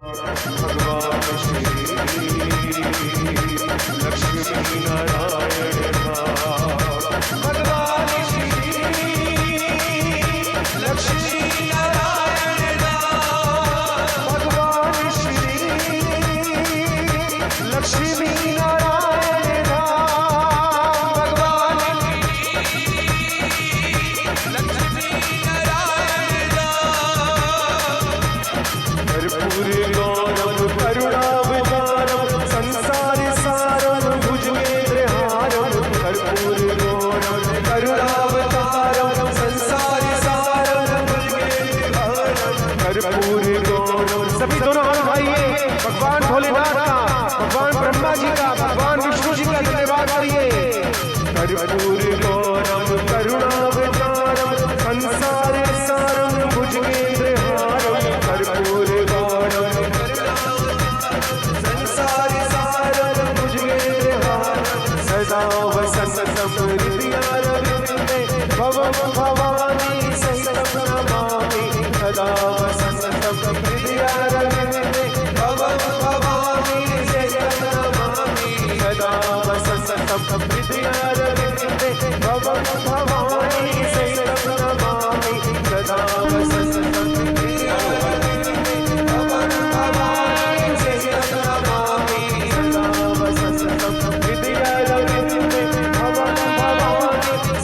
भगवान श्री लक्ष्मी नारायण भगवान श्री लक्ष्मी नारायण भगवान श्री लक्ष्मी नारायण भगवान लक्ष्मी नारायण कर्पूर गौरव करुणावतारम संसार सारम भुजगेन्द्रहारम कर्पूर गौरव करुणावतारम संसार सारम भुजगेन्द्रहारम कर्पूर गौरव। सभी दोनों हाथ उठाइए, भगवान भोलेनाथ का, भगवान ब्रह्मा जी का, भगवान विष्णु जी का धन्यवाद करिए। कर्पूर गौरव करुणावतारम संसार सारम भुजगेन्द्रहारम कर्पूर गौरव संसार सारम भुजगेन्द्रहारम सदा वसन्तं हृदयारविन्दे भवं भवानी सहितं नमामि सदा वसन्तं हृदयारविन्दे भवं भवानी सहितं नमामि सदा वसन्तं हृदयारविन्दे भवं भवानी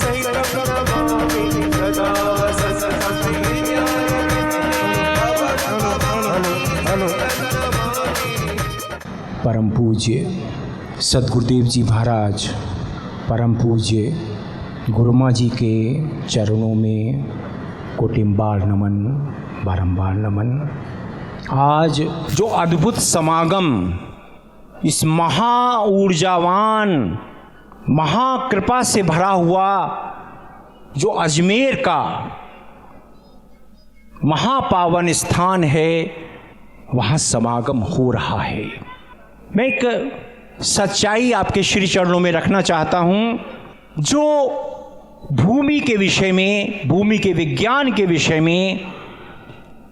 सहितं नमामि सदा वसन्तं परम पूज्य सद्गुरुदेव जी महाराज, परम पूज्य गुरुमा जी के चरणों में कोटिम्बार नमन, बारंबार नमन। आज जो अद्भुत समागम इस महा ऊर्जावान महाकृपा से भरा हुआ जो अजमेर का महापावन स्थान है, वहाँ समागम हो रहा है। मैं एक सच्चाई आपके श्री चरणों में रखना चाहता हूँ, जो भूमि के विषय में, भूमि के विज्ञान के विषय में,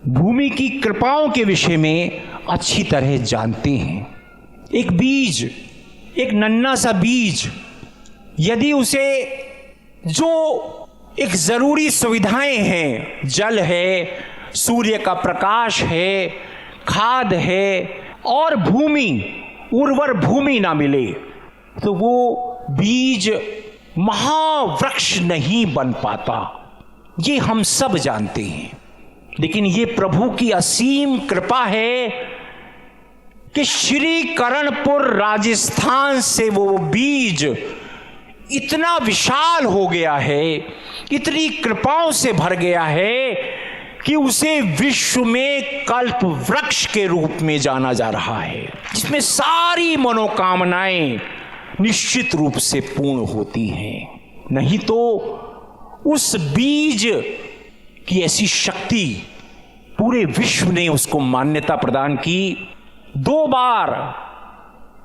भूमि की कृपाओं के विषय में अच्छी तरह जानते हैं। एक बीज, एक नन्हा सा बीज, यदि उसे जो एक ज़रूरी सुविधाएं हैं, जल है, सूर्य का प्रकाश है, खाद है और भूमि, उर्वर भूमि ना मिले, तो वो बीज महावृक्ष नहीं बन पाता। ये हम सब जानते हैं। लेकिन ये प्रभु की असीम कृपा है कि श्री करणपुर राजस्थान से वो बीज इतना विशाल हो गया है, इतनी कृपाओं से भर गया है कि उसे विश्व में कल्प वृक्ष के रूप में जाना जा रहा है, जिसमें सारी मनोकामनाएं निश्चित रूप से पूर्ण होती हैं। नहीं तो उस बीज की ऐसी शक्ति पूरे विश्व ने उसको मान्यता प्रदान की। 2 बार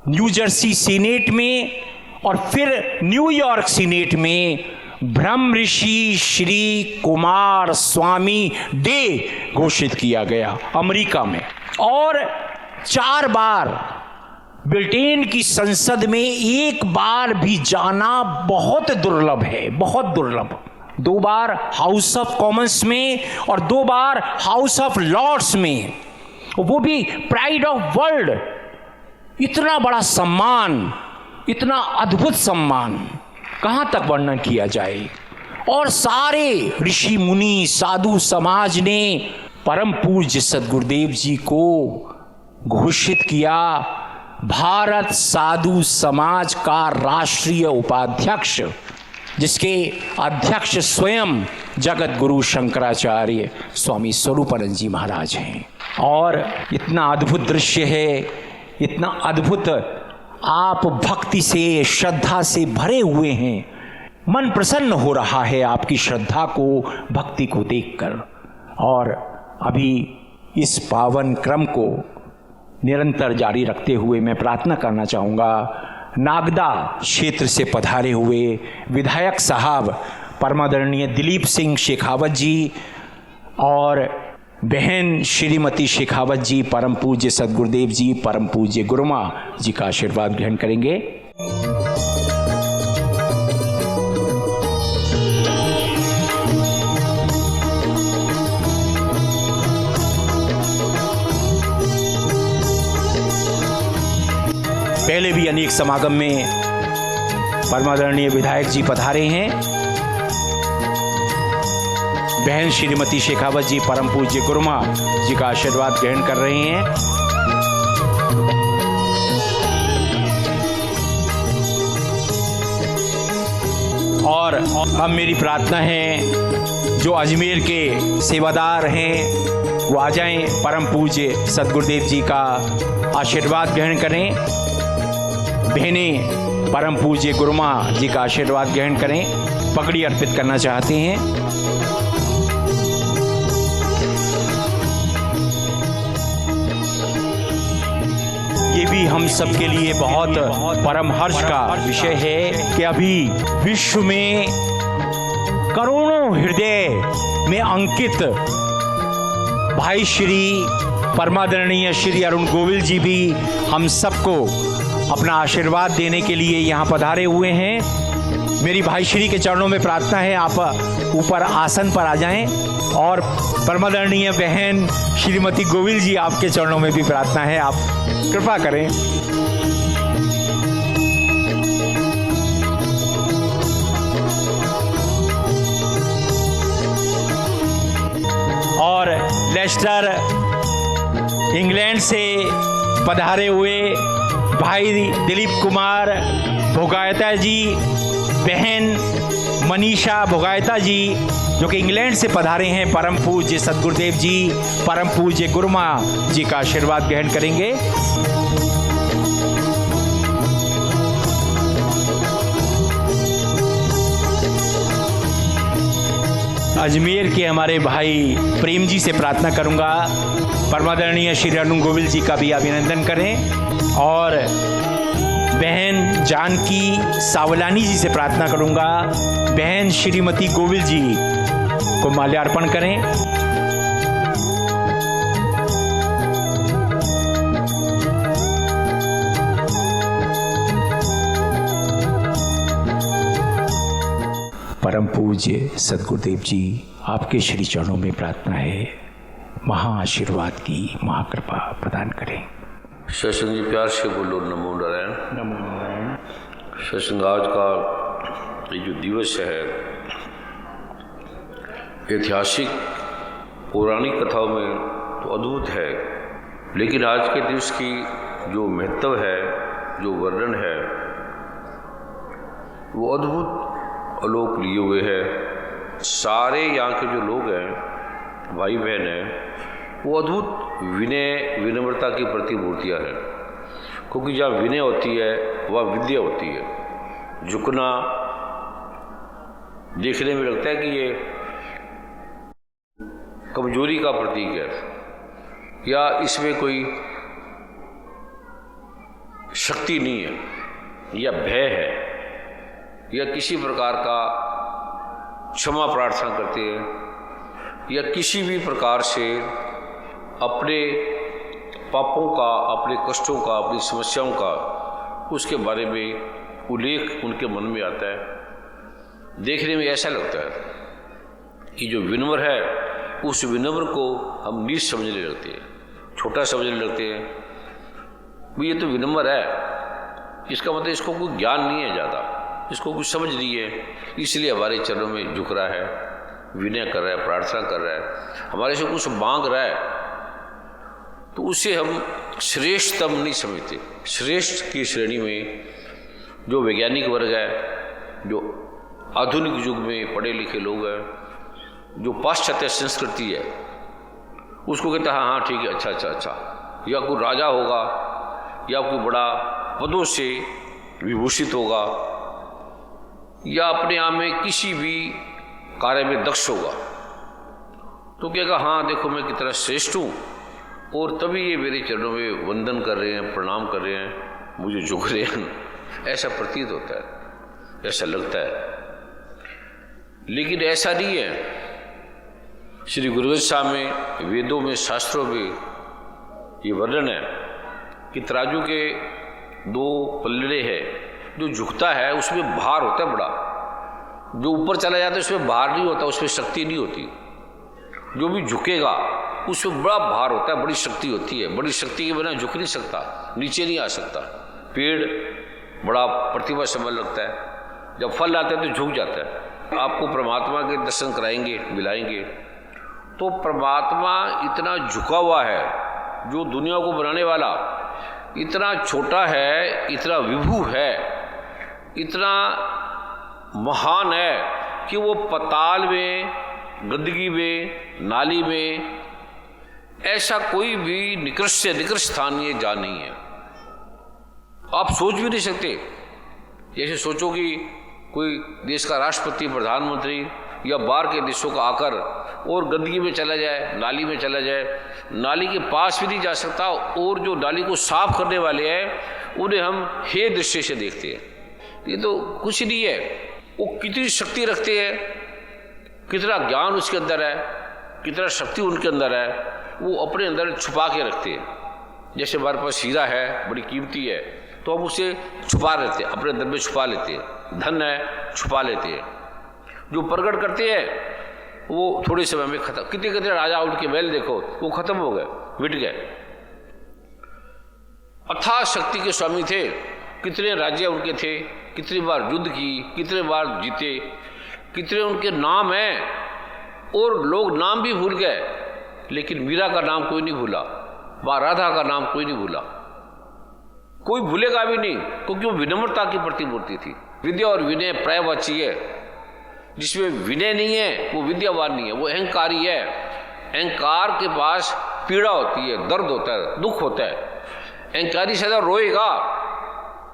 न्यू जर्सी सीनेट में और फिर न्यूयॉर्क सीनेट में ब्रह्म ऋषि श्री कुमार स्वामी डे घोषित किया गया अमेरिका में, और 4 बार ब्रिटेन की संसद में 1 बार भी जाना बहुत दुर्लभ है, बहुत दुर्लभ। 2 बार हाउस ऑफ कॉमन्स में और 2 बार हाउस ऑफ लॉर्ड्स में, वो भी प्राइड ऑफ वर्ल्ड। इतना बड़ा सम्मान, इतना अद्भुत सम्मान कहाँ तक वर्णन किया जाए। और सारे ऋषि मुनि साधु समाज ने परम पूज्य सद्गुरुदेव जी को घोषित किया भारत साधु समाज का राष्ट्रीय उपाध्यक्ष, जिसके अध्यक्ष स्वयं जगत गुरु शंकराचार्य स्वामी स्वरूपानंद जी महाराज हैं। और इतना अद्भुत दृश्य है, इतना अद्भुत, आप भक्ति से, श्रद्धा से भरे हुए हैं। मन प्रसन्न हो रहा है आपकी श्रद्धा को, भक्ति को देखकर। और अभी इस पावन क्रम को निरंतर जारी रखते हुए मैं प्रार्थना करना चाहूँगा, नागदा क्षेत्र से पधारे हुए विधायक साहब परमादरणीय दिलीप सिंह शेखावत जी और बहन श्रीमती शेखावत जी परम पूज्य सदगुरुदेव जी परम पूज्य गुरुमा जी का आशीर्वाद ग्रहण करेंगे। पहले भी अनेक समागम में परमादरणीय विधायक जी पधारे हैं। बहन श्रीमती शेखावत जी परम पूज्य गुरुमा जी का आशीर्वाद ग्रहण कर रहे हैं। और अब मेरी प्रार्थना है जो अजमेर के सेवादार हैं वो आ जाएं, परम पूज्य सदगुरुदेव जी का आशीर्वाद ग्रहण करें। बहनें परम पूज्य गुरुमा जी का आशीर्वाद ग्रहण करें, पगड़ी अर्पित करना चाहते हैं। ये भी हम सब के लिए बहुत परम हर्ष का विषय है कि अभी विश्व में करोड़ों हृदय में अंकित भाई श्री परमादरणीय श्री अरुण गोविल जी भी हम सबको अपना आशीर्वाद देने के लिए यहाँ पधारे हुए हैं। मेरी भाई श्री के चरणों में प्रार्थना है आप ऊपर आसन पर आ जाएं और परमादरणीय बहन श्रीमती गोविल जी आपके चरणों में भी प्रार्थना है, आप कृपा करें। और लेस्टर इंग्लैंड से पधारे हुए भाई दिलीप कुमार भोगायता जी, बहन मनीषा भोगायता जी जो कि इंग्लैंड से पधारे हैं, परम पूज्य सदगुरुदेव जी परम पूज्य गुरुमा जी का आशीर्वाद ग्रहण करेंगे। अजमेर के हमारे भाई प्रेम जी से प्रार्थना करूंगा परमादरणीय श्री अरुण गोविल जी का भी अभिनंदन करें। और बहन जानकी सावलानी जी से प्रार्थना करूंगा बहन श्रीमती गोविल जी को माल्यार्पण करें। परम पूज्य सदगुरुदेव जी आपके श्री चरणों में प्रार्थना है, महा आशीर्वाद की महाकृपा प्रदान करें। सत्संग जी प्यार से बोलो नमो नारायण। नमो नारायण। सत्संग आज का ये जो दिवस है ऐतिहासिक पौराणिक कथाओं में तो अद्भुत है, लेकिन आज के दिवस की जो महत्व है, जो वर्णन है, वो अद्भुत आलोक लिए हुए है। सारे यहाँ के जो लोग हैं, भाई बहन हैं, वो अद्भुत विनय विनम्रता की प्रतिमूर्तियाँ हैं। क्योंकि जहाँ विनय होती है वह विद्या होती है। झुकना देखने में लगता है कि ये कमजोरी का प्रतीक है या इसमें कोई शक्ति नहीं है या भय है या किसी प्रकार का क्षमा प्रार्थना करते हैं या किसी भी प्रकार से अपने पापों का, अपने कष्टों का, अपनी समस्याओं का उसके बारे में उल्लेख उनके मन में आता है। देखने में ऐसा लगता है कि जो विनम्र है उस विनम्र को हम नीच समझने लगते हैं, छोटा समझने लगते हैं। भाई ये तो विनम्र है, इसका मतलब इसको कोई ज्ञान नहीं है ज़्यादा, इसको कुछ समझ नहीं है, इसलिए हमारे चरणों में झुक रहा है, विनय कर रहा है, प्रार्थना कर रहा है, हमारे से कुछ मांग रहा है, तो उसे हम श्रेष्ठतम नहीं समझते। श्रेष्ठ की श्रेणी में जो वैज्ञानिक वर्ग है, जो आधुनिक युग में पढ़े लिखे लोग हैं, जो पाश्चात्य संस्कृति है, उसको कहते हैं हाँ ठीक है, अच्छा अच्छा अच्छा, या कोई राजा होगा या कोई बड़ा पदों से विभूषित होगा या अपने आप में किसी भी कार्य में दक्ष होगा, तो कहेगा हाँ देखो मैं कितना श्रेष्ठ हूँ, और तभी ये मेरे चरणों में वंदन कर रहे हैं, प्रणाम कर रहे हैं, मुझे झुक रहे हैं, ऐसा प्रतीत होता है, ऐसा लगता है। लेकिन ऐसा नहीं है। श्री गुरु ग्रंथ साहब में, वेदों में, शास्त्रों में ये वर्णन है कि तराजू के दो पल्ले हैं, जो झुकता है उसमें भार होता है बड़ा, जो ऊपर चला जाता है उसमें भार नहीं होता, उसमें शक्ति नहीं होती। जो भी झुकेगा उसमें बड़ा भार होता है, बड़ी शक्ति होती है। बड़ी शक्ति के बिना झुक नहीं सकता, नीचे नहीं आ सकता। पेड़ बड़ा प्रतिभा समय लगता है, जब फल आते हैं तो झुक जाता है। आपको परमात्मा के दर्शन कराएंगे, मिलाएंगे, तो परमात्मा इतना झुका हुआ है, जो दुनिया को बनाने वाला इतना छोटा है, इतना विभु है, इतना महान है कि वो पताल में, गंदगी में, नाली में ऐसा कोई भी निकृष्ट से निकृष्ट स्थान ये जा नहीं है। आप सोच भी नहीं सकते। जैसे सोचो कि कोई देश का राष्ट्रपति, प्रधानमंत्री या बाहर के देशों का आकर और गंदगी में चला जाए, नाली में चला जाए, नाली के पास भी नहीं जा सकता, और जो नाली को साफ करने वाले हैं उन्हें हम हे दृष्टि से देखते हैं। ये तो कुछ नहीं है। वो कितनी शक्ति रखते हैं, कितना ज्ञान उसके अंदर है, कितना शक्ति उनके अंदर है, वो अपने अंदर छुपा के रखते हैं। जैसे हमारे पास हीरा है, बड़ी कीमती है, तो हम उसे छुपा लेते हैं, अपने अंदर में छुपा लेते हैं। धन है, छुपा लेते हैं। जो प्रकट करते हैं वो थोड़े समय में खत्म। कितने कितने राजा उनके महल देखो, वो खत्म हो गए, मिट गए। अथाह शक्ति के स्वामी थे, कितने राज्य उनके थे, कितनी बार युद्ध की, कितने बार जीते, कितने उनके नाम हैं, और लोग नाम भी भूल गए, लेकिन मीरा का नाम कोई नहीं भूला, माँ राधा का नाम कोई नहीं भूला, कोई भूलेगा भी नहीं, क्योंकि वो विनम्रता की प्रतिमूर्ति थी। विद्या और विनय पर्यायवाची है। जिसमें विनय नहीं है वो विद्यावान नहीं है, वो अहंकारी है। अहंकार के पास पीड़ा होती है, दर्द होता है, दुख होता है। अहंकारी सदा रोएगा।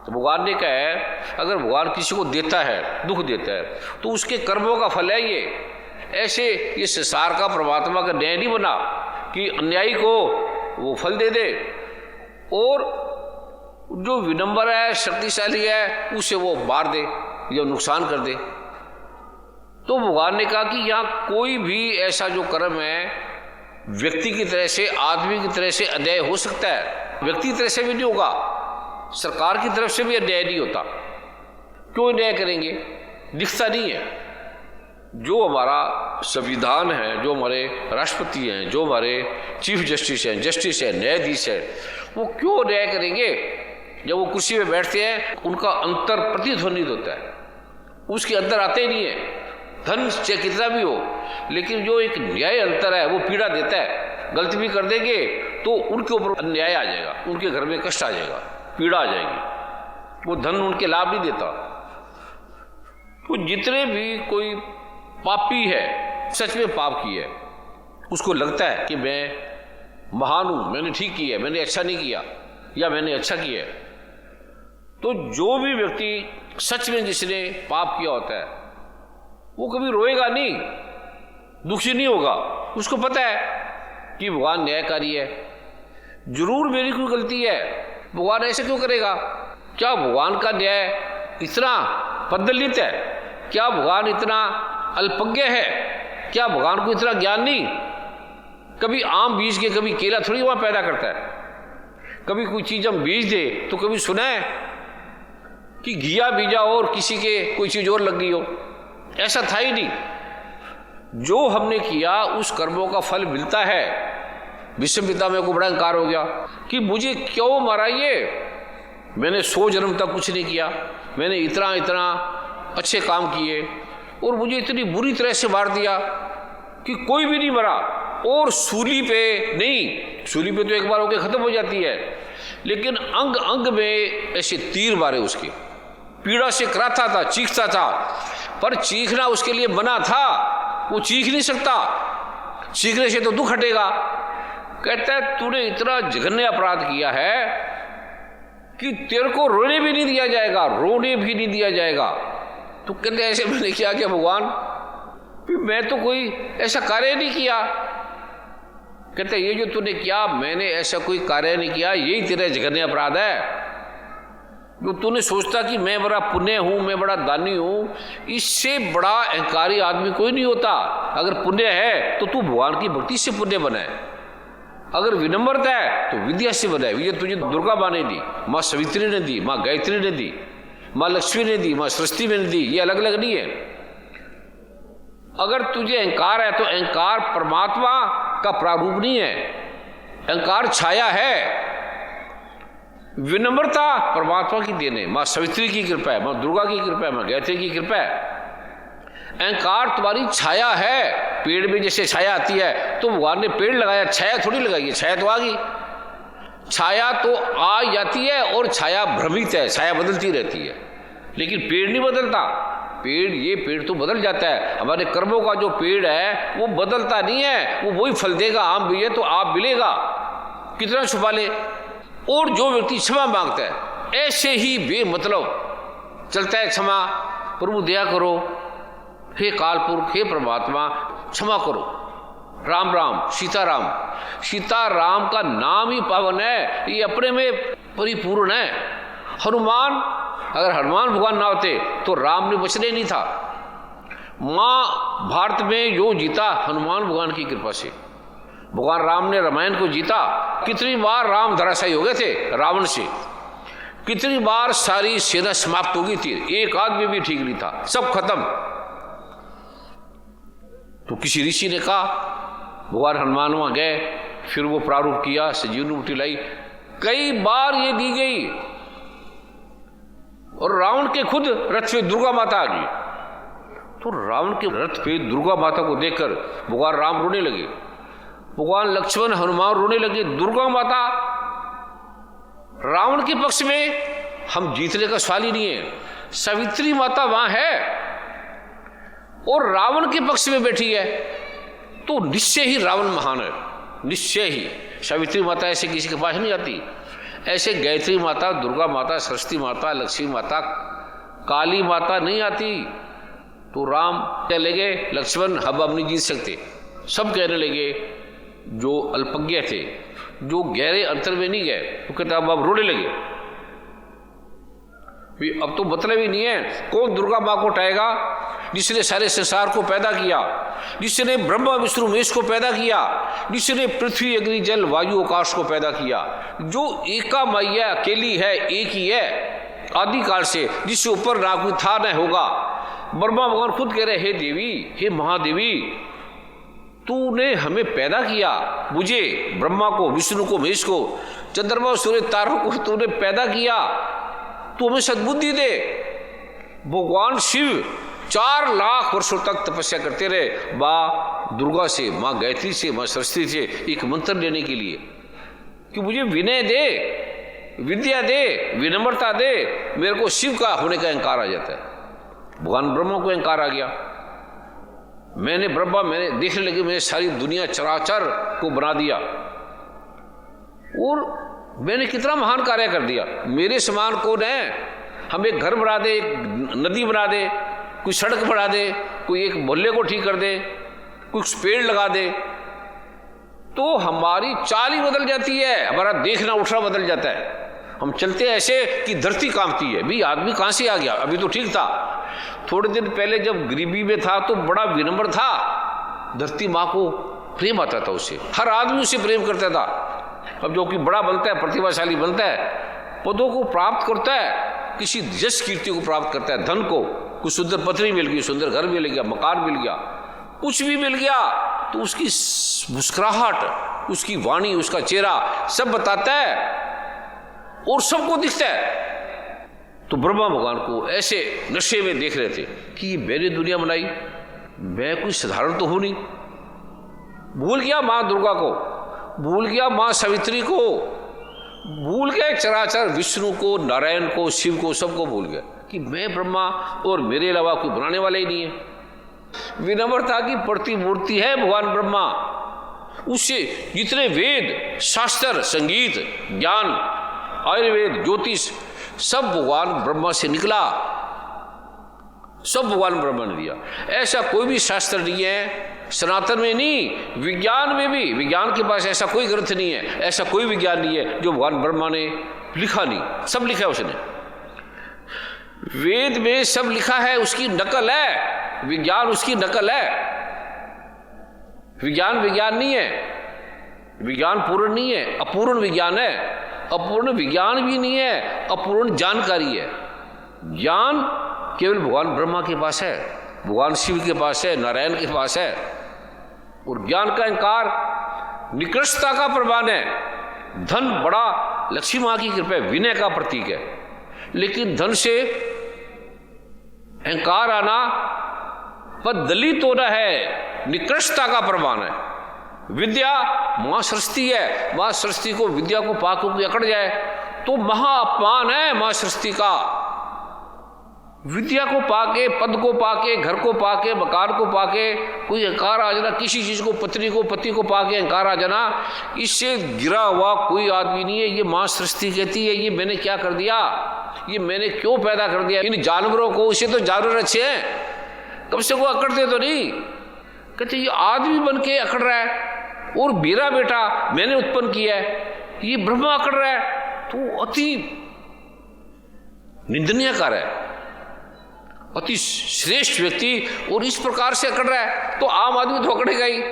तो भगवान ने कहा है, अगर भगवान किसी को देता है, दुख देता है, तो उसके कर्मों का फल है ये। ऐसे ये संसार का परमात्मा का न्याय नहीं बना कि अन्यायी को वो फल दे दे, और जो विनम्र है, शक्तिशाली है, उसे वो मार दे या नुकसान कर दे। तो भगवान ने कहा कि यहाँ कोई भी ऐसा जो कर्म है व्यक्ति की तरह से, आदमी की तरह से अन्याय हो सकता है, व्यक्ति की तरह से भी नहीं होगा, सरकार की तरफ से भी अन्याय नहीं होता। क्यों अन्याय करेंगे? दिखता नहीं है। जो हमारा संविधान है, जो हमारे राष्ट्रपति हैं, जो हमारे चीफ जस्टिस हैं, जस्टिस है, न्यायाधीश है, वो क्यों अन्याय करेंगे? जब वो कुर्सी में बैठते हैं उनका अंतर प्रतिध्वनित होता है, उसके अंदर आते ही नहीं है। धन चाहे कितना भी हो, लेकिन जो एक न्याय अंतर है वो पीड़ा देता है। गलती भी कर देंगे तो उनके ऊपर अन्याय आ जाएगा, उनके घर में कष्ट आ जाएगा, पीड़ा आ जाएगी। वो धन उनके लाभ नहीं देता। तो जितने भी कोई पापी है, सच में पाप किया है, उसको लगता है कि मैं महान हूं, मैंने ठीक किया है, मैंने अच्छा नहीं किया, या मैंने अच्छा किया है। तो जो भी व्यक्ति सच में जिसने पाप किया होता है वो कभी रोएगा नहीं, दुखी नहीं होगा। उसको पता है कि भगवान न्यायकारी है, जरूर मेरी कोई गलती है, भगवान ऐसे क्यों करेगा? क्या भगवान का न्याय इतना पददलित है? क्या भगवान इतना अल्पज्ञ है? क्या भगवान को इतना ज्ञान नहीं? कभी आम बीज के कभी केला थोड़ी वहां पैदा करता है। कभी कोई चीज हम बीज दे तो कभी सुना है कि घिया बीजा और किसी के कोई चीज और लग गई हो? ऐसा था ही नहीं। जो हमने किया उस कर्मों का फल मिलता है। विश्व पिता में को बड़ा अहंकार हो गया कि मुझे क्यों मारा ये, मैंने 100 जन्म तक कुछ नहीं किया, मैंने इतना इतना अच्छे काम किए और मुझे इतनी बुरी तरह से मार दिया कि कोई भी नहीं मरा। और सूली पे नहीं, सूली पे तो एक बार होके खत्म हो जाती है, लेकिन अंग अंग में ऐसे तीर मारे, उसके पीड़ा से कराता था, चीखता था, पर चीखना उसके लिए बना था, वो चीख नहीं सकता, चीखने से तो दुख हटेगा। कहता है तूने इतना जघन्य अपराध किया है कि तेरे को रोने भी नहीं दिया जाएगा, रोने भी नहीं दिया जाएगा। तो कहते ऐसे मैंने किया क्या भगवान? मैं तो कोई ऐसा कार्य नहीं किया। कहते ये जो तूने किया, मैंने ऐसा कोई कार्य नहीं किया, यही तेरा जघन्य अपराध है। जो तूने सोचता कि मैं बड़ा पुण्य हूं, मैं बड़ा दानी हूं, इससे बड़ा अहंकारी आदमी कोई नहीं होता। अगर पुण्य है तो तू भगवान की भक्ति से पुण्य बनाए, अगर विनम्रता है तो विद्या से बनाए। ये तुझे दुर्गा माँ ने दी, माँ सवित्री ने दी, माँ गायत्री ने दी, माँ लक्ष्मी ने दी, माँ सरस्वती ने दी, ये अलग अलग नहीं है। अगर तुझे अहंकार है तो अहंकार परमात्मा का प्रारूप नहीं है, अहंकार छाया है। विनम्रता परमात्मा की देन है, माँ सवित्री की कृपा है, माँ दुर्गा की कृपा है, माँ गायत्री की कृपा है। अहंकार तुम्हारी छाया है। पेड़ में जैसे छाया आती है तो भगवान ने पेड़ लगाया, छाया थोड़ी लगाई है, छाया तो आ गई। छाया तो आ जाती है और छाया भ्रमित है, छाया बदलती रहती है, लेकिन पेड़ नहीं बदलता। पेड़ तो बदल जाता है। हमारे कर्मों का जो पेड़ है वो बदलता नहीं है, वो वही फल देगा। आम भी है तो आप मिलेगा, कितना छुपा ले। और जो व्यक्ति क्षमा मांगता है, ऐसे ही बेमतलब चलता है क्षमा, प्रभु दया करो, हे कालपुरुष, हे परमात्मा क्षमा करो, राम राम, सीताराम। सीताराम का नाम ही पावन है, ये अपने में परिपूर्ण है। हनुमान, अगर हनुमान भगवान ना होते तो राम ने बचने नहीं था। मां भारत में जो जीता हनुमान भगवान की कृपा से। भगवान राम ने रामायण को जीता। कितनी बार राम धराशायी हो गए थे रावण से, कितनी बार सारी सेना समाप्त हो गई थी, एक आदमी भी ठीक नहीं था, सब खत्म। तो किसी ऋषि ने कहा, भगवान हनुमान वहां गए, फिर वो प्रारूप किया, संजीवनी बूटी लाई, कई बार ये दी गई। और रावण के खुद रथ पे दुर्गा माता आ गई। तो रावण के रथ पे दुर्गा माता को देखकर भगवान राम रोने लगे, भगवान लक्ष्मण हनुमान रोने लगे। दुर्गा माता रावण के पक्ष में, हम जीतने का सवाल ही नहीं है। सावित्री माता वहां है और रावण के पक्ष में बैठी है, तो निश्चय ही रावण महान है, निश्चय ही। सावित्री माता ऐसे किसी के पास नहीं आती, ऐसे गायत्री माता, दुर्गा माता, सरस्वती माता, लक्ष्मी माता, काली माता नहीं आती। तो राम कहने लगे, लक्ष्मण अब नहीं जीत सकते। सब कहने लगे, जो अल्पज्ञ थे, जो गहरे अंतर में नहीं गए, वो कहते अब रोने लगे। अब तो मतलब ही नहीं है, कौन दुर्गा माँ को उठाएगा जिसने सारे संसार को पैदा किया, जिसने ब्रह्मा विष्णु महेश को पैदा किया, जिसने पृथ्वी अग्नि जल वायु आकाश को पैदा किया, जो एका मैया अकेली है, एक ही है आदिकाल से, जिससे ऊपर ना कोई था न होगा। ब्रह्मा भगवान खुद कह रहे, हे देवी, हे महादेवी, तूने हमें पैदा किया, मुझे, ब्रह्मा को, विष्णु को, महेश को, चंद्रमा सूर्य तारों को तूने पैदा किया, तू हमें सद्बुद्धि दे। भगवान शिव 4 लाख वर्षों तक तपस्या करते रहे, माँ दुर्गा से, माँ गायत्री से, माँ सरस्वती से एक मंत्र लेने के लिए कि मुझे विनय दे, विद्या दे, विनम्रता दे। मेरे को शिव का होने का अहंकार आ जाता है। भगवान ब्रह्मा को अहंकार आ गया, मैंने देखने लगे, मैंने सारी दुनिया चराचर को बना दिया और मैंने कितना महान कार्य कर दिया। मेरे समान कौन है? हम एक घर बना दे, एक नदी बना दे, कोई सड़क बना दे, कोई एक मोहल्ले को ठीक कर दे, कुछ पेड़ लगा दे, तो हमारी चाल ही बदल जाती है, हमारा देखना उठना बदल जाता है। हम चलते ऐसे कि धरती कांपती है। भी आदमी कहां से आ गया? अभी तो ठीक था, थोड़े दिन पहले जब गरीबी में था तो बड़ा विनम्र था, धरती माँ को प्रेम आता था उससे, हर आदमी उससे प्रेम करता था। अब जो कि बड़ा बनता है, प्रतिभाशाली बनता है, पदों को प्राप्त करता है, किसी यश कीर्ति को प्राप्त करता है, धन को, कुछ सुंदर पत्नी मिल गई, सुंदर घर मिल गया, मकान मिल गया, कुछ भी मिल गया, तो उसकी मुस्कुराहट, उसकी वाणी, उसका चेहरा सब बताता है और सबको दिखता है। तो ब्रह्मा भगवान को ऐसे नशे में देख रहे थे कि मैंने दुनिया बनाई, मैं कोई साधारण तो हूं नहीं। भूल गया माँ दुर्गा को, भूल गया माँ सावित्री को, भूल गए चराचर विष्णु को, नारायण को, शिव को, सबको भूल गया कि मैं ब्रह्मा और मेरे अलावा कोई बनाने वाला ही नहीं है। विनम्रता की प्रतिमूर्ति है भगवान ब्रह्मा। उससे जितने वेद, शास्त्र, संगीत, ज्ञान, आयुर्वेद, ज्योतिष, सब भगवान ब्रह्मा से निकला, सब भगवान ब्रह्मा ने दिया। ऐसा कोई भी शास्त्र नहीं है, सनातन में नहीं, विज्ञान में भी, विज्ञान के पास ऐसा कोई ग्रंथ नहीं है, ऐसा कोई विज्ञान नहीं है जो भगवान ब्रह्मा ने लिखा नहीं, सब लिखा है उसने। वेद में सब लिखा है, उसकी नकल है, विज्ञान उसकी नकल है। विज्ञान विज्ञान नहीं है, विज्ञान पूर्ण नहीं है, अपूर्ण विज्ञान है। अपूर्ण विज्ञान भी नहीं है, अपूर्ण जानकारी है। ज्ञान केवल भगवान ब्रह्मा के पास है, भगवान शिव के पास है, नारायण के पास है। और ज्ञान का अहंकार निकृष्टता का प्रमाण है। धन बड़ा लक्ष्मी मां की कृपा है, विनय का प्रतीक है। लेकिन धन से अहंकार आना पर दलित होना है, निकृष्टता का प्रमाण है। विद्या मां सरस्वती है, मां सरस्वती को विद्या को पाकर कोई अकड़ जाए तो महा अपमान है मां सरस्वती का। विद्या को पाके, पद को पाके, घर को पाके, मकान को पाके कोई अहंकार आ जाना, किसी चीज को, पत्नी को, पति को पाके अहंकार आ जाना, इससे गिरा हुआ कोई आदमी नहीं है। ये मां सरस्वती कहती है, ये मैंने क्या कर दिया, ये मैंने क्यों पैदा कर दिया इन जानवरों को। इसे तो जानवर अच्छे हैं, कम से कम अकड़ते तो नहीं। कहते ये आदमी बन के अकड़ रहा है, और मेरा बेटा मैंने उत्पन्न किया है, ये ब्रह्मा अकड़ रहा है, तो अति निंदनीय कार्य है, अति श्रेष्ठ व्यक्ति और इस प्रकार से अकड़ रहा है तो आम आदमी तो अकड़ेगा ही।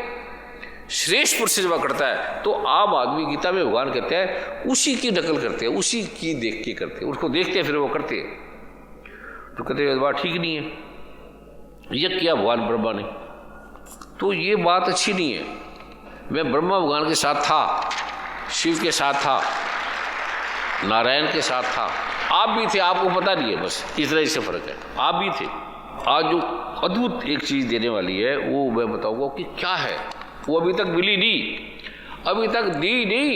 श्रेष्ठ पुरुष जब अकड़ता है तो आम आदमी, गीता में भगवान कहते हैं, उसी की नकल करते हैं, उसी की देख के करते हैं, उसको देखते हैं फिर वो करते हैं। तो कहते हैं बात ठीक नहीं है, यज्ञ किया भगवान ब्रह्मा ने, तो ये बात अच्छी नहीं है। मैं ब्रह्मा भगवान के साथ था, शिव के साथ था, नारायण के साथ था, आप भी थे, आपको पता नहीं है, बस इस तरह से फर्क है, आप भी थे। आज जो अद्भुत एक चीज़ देने वाली है वो मैं बताऊंगा कि क्या है। वो अभी तक मिली नहीं, अभी तक दी नहीं,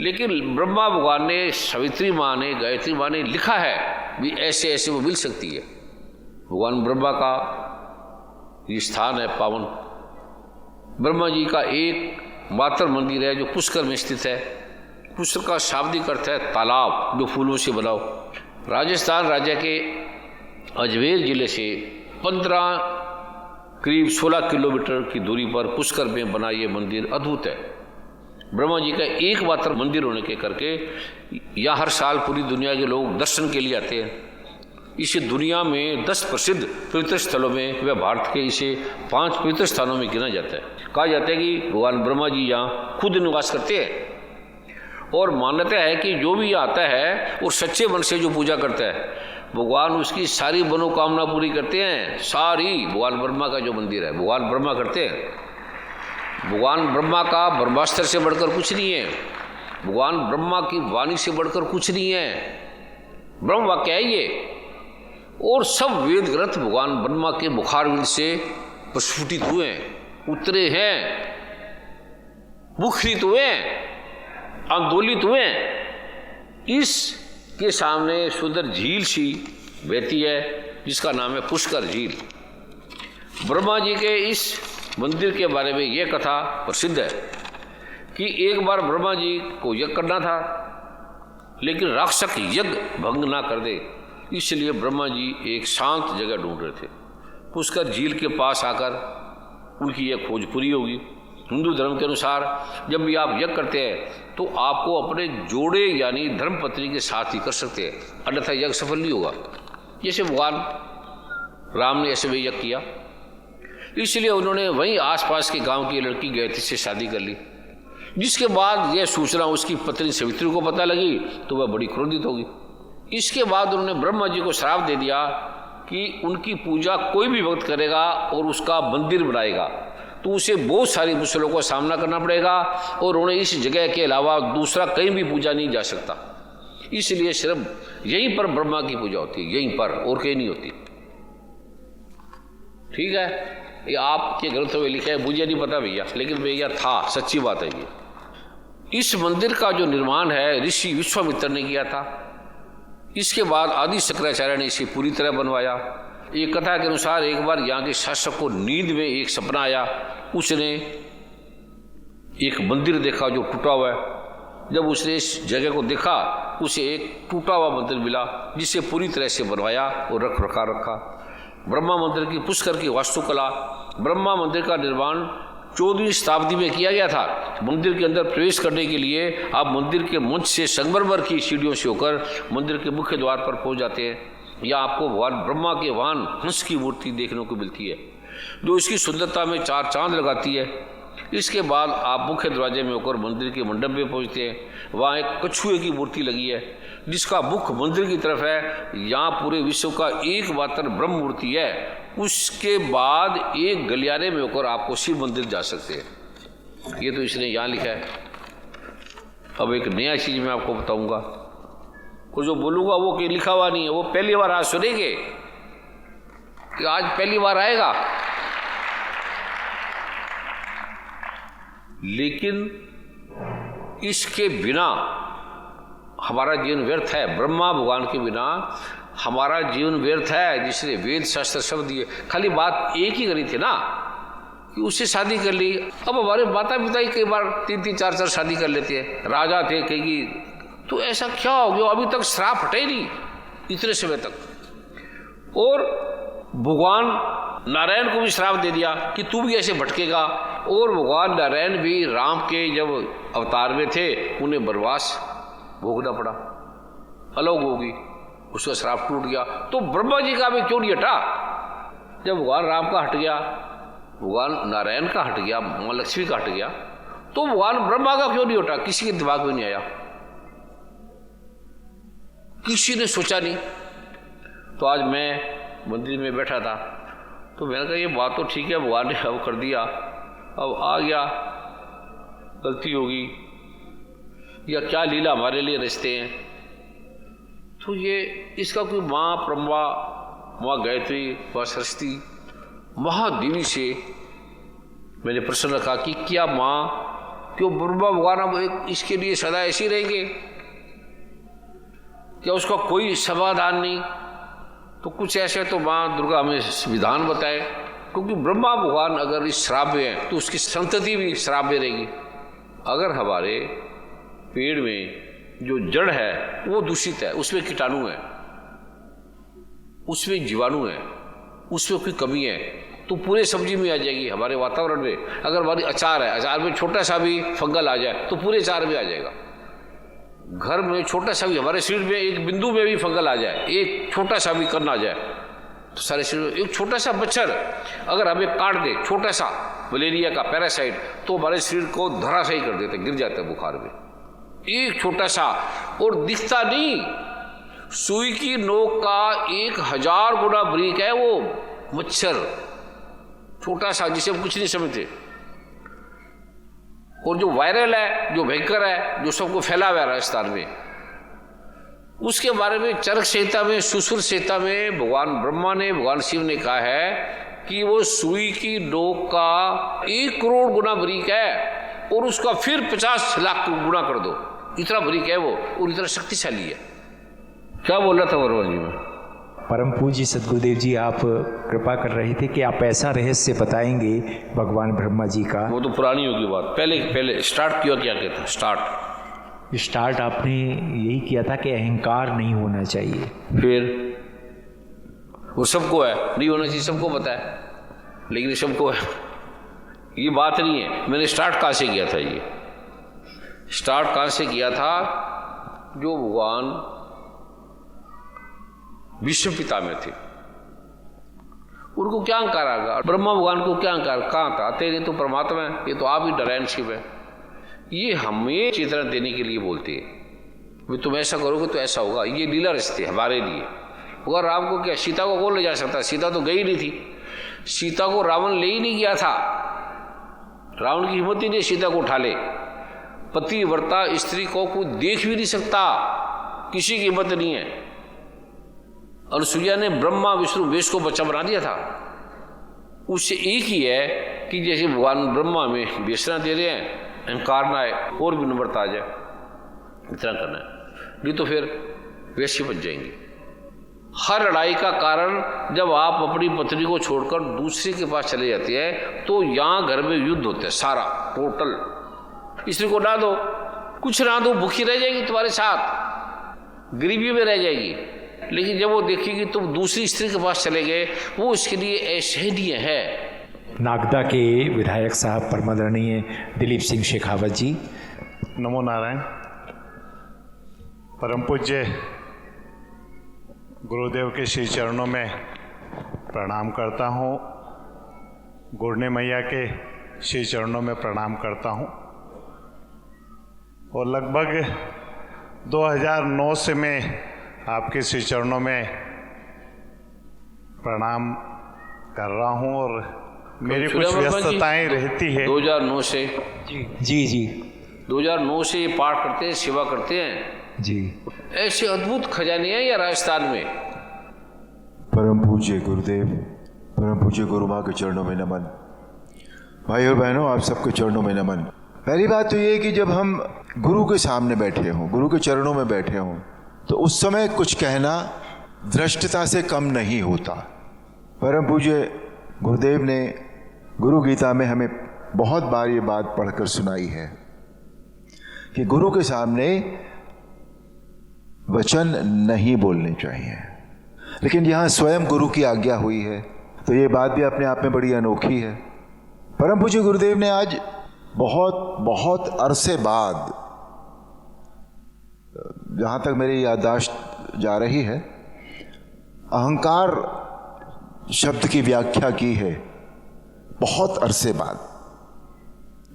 लेकिन ब्रह्मा भगवान ने, सावित्री माँ ने, गायत्री माँ ने लिखा है भी ऐसे ऐसे वो मिल सकती है। भगवान ब्रह्मा का ये स्थान है पावन। ब्रह्मा जी का एक मात्र मंदिर है जो पुष्कर में स्थित है। पुष्कर का शाब्दिक अर्थ है तालाब जो फूलों से बना हो। राजस्थान राज्य के अजमेर जिले से 15 करीब 16 किलोमीटर की दूरी पर पुष्कर में बना ये मंदिर अद्भुत है। ब्रह्मा जी का एकमात्र मंदिर होने के करके यहाँ हर साल पूरी दुनिया के लोग दर्शन के लिए आते हैं। इसे दुनिया में 10 प्रसिद्ध पवित्र स्थलों में व भारत के इसे 5 पवित्र स्थानों में गिना जाता है। कहा जाता है कि भगवान ब्रह्मा जी यहाँ खुद निवास करते हैं और मान्यता है कि जो भी आता है और सच्चे मन से जो पूजा करता है भगवान उसकी सारी मनोकामना पूरी करते हैं। सारी भगवान ब्रह्मा का जो मंदिर है भगवान ब्रह्मा करते हैं। भगवान ब्रह्मा का ब्रह्मास्त्र से बढ़कर कुछ नहीं है, भगवान ब्रह्मा की वाणी से बढ़कर कुछ नहीं है। ब्रह्म वाक्य है ये, और सब वेद ग्रंथ भगवान ब्रह्मा के मुखारविंद से प्रस्फुटित हुए हैं, उतरे हैं, मुखरित हुए हैं, आंदोलित हुए हैं। इसके सामने सुंदर झील सी बहती है जिसका नाम है पुष्कर झील। ब्रह्मा जी के इस मंदिर के बारे में यह कथा प्रसिद्ध है कि एक बार ब्रह्मा जी को यज्ञ करना था, लेकिन राक्षस यज्ञ भंग ना कर दे, इसलिए ब्रह्मा जी एक शांत जगह ढूंढ रहे थे। पुष्कर झील के पास आकर उनकी यह खोज पूरी होगी। हिंदू धर्म के अनुसार जब भी आप यज्ञ करते हैं तो आपको अपने जोड़े यानी धर्मपत्नी के साथ ही कर सकते हैं, अन्यथा यज्ञ सफल नहीं होगा। जैसे भगवान राम ने ऐसे भी यज्ञ किया, इसलिए उन्होंने वहीं आसपास के गांव की लड़की गायत्री से शादी कर ली। जिसके बाद यह सूचना उसकी पत्नी सावित्री को पता लगी तो वह बड़ी क्रोधित होगी। इसके बाद उन्होंने ब्रह्मा जी को श्राप दे दिया कि उनकी पूजा कोई भी भक्त करेगा और उसका मंदिर बनाएगा तो उसे बहुत सारी मुश्किलों का सामना करना पड़ेगा और उन्हें इस जगह के अलावा दूसरा कहीं भी पूजा नहीं जा सकता। इसलिए सिर्फ यहीं पर ब्रह्मा की पूजा होती है, यहीं पर, और कहीं नहीं होती। ठीक है, ये आपके ग्रंथों में लिखा है, मुझे नहीं पता भैया, लेकिन भैया था, सच्ची बात है ये। इस मंदिर का जो निर्माण है ऋषि विश्वामित्र ने किया था। इसके बाद आदि शंकराचार्य ने इसे पूरी तरह बनवाया। एक कथा के अनुसार एक बार यहाँ के शासक को नींद में एक सपना आया, उसने एक मंदिर देखा जो टूटा हुआ है। जब उसने इस जगह को देखा उसे एक टूटा हुआ मंदिर मिला जिसे पूरी तरह से बनवाया और रख रखा। ब्रह्मा मंदिर की पुष्कर की वास्तुकला, ब्रह्मा मंदिर का निर्माण 14वीं शताब्दी में किया गया था। मंदिर के अंदर प्रवेश करने के लिए आप मंदिर के मंच से संगमरमर की सीढ़ियों से होकर मंदिर के मुख्य द्वार पर पहुंच जाते हैं। या आपको भगवान ब्रह्मा के वाहन हंस की मूर्ति देखने को मिलती है, जो इसकी सुंदरता में चार चांद लगाती है। इसके बाद आप मुख्य दरवाजे में होकर मंदिर के मंडप में पहुंचते हैं। वहाँ एक कछुए की मूर्ति लगी है, जिसका मुख मंदिर की तरफ है। यहाँ पूरे विश्व का एकमात्र ब्रह्म मूर्ति है। उसके बाद एक गलियारे में होकर आपको शिव मंदिर जा सकते हैं। ये तो इसने यहाँ लिखा है। अब एक नया चीज मैं आपको बताऊंगा, और जो बोलूंगा वो कि लिखा हुआ नहीं है, वो पहली बार आज सुनेंगे कि आज पहली बार आएगा। लेकिन इसके बिना हमारा जीवन व्यर्थ है। ब्रह्मा भगवान के बिना हमारा जीवन व्यर्थ है, जिसने वेद शास्त्र शब्द दिए। खाली बात एक ही करी थी ना कि उससे शादी कर ली। अब हमारे माता पिता ही कई बार 3-3, 4-4 शादी कर लेते हैं। राजा थे कई, तो ऐसा क्या हो गया? अभी तक श्राप हटे नहीं इतने समय तक। और भगवान नारायण को भी श्राप दे दिया कि तू भी ऐसे भटकेगा। और भगवान नारायण भी राम के जब अवतार में थे, उन्हें वनवास भोगना पड़ा, अलग होगी, उसका श्राप टूट गया। तो ब्रह्मा जी का भी क्यों नहीं हटा? जब भगवान राम का हट गया, भगवान नारायण का हट गया, माँ लक्ष्मी का हट गया, तो भगवान ब्रह्मा का क्यों नहीं हटा? किसी के दिमाग में नहीं आया, किसी ने सोचा नहीं। तो आज मैं मंदिर में बैठा था, तो मैंने कहा ये बात तो ठीक है, भगवान ने अब कर दिया, अब आ गया, गलती होगी या क्या लीला हमारे लिए रचते हैं। तो ये इसका कोई माँ ब्रह्मा, माँ गायत्री, माँ सरस्वती, महादेवी से मैंने प्रश्न रखा कि क्या माँ, क्यों ब्रह्मा भगवान अब एक इसके लिए सदा ऐसे ही रहेंगे? क्या उसका कोई समाधान नहीं? तो कुछ ऐसे तो माँ दुर्गा हमें विधान बताए, क्योंकि ब्रह्मा भगवान अगर इस श्राप में है तो उसकी संतति भी श्राप में रहेगी। अगर हमारे पेड़ में जो जड़ है वो दूषित है, उसमें कीटाणु है, उसमें जीवाणु है, उसमें कोई कमी है, तो पूरे सब्जी में आ जाएगी। हमारे वातावरण में अगर हमारी अचार है, अचार में छोटा सा भी फंगल आ जाए तो पूरे अचार में आ जाएगा। घर में छोटा सा भी, हमारे शरीर में एक बिंदु में भी फंगल आ जाए, एक छोटा सा भी कण आ जाए, तो सारे शरीर में एक छोटा सा मच्छर अगर हमें काट दे, छोटा सा मलेरिया का पैरासाइट, तो हमारे शरीर को धराशायी कर देते, गिर जाते हैं बुखार में। एक छोटा सा, और दिखता नहीं, सुई की नोक का 1000 गुना बारीक है वो मच्छर, छोटा सा, जिसे हम कुछ नहीं समझते। और जो वायरल है, जो भयंकर है, जो सबको फैला हुआ है राजस्थान में, उसके बारे में चरक संहिता में, सुसुर संहिता में भगवान ब्रह्मा ने, भगवान शिव ने कहा है कि वो सुई की नोक का 1 करोड़ गुना बारीक है, और उसका फिर 50 लाख गुना कर दो, इतना बारीक है वो, और इतना शक्तिशाली है। क्या बोल रहा था वर्मा जी में? परम पूज्य सद्गुरुदेव जी, आप कृपा कर रहे थे कि आप ऐसा रहस्य बताएंगे भगवान ब्रह्मा जी का। वो तो पुरानी होगी बात। पहले स्टार्ट किया, क्या कहता? स्टार्ट आपने यही किया था कि अहंकार नहीं होना चाहिए। फिर वो सबको है, नहीं होना चाहिए, सबको पता है, लेकिन सबको है, ये बात नहीं है। मैंने स्टार्ट कहाँ से किया था? ये स्टार्ट कहाँ से किया था? जो भगवान विश्व पिता में थे, उनको क्या अहंकार आ गया? ब्रह्मा भगवान को क्या अहंकार? कहाँ था? आते नहीं तो परमात्मा है, ये तो आप ही नारायण शिव है। ये हमें चेतना देने के लिए बोलते हैं, भाई तुम ऐसा करोगे तो ऐसा होगा। ये लीला रचते हमारे लिए। अगर राम को क्या, सीता को कौन ले जा सकता? सीता तो गई नहीं थी, सीता को रावण ले ही नहीं गया था, रावण की हिम्मत ही नहीं सीता को उठा ले। पति वर्ता स्त्री को कोई देख भी नहीं सकता, किसी की हिम्मत नहीं है। अनुसुईया ने ब्रह्मा विष्णु वेश को बच्चा बना दिया था। उससे एक ही है कि जैसे भगवान ब्रह्मा में बेचना दे रहे हैं, अहंकार ना आए, और भी नम्रता आ जाए, इतना करना है, नहीं तो फिर वैसे बच जाएंगे। हर लड़ाई का कारण जब आप अपनी पत्नी को छोड़कर दूसरे के पास चले जाते हैं, तो यहाँ घर में युद्ध होते हैं सारा टोटल। स्त्री को ना दो, कुछ ना दो, भूखी रह जाएगी तुम्हारे साथ, गरीबी में रह जाएगी। लेकिन जब वो देखेगी तुम दूसरी स्त्री के पास चले गए, वो इसके लिए असहनीय है। नागदा के विधायक साहब परमादरणीय दिलीप सिंह शेखावत जी। नमो नारायण। परम पूज्य गुरुदेव के श्री चरणों में प्रणाम करता हूँ। गुरने मैया के श्री चरणों में प्रणाम करता हूँ। और लगभग 2009 से मैं आपके श्री चरणों में प्रणाम कर रहा हूँ और मेरी कुछ व्यस्तताएं रहती है। 2009 से जी 2009 से ये पाठ करते हैं, सेवा करते हैं जी। ऐसे अद्भुत खजाने हैं या राजस्थान में। परम पूज्य गुरुदेव, परम पूज्य गुरु माँ के चरणों में नमन। भाई और बहनों, आप सबके चरणों में नमन। पहली बात तो ये कि जब हम गुरु के सामने बैठे हों, गुरु के चरणों में बैठे हों, तो उस समय कुछ कहना धृष्टता से कम नहीं होता। परम पूज्य गुरुदेव ने गुरु गीता में हमें बहुत बार ये बात पढ़कर सुनाई है कि गुरु के सामने वचन नहीं बोलने चाहिए, लेकिन यहाँ स्वयं गुरु की आज्ञा हुई है, तो ये बात भी अपने आप में बड़ी अनोखी है। परम पूज्य गुरुदेव ने आज बहुत अरसे बाद, जहाँ तक मेरी याददाश्त जा रही है, अहंकार शब्द की व्याख्या की है। बहुत अरसे बाद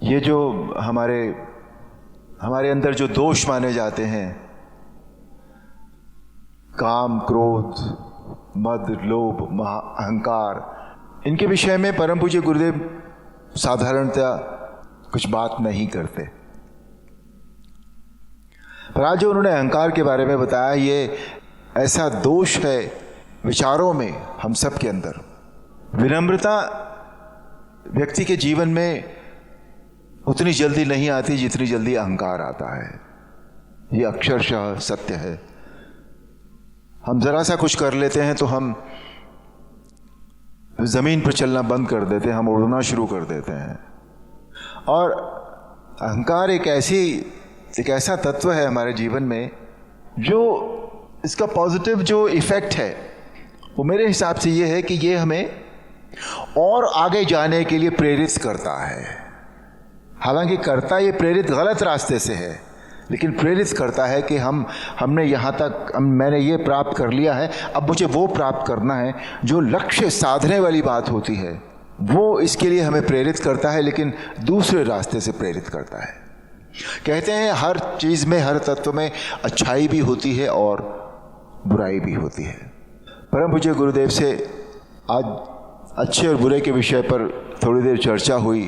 ये जो हमारे अंदर जो दोष माने जाते हैं, काम, क्रोध, मद, लोभ, अहंकार, इनके विषय में परम पूज्य गुरुदेव साधारणतया कुछ बात नहीं करते। पर आज जो उन्होंने अहंकार के बारे में बताया, ये ऐसा दोष है विचारों में हम सब के अंदर। विनम्रता व्यक्ति के जीवन में उतनी जल्दी नहीं आती जितनी जल्दी अहंकार आता है। ये अक्षरशः सत्य है। हम जरा सा कुछ कर लेते हैं तो हम जमीन पर चलना बंद कर देते हैं, हम उड़ना शुरू कर देते हैं। और अहंकार एक ऐसा तत्व है हमारे जीवन में जो इसका पॉजिटिव जो इफेक्ट है वो मेरे हिसाब से ये है कि ये हमें और आगे जाने के लिए प्रेरित करता है। हालांकि करता ये प्रेरित गलत रास्ते से है, लेकिन प्रेरित करता है कि हमने यहाँ तक मैंने ये प्राप्त कर लिया है, अब मुझे वो प्राप्त करना है। जो लक्ष्य साधने वाली बात होती है वो इसके लिए हमें प्रेरित करता है, लेकिन दूसरे रास्ते से प्रेरित करता है। कहते हैं हर चीज़ में, हर तत्व में अच्छाई भी होती है और बुराई भी होती है। परम पूज्य गुरुदेव से आज अच्छे और बुरे के विषय पर थोड़ी देर चर्चा हुई।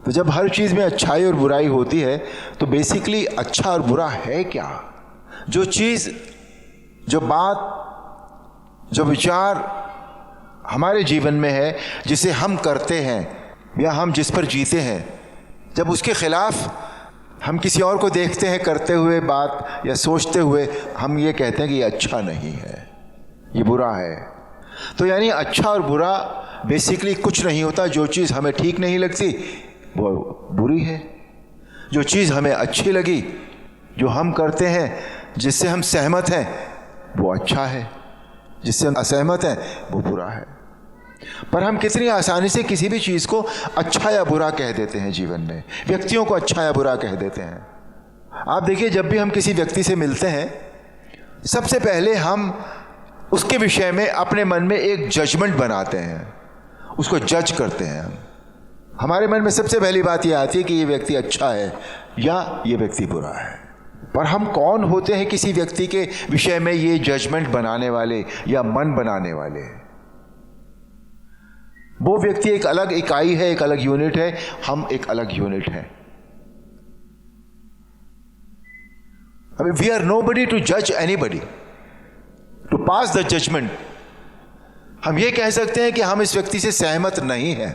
तो जब हर चीज़ में अच्छाई और बुराई होती है तो बेसिकली अच्छा और बुरा है क्या? जो चीज़, जो बात, जो विचार हमारे जीवन में है, जिसे हम करते हैं या हम जिस पर जीते हैं, जब उसके खिलाफ हम किसी और को देखते हैं करते हुए बात या सोचते हुए, हम ये कहते हैं कि ये अच्छा नहीं है, ये बुरा है। तो यानी अच्छा और बुरा बेसिकली कुछ नहीं होता। जो चीज़ हमें ठीक नहीं लगती वो बुरी है, जो चीज़ हमें अच्छी लगी, जो हम करते हैं, जिससे हम सहमत हैं, वो अच्छा है, जिससे हम असहमत हैं वो बुरा है। पर हम कितनी आसानी से किसी भी चीज़ को अच्छा या बुरा कह देते हैं। जीवन में व्यक्तियों को अच्छा या बुरा कह देते हैं। आप देखिए, जब भी हम किसी व्यक्ति से मिलते हैं, सबसे पहले हम उसके विषय में अपने मन में एक जजमेंट बनाते हैं, उसको जज करते हैं। हमारे मन में सबसे पहली बात यह आती है कि ये व्यक्ति अच्छा है या ये व्यक्ति बुरा है। पर हम कौन होते हैं किसी व्यक्ति के विषय में ये जजमेंट बनाने वाले या मन बनाने वाले? वो व्यक्ति एक अलग इकाई है, एक अलग यूनिट है, हम एक अलग यूनिट हैं। वी आर नोबडी टू जज anybody, to pass the judgement. हम ये कह सकते हैं कि हम इस व्यक्ति से सहमत नहीं हैं,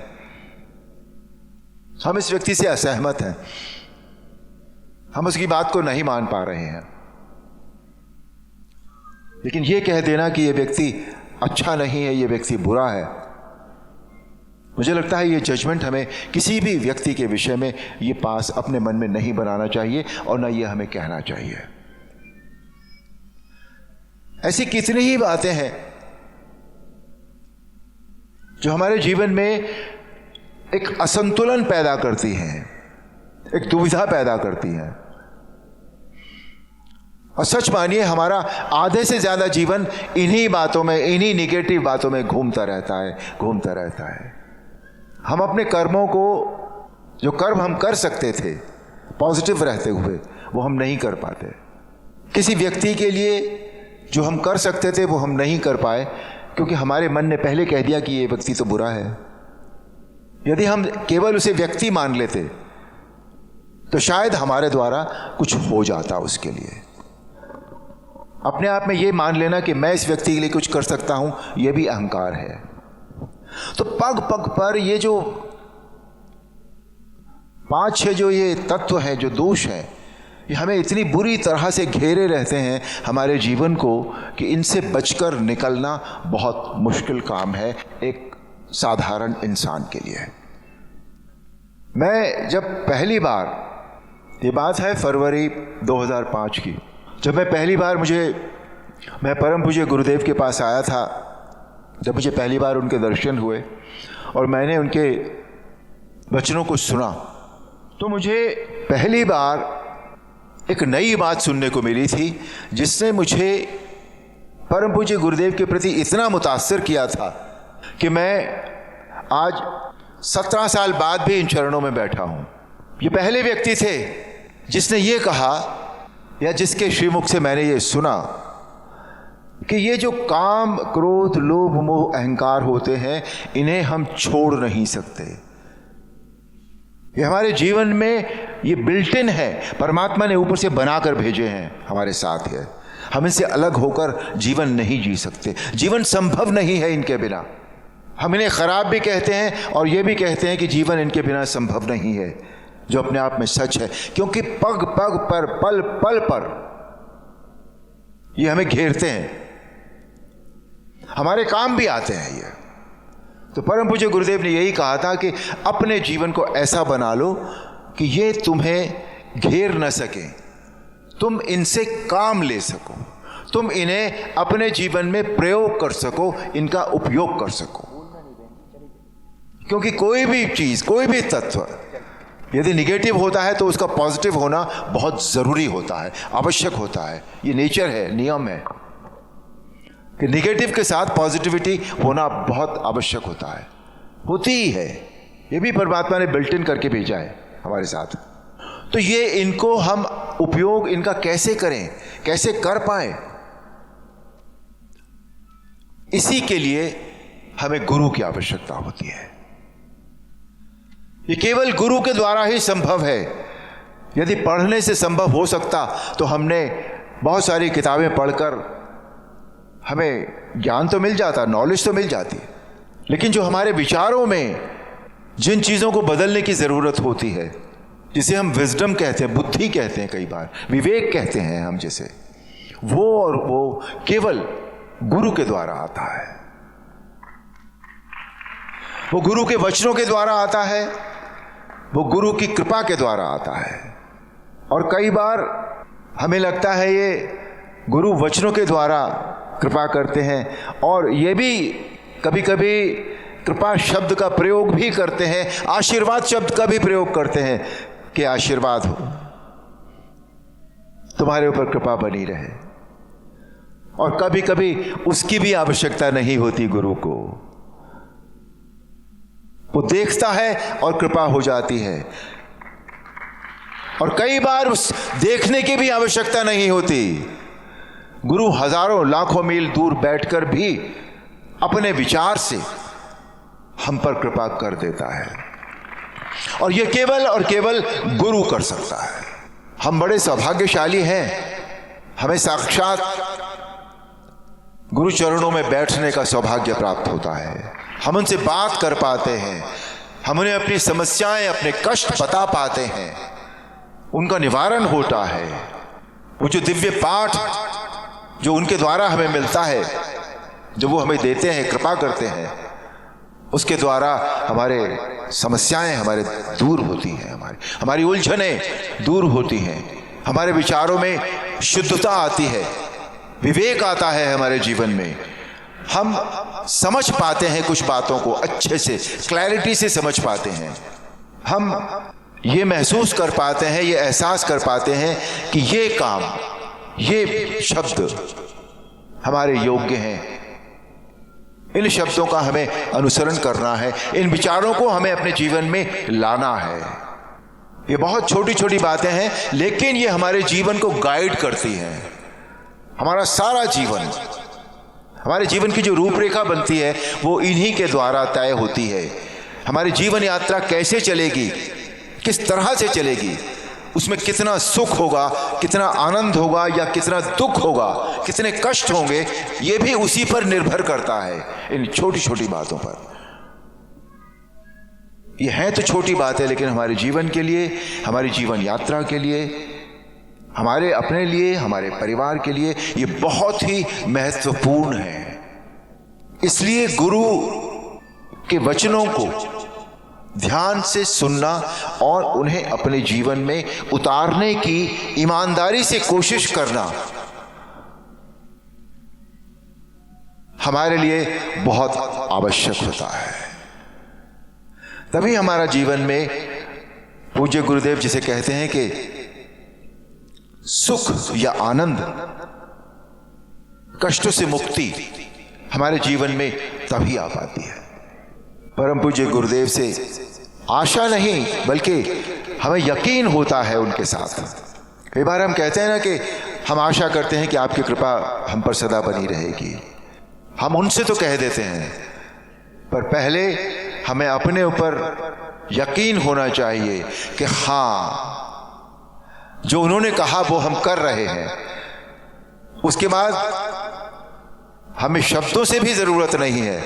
हम इस व्यक्ति से असहमत हैं, हम उसकी बात को नहीं मान पा रहे हैं। लेकिन यह कह देना कि यह व्यक्ति अच्छा नहीं है, यह व्यक्ति बुरा है, मुझे लगता है ये जजमेंट हमें किसी भी व्यक्ति के विषय में ये पास अपने मन में नहीं बनाना चाहिए और ना ये हमें कहना चाहिए। ऐसी कितनी ही बातें हैं जो हमारे जीवन में एक असंतुलन पैदा करती हैं, एक दुविधा पैदा करती हैं। और सच मानिए हमारा आधे से ज़्यादा जीवन इन्हीं बातों में, इन्हीं निगेटिव बातों में घूमता रहता है। हम अपने कर्मों को, जो कर्म हम कर सकते थे पॉजिटिव रहते हुए, वो हम नहीं कर पाते। किसी व्यक्ति के लिए जो हम कर सकते थे वो हम नहीं कर पाए, क्योंकि हमारे मन ने पहले कह दिया कि ये व्यक्ति तो बुरा है। यदि हम केवल उसे व्यक्ति मान लेते तो शायद हमारे द्वारा कुछ हो जाता उसके लिए। अपने आप में ये मान लेना कि मैं इस व्यक्ति के लिए कुछ कर सकता हूं, यह भी अहंकार है। तो पग पग पर ये जो 5-6 जो ये तत्व हैं, जो दोष हैं, ये हमें इतनी बुरी तरह से घेरे रहते हैं हमारे जीवन को कि इनसे बचकर निकलना बहुत मुश्किल काम है एक साधारण इंसान के लिए। मैं जब पहली बार, ये बात है फरवरी 2005 की, जब मैं पहली बार मैं परम पूज्य गुरुदेव के पास आया था, जब मुझे पहली बार उनके दर्शन हुए और मैंने उनके वचनों को सुना, तो मुझे पहली बार एक नई बात सुनने को मिली थी जिसने मुझे परम पूज्य गुरुदेव के प्रति इतना मुतासिर किया था कि मैं आज 17 साल बाद भी इन चरणों में बैठा हूं। ये पहले व्यक्ति थे जिसने ये कहा, या जिसके श्रीमुख से मैंने ये सुना, कि ये जो काम, क्रोध, लोभ, मोह, अहंकार होते हैं, इन्हें हम छोड़ नहीं सकते। ये हमारे जीवन में ये बिल्ट इन है, परमात्मा ने ऊपर से बनाकर भेजे हैं, हमारे साथ है। हम इनसे अलग होकर जीवन नहीं जी सकते, जीवन संभव नहीं है इनके बिना। हम इन्हें खराब भी कहते हैं और ये भी कहते हैं कि जीवन इनके बिना संभव नहीं है, जो अपने आप में सच है, क्योंकि पग पग पर, पल पल पर ये हमें घेरते हैं, हमारे काम भी आते हैं ये। तो परम पूज्य गुरुदेव ने यही कहा था कि अपने जीवन को ऐसा बना लो कि ये तुम्हें घेर न सके, तुम इनसे काम ले सको, तुम इन्हें अपने जीवन में प्रयोग कर सको, इनका उपयोग कर सको। क्योंकि कोई भी चीज, कोई भी तत्व यदि निगेटिव होता है तो उसका पॉजिटिव होना बहुत जरूरी होता है, आवश्यक होता है। ये नेचर है, नियम है कि निगेटिव के साथ पॉजिटिविटी होना बहुत आवश्यक होता है, होती ही है। ये भी परमात्मा ने बिल्ट इन करके भेजा है हमारे साथ। तो ये इनको हम उपयोग इनका कैसे करें, कैसे कर पाए, इसी के लिए हमें गुरु की आवश्यकता होती है। ये केवल गुरु के द्वारा ही संभव है। यदि पढ़ने से संभव हो सकता तो हमने बहुत सारी किताबें पढ़कर हमें ज्ञान तो मिल जाता, नॉलेज तो मिल जाती, लेकिन जो हमारे विचारों में जिन चीज़ों को बदलने की ज़रूरत होती है, जिसे हम विजडम कहते हैं, बुद्धि कहते हैं, कई बार विवेक कहते हैं हम जिसे, वो केवल गुरु के द्वारा आता है। वो गुरु के वचनों के द्वारा आता है, वो गुरु की कृपा के द्वारा आता है। और कई बार हमें लगता है ये गुरु वचनों के द्वारा कृपा करते हैं, और ये भी कभी कभी कृपा शब्द का प्रयोग भी करते हैं, आशीर्वाद शब्द का भी प्रयोग करते हैं कि आशीर्वाद हो, तुम्हारे ऊपर कृपा बनी रहे। और कभी कभी उसकी भी आवश्यकता नहीं होती गुरु को, वो देखता है और कृपा हो जाती है। और कई बार उस देखने की भी आवश्यकता नहीं होती, गुरु हजारों लाखों मील दूर बैठकर भी अपने विचार से हम पर कृपा कर देता है। और यह केवल और केवल गुरु कर सकता है। हम बड़े सौभाग्यशाली हैं, हमें साक्षात गुरु चरणों में बैठने का सौभाग्य प्राप्त होता है। हम उनसे बात कर पाते हैं, हम उन्हें अपनी समस्याएं, अपने कष्ट बता पाते हैं, उनका निवारण होता है। वो जो दिव्य पाठ जो उनके द्वारा हमें मिलता है, जो वो हमें देते हैं, कृपा करते हैं, उसके द्वारा हमारे समस्याएं हमारे दूर होती हैं, हमारी उलझनें दूर होती हैं, हमारे विचारों में शुद्धता आती है, विवेक आता है हमारे जीवन में। हम समझ पाते हैं कुछ बातों को अच्छे से, क्लैरिटी से समझ पाते हैं। हम ये महसूस कर पाते हैं, ये एहसास कर पाते हैं कि ये काम, ये शब्द हमारे योग्य हैं। इन शब्दों का हमें अनुसरण करना है, इन विचारों को हमें अपने जीवन में लाना है। ये बहुत छोटी छोटी बातें हैं, लेकिन ये हमारे जीवन को गाइड करती हैं। हमारा सारा जीवन, हमारे जीवन की जो रूपरेखा बनती है वो इन्हीं के द्वारा तय होती है। हमारी जीवन यात्रा कैसे चलेगी, किस तरह से चलेगी, उसमें कितना सुख होगा, कितना आनंद होगा या कितना दुख होगा, कितने कष्ट होंगे, ये भी उसी पर निर्भर करता है, इन छोटी छोटी बातों पर। ये है तो छोटी बात है, लेकिन हमारे जीवन के लिए, हमारी जीवन यात्रा के लिए, हमारे अपने लिए, हमारे परिवार के लिए ये बहुत ही महत्वपूर्ण है। इसलिए गुरु के वचनों को ध्यान से सुनना और उन्हें अपने जीवन में उतारने की ईमानदारी से कोशिश करना हमारे लिए बहुत आवश्यक होता है। तभी हमारा जीवन में पूज्य गुरुदेव जिसे कहते हैं कि सुख या आनंद, कष्टों से मुक्ति हमारे जीवन में तभी आ पाती है। परम पूज्य गुरुदेव से आशा नहीं बल्कि हमें यकीन होता है उनके साथ। कई बार हम कहते हैं ना कि हम आशा करते हैं कि आपकी कृपा हम पर सदा बनी रहेगी। हम उनसे तो कह देते हैं, पर पहले हमें अपने ऊपर यकीन होना चाहिए कि हाँ, जो उन्होंने कहा वो हम कर रहे हैं। उसके बाद हमें शब्दों से भी जरूरत नहीं है,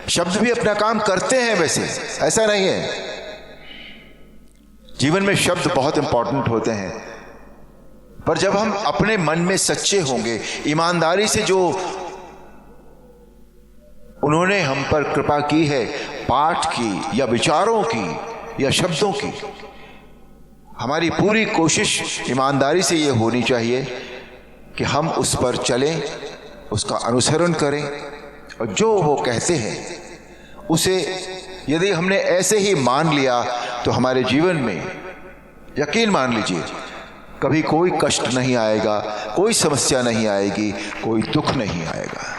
शब्द भी अपना काम करते हैं, वैसे ऐसा नहीं है। जीवन में शब्द बहुत इंपॉर्टेंट होते हैं, पर जब हम अपने मन में सच्चे होंगे, ईमानदारी से जो उन्होंने हम पर कृपा की है, पाठ की या विचारों की या शब्दों की, हमारी पूरी कोशिश ईमानदारी से ये होनी चाहिए कि हम उस पर चलें, उसका अनुसरण करें, और जो वो कहते हैं उसे यदि हमने ऐसे ही मान लिया तो हमारे जीवन में, यकीन मान लीजिए, कभी कोई कष्ट नहीं आएगा, कोई समस्या नहीं आएगी, कोई दुख नहीं आएगा।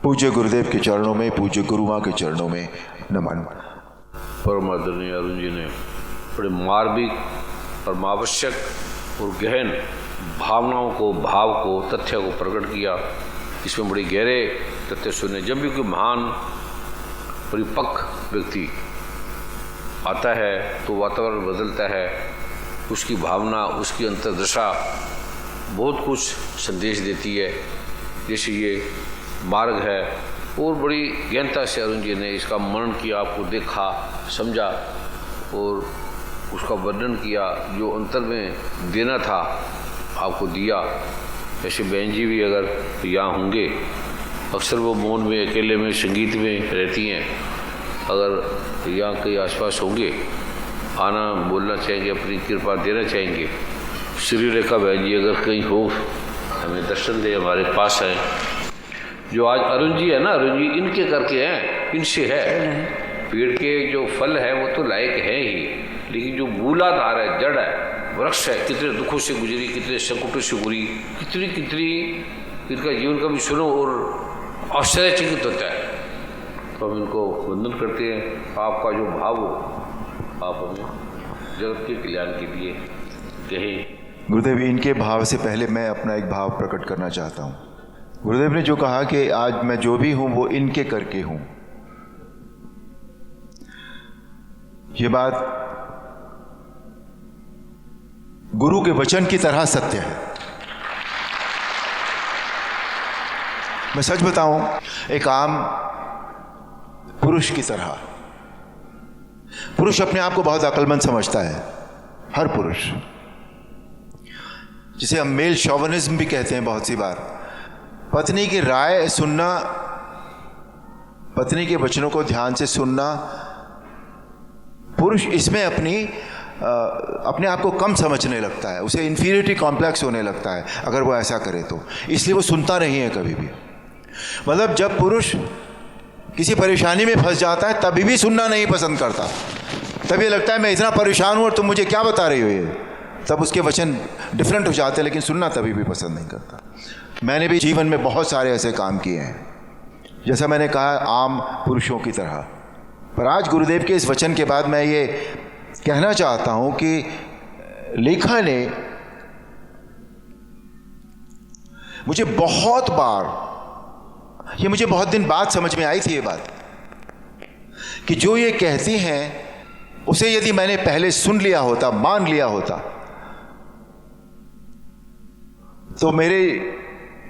पूज्य गुरुदेव के चरणों में, पूज्य गुरु माँ के चरणों में नमन। परम आदरणीय अरुण जी ने बड़े मार्मिक, परमावश्यक और गहन भावनाओं को, भाव को, तथ्य को प्रकट किया। इसमें बड़े गहरे तथ्य सुने। जब भी कोई महान परिपक्व व्यक्ति आता है तो वातावरण बदलता है, उसकी भावना, उसकी अंतर्दशा बहुत कुछ संदेश देती है। जैसे ये मार्ग है, और बड़ी गहनता से अरुण जी ने इसका मनन किया, आपको देखा, समझा और उसका वर्णन किया। जो अंतर में देना था आपको दिया। ऐसे बहन जी भी अगर यहाँ होंगे, अक्सर वो मौन में, अकेले में, संगीत में रहती हैं, अगर यहाँ कहीं आसपास होंगे, आना बोलना चाहेंगे, अपनी कृपा देना चाहेंगे। श्री रेखा बहन जी अगर कहीं हो, हमें दर्शन दे, हमारे पास है। जो आज अरुण जी है ना, अरुण जी इनके करके हैं, इनसे है। पेड़ के जो फल है वो तो लायक है ही, लेकिन जो मूलाधार है, जड़ है, वृक्ष है, कितने दुखों से गुजरी, कितने संकटों से गुजरी, कितनी कितनी इनका जीवन का भी सुनो और आश्चर्यचकित होता है। तो हम इनको वंदन करते हैं। आपका जो भाव हो, आप हमें जगत के कल्याण के लिए कहें। गुरुदेव, इनके भाव से पहले मैं अपना एक भाव प्रकट करना चाहता हूँ। गुरुदेव ने जो कहा कि आज मैं जो भी हूँ वो इनके करके हूँ, ये बात गुरु के वचन की तरह सत्य है। मैं सच बताऊं, एक आम पुरुष की तरह, पुरुष अपने आप को बहुत अक्लमंद समझता है, हर पुरुष, जिसे हम मेल शॉविनिज्म भी कहते हैं। बहुत सी बार पत्नी की राय सुनना, पत्नी के वचनों को ध्यान से सुनना, पुरुष इसमें अपने आप को कम समझने लगता है, उसे इन्फीरियरिटी कॉम्प्लेक्स होने लगता है अगर वो ऐसा करे तो, इसलिए वो सुनता नहीं है कभी भी। मतलब जब पुरुष किसी परेशानी में फंस जाता है तभी भी सुनना नहीं पसंद करता। तभी लगता है मैं इतना परेशान हूँ और तुम मुझे क्या बता रही हो, ये तब उसके वचन डिफरेंट हो जाते हैं, लेकिन सुनना तभी भी पसंद नहीं करता। मैंने भी जीवन में बहुत सारे ऐसे काम किए हैं, जैसा मैंने कहा, आम पुरुषों की तरह। पर आज गुरुदेव के इस वचन के बाद मैं ये कहना चाहता हूं कि लेखा ने मुझे बहुत बार, ये मुझे बहुत दिन बाद समझ में आई थी ये बात, कि जो ये कहती हैं उसे यदि मैंने पहले सुन लिया होता, मान लिया होता, तो मेरे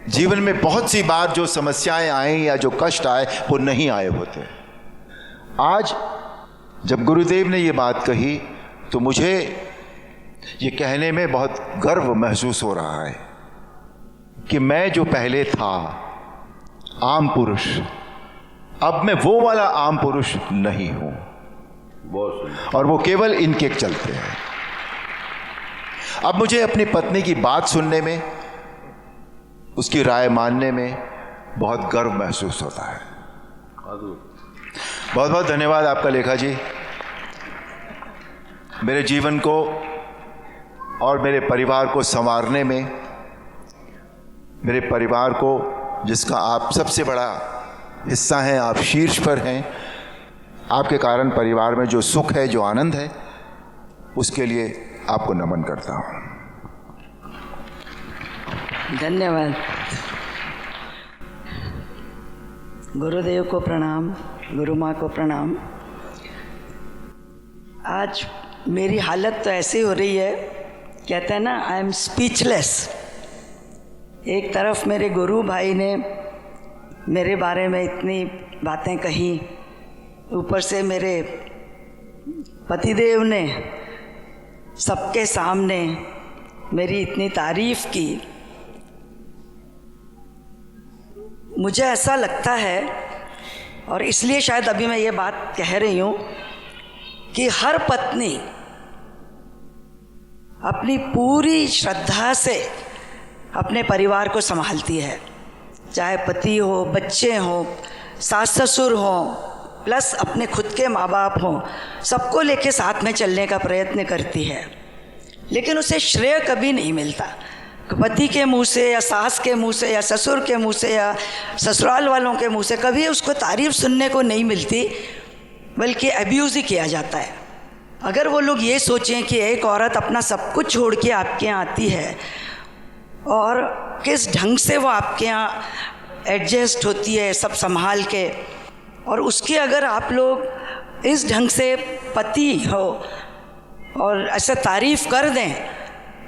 जीवन में बहुत सी बार जो समस्याएं आई या जो कष्ट आए वो नहीं आए होते। आज जब गुरुदेव ने ये बात कही तो मुझे ये कहने में बहुत गर्व महसूस हो रहा है कि मैं जो पहले था आम पुरुष, अब मैं वो वाला आम पुरुष नहीं हूं, और वो केवल इनके चलते हैं। अब मुझे अपनी पत्नी की बात सुनने में, उसकी राय मानने में बहुत गर्व महसूस होता है। बहुत बहुत धन्यवाद आपका लेखा जी, मेरे जीवन को और मेरे परिवार को संवारने में, मेरे परिवार को जिसका आप सबसे बड़ा हिस्सा हैं, आप शीर्ष पर हैं, आपके कारण परिवार में जो सुख है, जो आनंद है, उसके लिए आपको नमन करता हूँ। धन्यवाद। गुरुदेव को प्रणाम, गुरु माँ को प्रणाम। आज मेरी हालत तो ऐसी हो रही है, कहते हैं ना, आई एम स्पीचलेस। एक तरफ मेरे गुरु भाई ने मेरे बारे में इतनी बातें कही, ऊपर से मेरे पतिदेव ने सबके सामने मेरी इतनी तारीफ की। मुझे ऐसा लगता है, और इसलिए शायद अभी मैं ये बात कह रही हूँ, कि हर पत्नी अपनी पूरी श्रद्धा से अपने परिवार को संभालती है, चाहे पति हो, बच्चे हों, सास ससुर हों, प्लस अपने खुद के माँ बाप हों, सबको लेके साथ में चलने का प्रयत्न करती है। लेकिन उसे श्रेय कभी नहीं मिलता, पति के मुंह से या सास के मुंह से या ससुर के मुंह से या ससुराल वालों के मुंह से कभी उसको तारीफ सुनने को नहीं मिलती, बल्कि अब्यूज़ ही किया जाता है। अगर वो लोग ये सोचें कि एक औरत अपना सब कुछ छोड़ के आपके यहाँ आती है और किस ढंग से वो आपके यहाँ एडजस्ट होती है सब संभाल के, और उसकी अगर आप लोग इस ढंग से पति हो और ऐसे तारीफ़ कर दें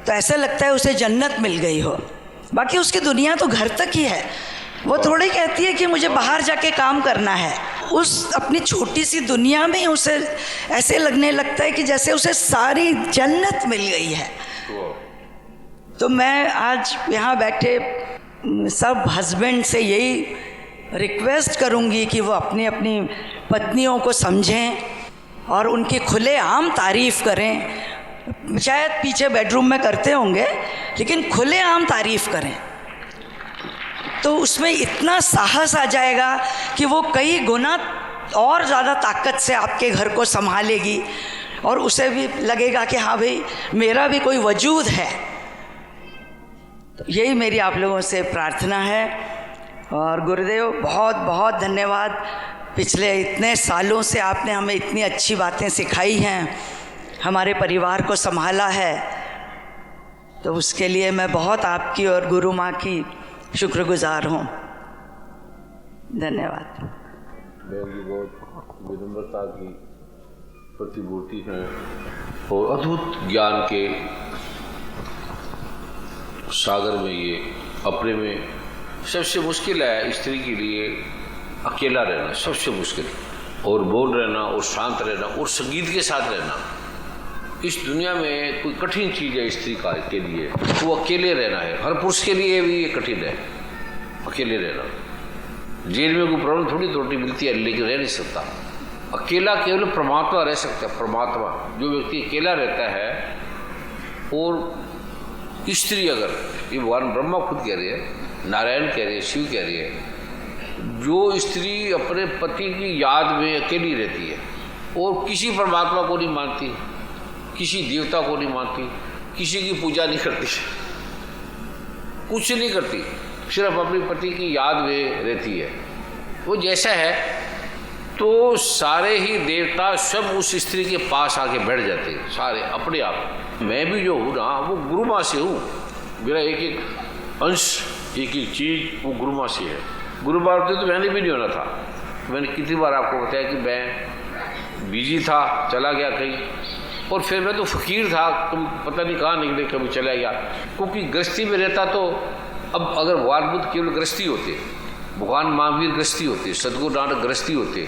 तो ऐसा लगता है उसे जन्नत मिल गई हो। बाकी उसकी दुनिया तो घर तक ही है। वो थोड़ी कहती है कि मुझे बाहर जाके काम करना है। उस अपनी छोटी सी दुनिया में उसे ऐसे लगने लगता है कि जैसे उसे सारी जन्नत मिल गई है। तो मैं आज यहाँ बैठे सब हस्बैंड से यही रिक्वेस्ट करूँगी कि वो अपनी अपनी पत्नियों को समझें और उनकी खुलेआम तारीफ़ करें। शायद पीछे बेडरूम में करते होंगे, लेकिन खुलेआम तारीफ़ करें तो उसमें इतना साहस आ जाएगा कि वो कई गुना और ज़्यादा ताकत से आपके घर को संभालेगी, और उसे भी लगेगा कि हाँ भाई, मेरा भी कोई वजूद है। तो यही मेरी आप लोगों से प्रार्थना है। और गुरुदेव, बहुत बहुत धन्यवाद। पिछले इतने सालों से आपने हमें इतनी अच्छी बातें सिखाई हैं, हमारे परिवार को संभाला है, तो उसके लिए मैं बहुत आपकी और गुरु माँ की शुक्रगुजार हूँ। धन्यवाद। बहुत विनम्रता की प्रतिमूर्ति हैं और अद्भुत ज्ञान के सागर में ये अपने में सबसे मुश्किल है स्त्री के लिए अकेला रहना, सबसे मुश्किल, और बोल रहना और शांत रहना और संगीत के साथ रहना। इस दुनिया में कोई कठिन चीज़ है स्त्री का के लिए, तो वो अकेले रहना है। हर पुरुष के लिए भी ये कठिन है, अकेले रहना। जेल में कोई प्रॉब्लम थोड़ी मिलती है, लेकिन रह नहीं सकता अकेला। केवल परमात्मा रह सकता है। परमात्मा, जो व्यक्ति अकेला रहता है, और स्त्री, अगर ये भगवान ब्रह्मा खुद कह रही है, नारायण कह रही है, शिव कह रही है, जो स्त्री अपने पति की याद में अकेली रहती है और किसी परमात्मा को नहीं मानती, किसी देवता को नहीं मानती, किसी की पूजा नहीं करती, कुछ नहीं करती, सिर्फ अपने पति की याद में रहती है। वो जैसा है तो सारे ही देवता सब उस स्त्री के पास आके बैठ जाते हैं, सारे अपने आप। मैं भी जो हूँ ना वो गुरु माँ से हूँ, मेरा एक एक अंश, एक एक चीज़ वो गुरु माँ से है। गुरु माँ होते तो मैंने भी नहीं होना था। मैंने कितनी बार आपको बताया कि मैं बिजी था, चला गया कहीं, और फिर मैं तो फकीर था, तुम पता नहीं कहाँ निकले, कभी चला गया। क्योंकि गृहस्थी में रहता तो अब अगर भगवान बुद्ध केवल गृहस्थी होते, भगवान महावीर गृहस्थी होते, सदगुरु नानक गृहस्थी होते,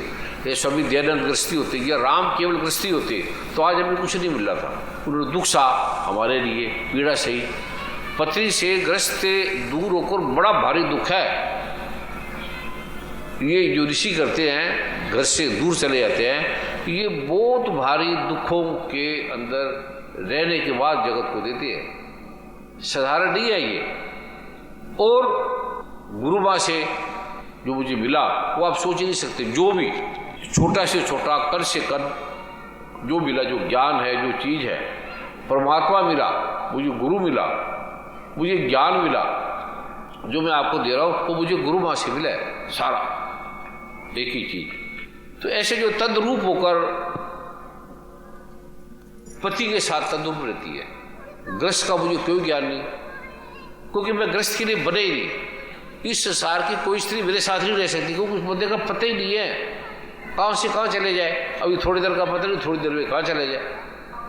ये स्वामी दयानंद गृहस्थी होते, या राम केवल गृहस्थी होते, तो आज हमें कुछ नहीं मिल रहा था। उन्होंने दुख सा हमारे लिए, पीड़ा सही, पत्नी से ग्रस्त दूर होकर बड़ा भारी दुख है। ये जो ऋषि करते हैं, घर से दूर चले जाते हैं, ये बहुत भारी दुखों के अंदर रहने के बाद जगत को देते हैं, साधारण नहीं है ये। और गुरु माँ से जो मुझे मिला वो आप सोच ही नहीं सकते। जो भी छोटा से छोटा, कर से कर जो मिला, जो ज्ञान है, जो चीज़ है, परमात्मा मिला, मुझे गुरु मिला, मुझे ज्ञान मिला, जो मैं आपको दे रहा हूँ वो मुझे गुरु माँ से मिला है, सारा एक ही चीज। तो ऐसे जो तद्रूप होकर पति के साथ तद्रूप रहती है, ग्रस्त का मुझे कोई ज्ञान नहीं, क्योंकि मैं ग्रस्त के लिए बने ही नहीं। इस संसार की कोई स्त्री मेरे साथ नहीं रह सकती, क्योंकि उस बंदे का पता ही नहीं है कहाँ से कहाँ चले जाए। अभी थोड़ी देर का पता नहीं, थोड़ी देर में कहाँ चले जाए।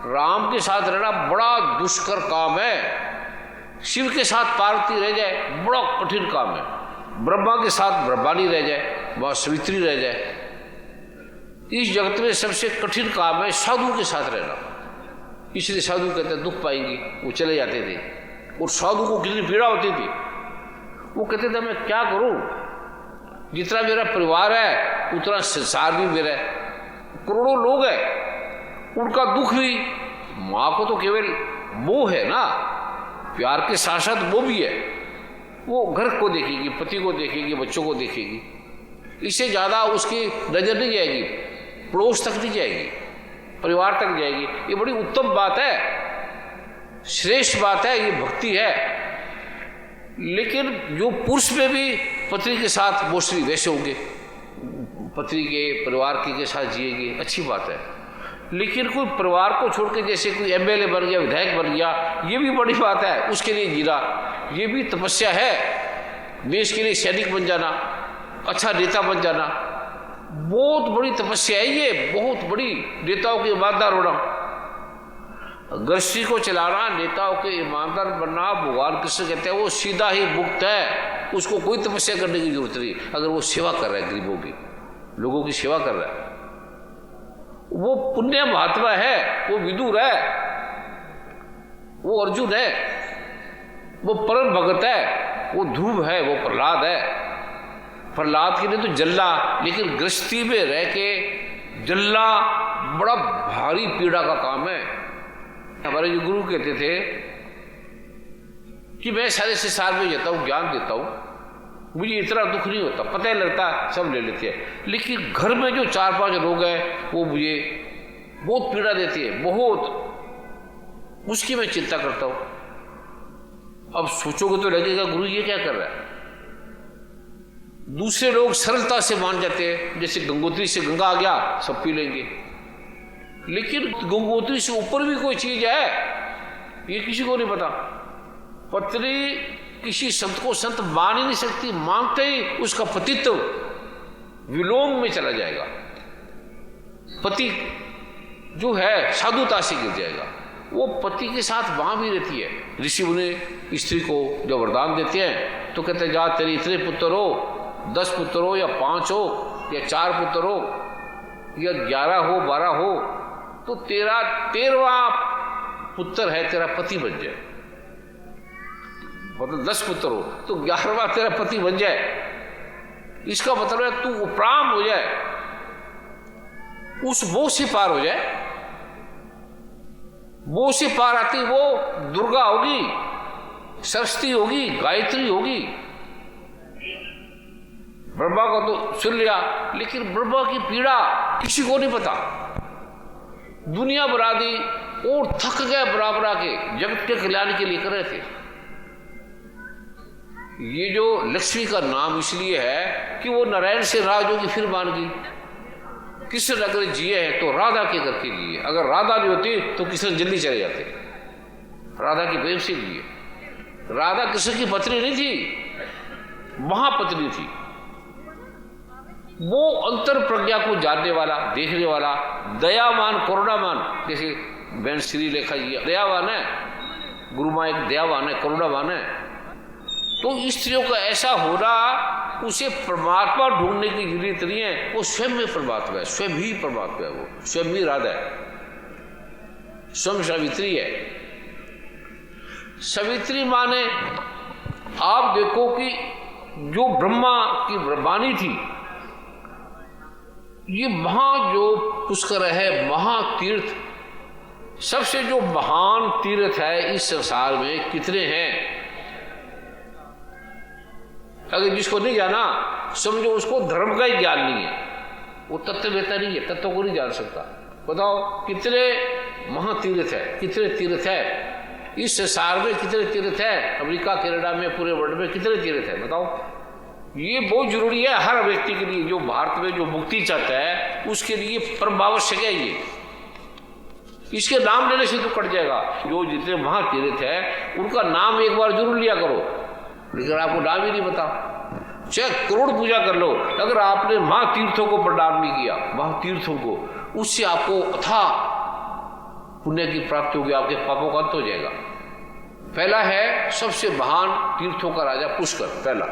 राम के साथ रहना बड़ा दुष्कर काम है, शिव के साथ पार्वती रह जाए बड़ा कठिन काम है, ब्रह्मा के साथ ब्रह्मानी रह जाए, वहाँ सवित्री रह जाए। इस जगत में सबसे कठिन काम है साधु के साथ रहना। इसलिए साधु कहते हैं दुख पाएंगे, वो चले जाते थे। और साधु को कितनी पीड़ा होती थी, वो कहते थे मैं क्या करूं, जितना मेरा परिवार है उतना संसार भी मेरा है, करोड़ों लोग हैं, उनका दुख भी। माँ को तो केवल मोह है ना, प्यार के साथ साथ वो भी है, वो घर को देखेगी, पति को देखेगी, बच्चों को देखेगी, इससे ज़्यादा उसकी नजर नहीं जाएगी, पड़ोस तक नहीं जाएगी, परिवार तक जाएगी। ये बड़ी उत्तम बात है, श्रेष्ठ बात है, ये भक्ति है। लेकिन जो पुरुष में भी पत्नी के साथ मोस्टली वैसे होंगे, पत्नी के परिवार के साथ जिएंगे, अच्छी बात है। लेकिन कोई परिवार को छोड़ के जैसे कोई एमएलए बन गया, विधायक बन गया, ये भी बड़ी बात है, उसके लिए जीना ये भी तपस्या है। देश के लिए सैनिक बन जाना, अच्छा नेता बन जाना, बहुत बड़ी तपस्या है ये, बहुत बड़ी। नेताओं के ईमानदार होना, गृहस्थी को चलाना, नेताओं के ईमानदार बनना, भगवान कृष्ण कहते हैं वो सीधा ही मुक्त है, उसको कोई तपस्या करने की जरूरत नहीं। अगर वो सेवा कर रहा है, गरीबों की, लोगों की सेवा कर रहा है, वो पुण्य महात्मा है, वो विदुर है, वो अर्जुन है, वो परम भगत है, वो ध्रुव है, वो प्रहलाद है। प्रहलाद के लिए तो जलना, लेकिन गृहस्थी में रह के जलना बड़ा भारी पीड़ा का काम है। हमारे जो गुरु कहते थे कि मैं सारे संसार में जाता हूँ, ज्ञान देता हूँ, मुझे इतना दुख नहीं होता, पता ही लगता, सब ले लेते हैं। लेकिन घर में जो 4-5 लोग हैं वो मुझे बहुत पीड़ा देती है, बहुत, उसकी मैं चिंता करता हूँ। अब सोचोगे तो लगेगा गुरु ये क्या कर रहा है। दूसरे लोग सरलता से मान जाते हैं, जैसे गंगोत्री से गंगा आ गया सब पी लेंगे, लेकिन गंगोत्री से ऊपर भी कोई चीज है ये किसी को नहीं पता। पत्नी किसी संत को संत मान ही नहीं सकती, मानते ही उसका पतित्व विलोम में चला जाएगा, पति जो है साधुता से गिर जाएगा। वो पति के साथ वहां भी रहती है। ऋषि उन्हें स्त्री को जब वरदान देते हैं तो कहते हैं जा तेरे इतने पुत्र हो, 10 पुत्र हो या 5 हो या 4 पुत्र हो या 11 हो 12 हो, तो तेरा 13वां पुत्र है तेरा पति बन जाए। मतलब 10 पुत्र हो तो 11वां तेरा पति बन जाए। इसका मतलब है तू उपराम हो जाए, उस वो से पार हो जाए। वो से पार आती वो दुर्गा होगी, सरस्वती होगी, गायत्री होगी। ब्रह्मा को तो सुन लिया, लेकिन ब्रह्मा की पीड़ा किसी को नहीं पता। दुनिया बना दी और थक गए बराबर आके, जगत के कल्याण के लिए कर रहे थे। ये जो लक्ष्मी का नाम इसलिए है कि वो नारायण से राज होगी फिर मान गई। कृष्ण अगर जिए हैं तो राधा के करके लिए, अगर राधा नहीं होती तो कृष्ण जल्दी चले जाते। राधा की प्रेम से लिए। राधा कृष्ण की पत्नी नहीं थी, महापत्नी थी। वो अंतर प्रज्ञा को जानने वाला, देखने वाला, दयावान, करुणावान, जैसे बहन श्री लेखा जी दयावान है, गुरु माँ एक दयावान है, करुणावान है। तो स्त्रियों का ऐसा होना, उसे परमात्मा ढूंढने की जरूरत नहीं है, वो स्वयं में परमात्मा है, स्वयं ही परमात्मा है, वो स्वयं ही राधा है, स्वयं सावित्री है। सावित्री माने आप देखो कि जो ब्रह्मा की वाणी थी, ये महा जो पुष्कर है, महातीर्थ, सबसे जो महान तीर्थ है इस संसार में कितने हैं। अगर जिसको नहीं जाना समझो उसको धर्म का ही ज्ञान नहीं है, वो तत्व वेता नहीं है, तत्व को नहीं जान सकता। बताओ कितने महातीर्थ है, कितने तीर्थ है इस संसार में, कितने तीर्थ है अमेरिका कनाडा में, पूरे वर्ल्ड में कितने तीर्थ है बताओ। ये बहुत जरूरी है हर व्यक्ति के लिए, जो भारत में जो मुक्ति चाहता है उसके लिए परम आवश्यक है ये। इसके नाम लेने से तो कट जाएगा। जो जितने महातीर्थ है उनका नाम एक बार जरूर लिया करो, लेकिन आपको नाम ही नहीं पता, चाहे करोड़ पूजा कर लो, अगर आपने महातीर्थों को प्रणाम नहीं किया, महातीर्थों को, उससे आपको अथाह पुण्य की प्राप्ति होगी, आपके पापों का अंत हो जाएगा। पहला है सबसे महान तीर्थों का राजा पुष्कर, पहला।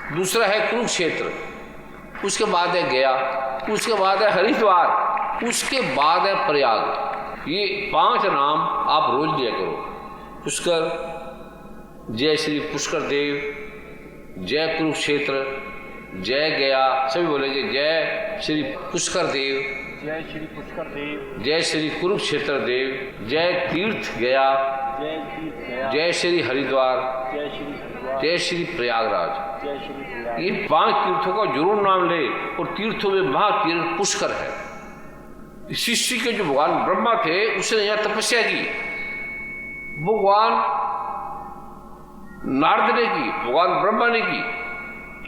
दूसरा है कुरुक्षेत्र, उसके बाद है गया, उसके बाद है हरिद्वार, उसके बाद है प्रयाग। ये 5 नाम आप रोज लिया करो। पुष्कर, जय श्री पुष्कर देव, जय कुरुक्षेत्र, जय गया, सभी बोलेंगे जय श्री पुष्कर देव, जय श्री पुष्कर देव, जय श्री कुरुक्षेत्र देव, जय तीर्थ गया, जय तीर्थ गया, जय श्री हरिद्वार, जय श्री हरिद्वार, जय श्री प्रयागराज। जय श्री प्रयाग। ये 5 तीर्थों का जरूर नाम ले। और तीर्थों में महातीर्थ पुष्कर है। सृष्टि के जो भगवान ब्रह्मा थे उसने यहां तपस्या की, भगवान नारद ने की, भगवान ब्रह्मा ने की,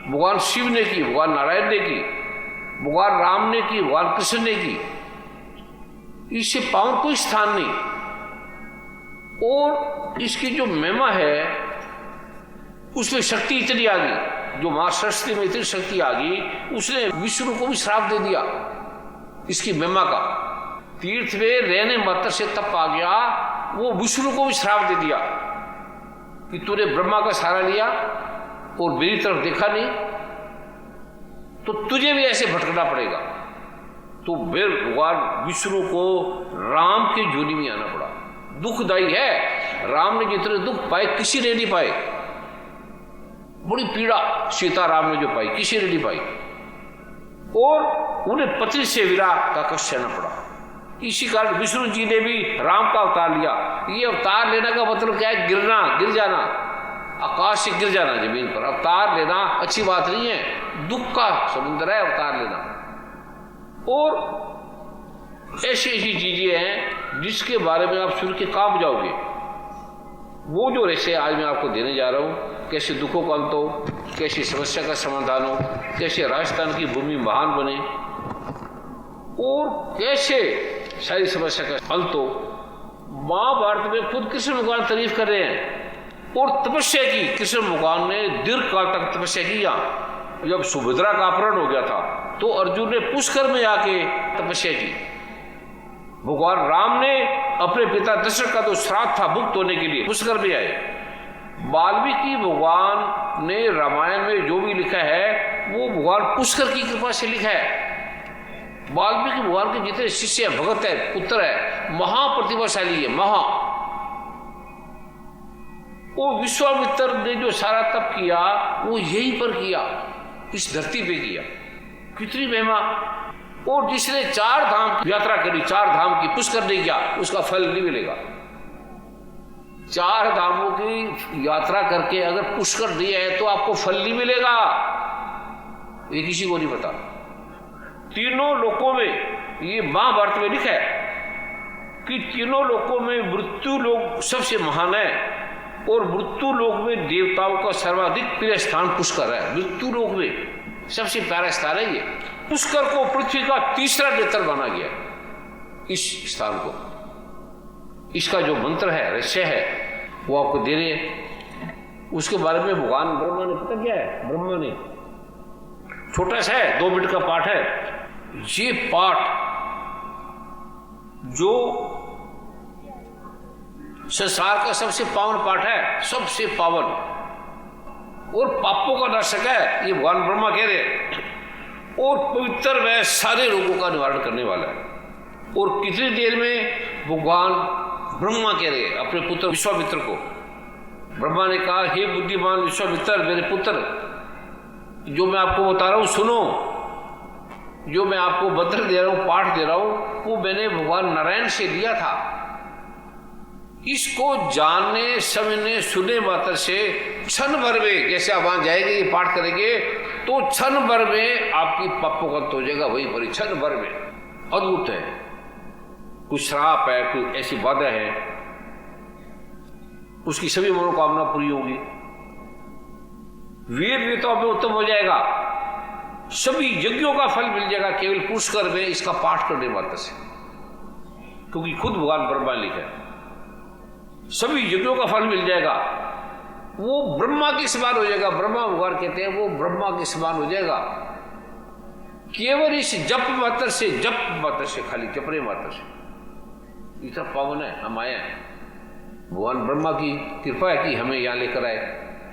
भगवान शिव ने की, भगवान नारायण ने की, भगवान राम ने की, भगवान कृष्ण ने की। इससे पावन कोई स्थान नहीं। और इसकी जो महिमा है उसमें शक्ति इतनी आ गई, जो मां सरस्वती में इतनी शक्ति आ गई, उसने विष्णु को भी श्राप दे दिया इसकी महिमा का। तीर्थ में रहने मात्र से तप आ गया, वो विष्णु को भी श्राप दे दिया कि तूने ब्रह्मा का सहारा लिया और मेरी तरफ देखा नहीं, तो तुझे भी ऐसे भटकना पड़ेगा। तो फिर भगवान विष्णु को राम के जोनी में आना पड़ा। दुखदायी है, राम ने जितने दुख पाए किसी ने नहीं पाए। बड़ी पीड़ा सीता राम ने जो पाई किसी ने नहीं पाई, और उन्हें पत्नी से विराग का कष्ट सहना पड़ा। इसी कारण विष्णु जी ने भी राम का अवतार लिया। ये अवतार लेने का मतलब क्या है? गिरना, गिर जाना, आकाश से गिर जाना जमीन पर। अवतार लेना अच्छी बात नहीं है, दुख का समुद्र है अवतार लेना। और ऐसी ऐसी चीजें हैं जिसके बारे में आप सुन के कांप जाओगे। वो जो रेसे आज मैं आपको देने जा रहा हूं, कैसे दुखों का अंत हो, कैसी समस्या का समाधान हो, कैसे राजस्थान की भूमि महान बने, और कैसे सारी समस्या का अंत हो। महाभारत में खुद कृष्ण भगवान तारीफ कर रहे हैं और तपस्या की। कृष्ण भगवान ने दीर्घ काल तक तपस्या किया। जब सुभद्रा का अपहरण हो गया था तो अर्जुन ने पुष्कर में आके तपस्या की। भगवान राम ने अपने पिता दशरथ का तो श्राद्ध था मुक्त होने के लिए पुष्कर में आए। वाल्मीकि भगवान ने रामायण में जो भी लिखा है वो भगवान पुष्कर की कृपा से लिखा है। वाल्मीकि भगवान के जितने शिष्य है, भगत है, पुत्र है, महाप्रतिभाशाली है, महा। वो विश्वामित्र ने जो सारा तप किया वो यहीं पर किया, इस धरती पे किया। कितनी महिमा। और जिसने 4 धाम की यात्रा करी, 4 धाम की, पुष्कर नहीं किया, उसका फल नहीं मिलेगा। 4 धामों की यात्रा करके अगर पुष्कर नहीं है तो आपको फल नहीं मिलेगा। ये किसी को नहीं पता। तीनों लोकों में ये महाभारत में लिखा है कि तीनों लोकों में मृत्यु लोक सबसे महान है और मृत्यु लोक में देवताओं का सर्वाधिक प्रिय स्थान पुष्कर है। मृत्यु लोक में सबसे प्यारा स्थान है ये। पुष्कर को पृथ्वी का तीसरा नेत्र माना गया इस स्थान को। इसका जो मंत्र है, रहस्य है, वो आपको दे रहे हैं। उसके बारे में भगवान ब्रह्मा ने, पता क्या है, ब्रह्मा ने छोटा सा है, 2 मिनट का पाठ है। ये पाठ जो संसार का सबसे पावन पाठ है, सबसे पावन और पापों का नाशक है, ये भगवान ब्रह्मा कह रहे हैं। और पवित्र व सारे रोगों का निवारण करने वाला है। और कितनी देर में भगवान ब्रह्मा कह रहे हैं अपने पुत्र विश्वामित्र को। ब्रह्मा ने कहा, हे बुद्धिमान विश्वामित्र, मेरे पुत्र, जो मैं आपको बता रहा हूं सुनो। जो मैं आपको मंत्र दे रहा हूं, पाठ दे रहा हूं, वो मैंने भगवान नारायण से लिया था। इसको जानने, समझने, सुनने मात्र से क्षण भर में, जैसे आप वहां जाएंगे, ये पाठ करेंगे, तो क्षण भर में आपकी पापों का तो हो जाएगा वही भरी, क्षण भर में। अद्भुत है। कुछ श्राप है, कोई ऐसी बाधा है, उसकी सभी मनोकामना पूरी होगी। वेद वेताओं में उत्तम हो जाएगा, सभी यज्ञों का फल मिल जाएगा केवल पुष्कर में इसका पाठ करने मात्र से, क्योंकि खुद भगवान ब्रह्मा लिखा है। सभी यज्ञों का फल मिल जाएगा, वो ब्रह्मा के समान हो जाएगा। ब्रह्मा भगवान कहते हैं वो ब्रह्मा के समान हो जाएगा केवल इस जप मात्र से, जप मात्र से, खाली जपने मात्र से। इतना पावन है, हम आए हैं। भगवान ब्रह्मा की कृपा है कि हमें यहाँ लेकर आए,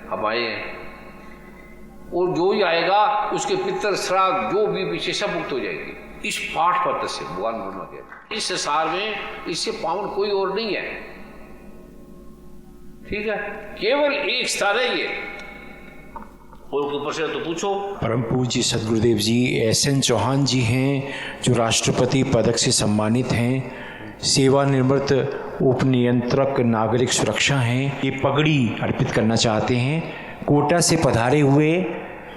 हम आए हैं। और जो ही आएगा उसके पितर श्राद्ध जो भी पीछे सब मुक्त हो जाएगी इस पाठ पत्र से। भगवान ब्रह्मा कहते हैं इस संसार में इससे पावन कोई और नहीं है। ठीक है, केवल एक स्थान है ये। और कोई प्रश्न तो पूछो। परम पूज्य सदगुरुदेव जी एस.एन. चौहान जी हैं, जो राष्ट्रपति पदक से सम्मानित हैं, सेवानिवृत्त उप नियंत्रक नागरिक सुरक्षा हैं। ये पगड़ी अर्पित करना चाहते हैं। कोटा से पधारे हुए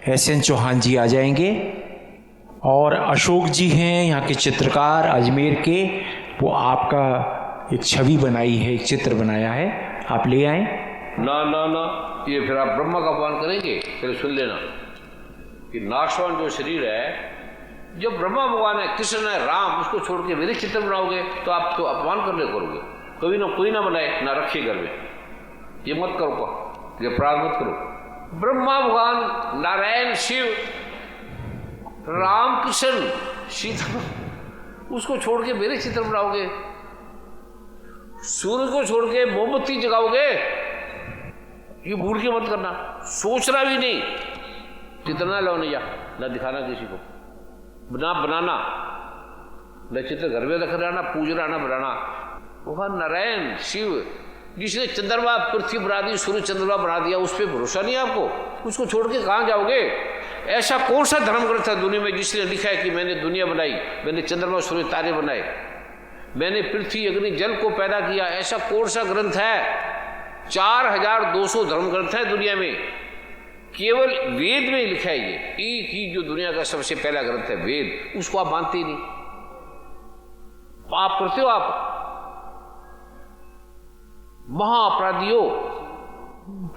एस.एन. चौहान जी आ जाएंगे। और अशोक जी हैं यहाँ के चित्रकार अजमेर के, वो आपका एक छवि बनाई है, एक चित्र बनाया है, आप ले आए। ना ना ना, ये फिर आप ब्रह्मा का अपमान करेंगे। फिर सुन लेना कि नाशवान जो शरीर है, जो ब्रह्मा भगवान है, कृष्ण है, राम, उसको छोड़ के मेरे चित्र बनाओगे तो आप तो अपमान करने करोगे। कभी ना कोई ना बनाए, ना रखिए घर में, ये मत करो, ये अपराध मत करो। ब्रह्मा भगवान, नारायण, शिव, राम, कृष्ण, सीता, उसको छोड़ के मेरे चित्र बनाओगे। सूर्य को छोड़ के मोमबत्ती जगाओगे, ये भूल के मत करना। सोचना भी नहीं, चित्र ना लाओ या ना दिखाना किसी को, ना बनाना, न चित्र घर में रख रहना, पूजना ना बनाना। भगवान नारायण, शिव, जिसने चंद्रमा पृथ्वी बना दी, सूर्य चंद्रमा बना दिया, उस पर भरोसा नहीं है आपको। उसको छोड़ के कहाँ जाओगे? ऐसा कौन सा धर्म ग्रंथ है दुनिया में जिसने लिखा है कि मैंने दुनिया बनाई, मैंने चंद्रमा, सूर्य, तारे बनाए, मैंने पृथ्वी, अग्नि, जल को पैदा किया? ऐसा कौन सा ग्रंथ है? 4200 धर्म ग्रंथ है दुनिया में, केवल वेद में लिखा है ये एक ही जो दुनिया का सबसे पहला ग्रंथ है वेद। उसको आप मानते ही नहीं, पाप करते हो आप, महाअपराधियों।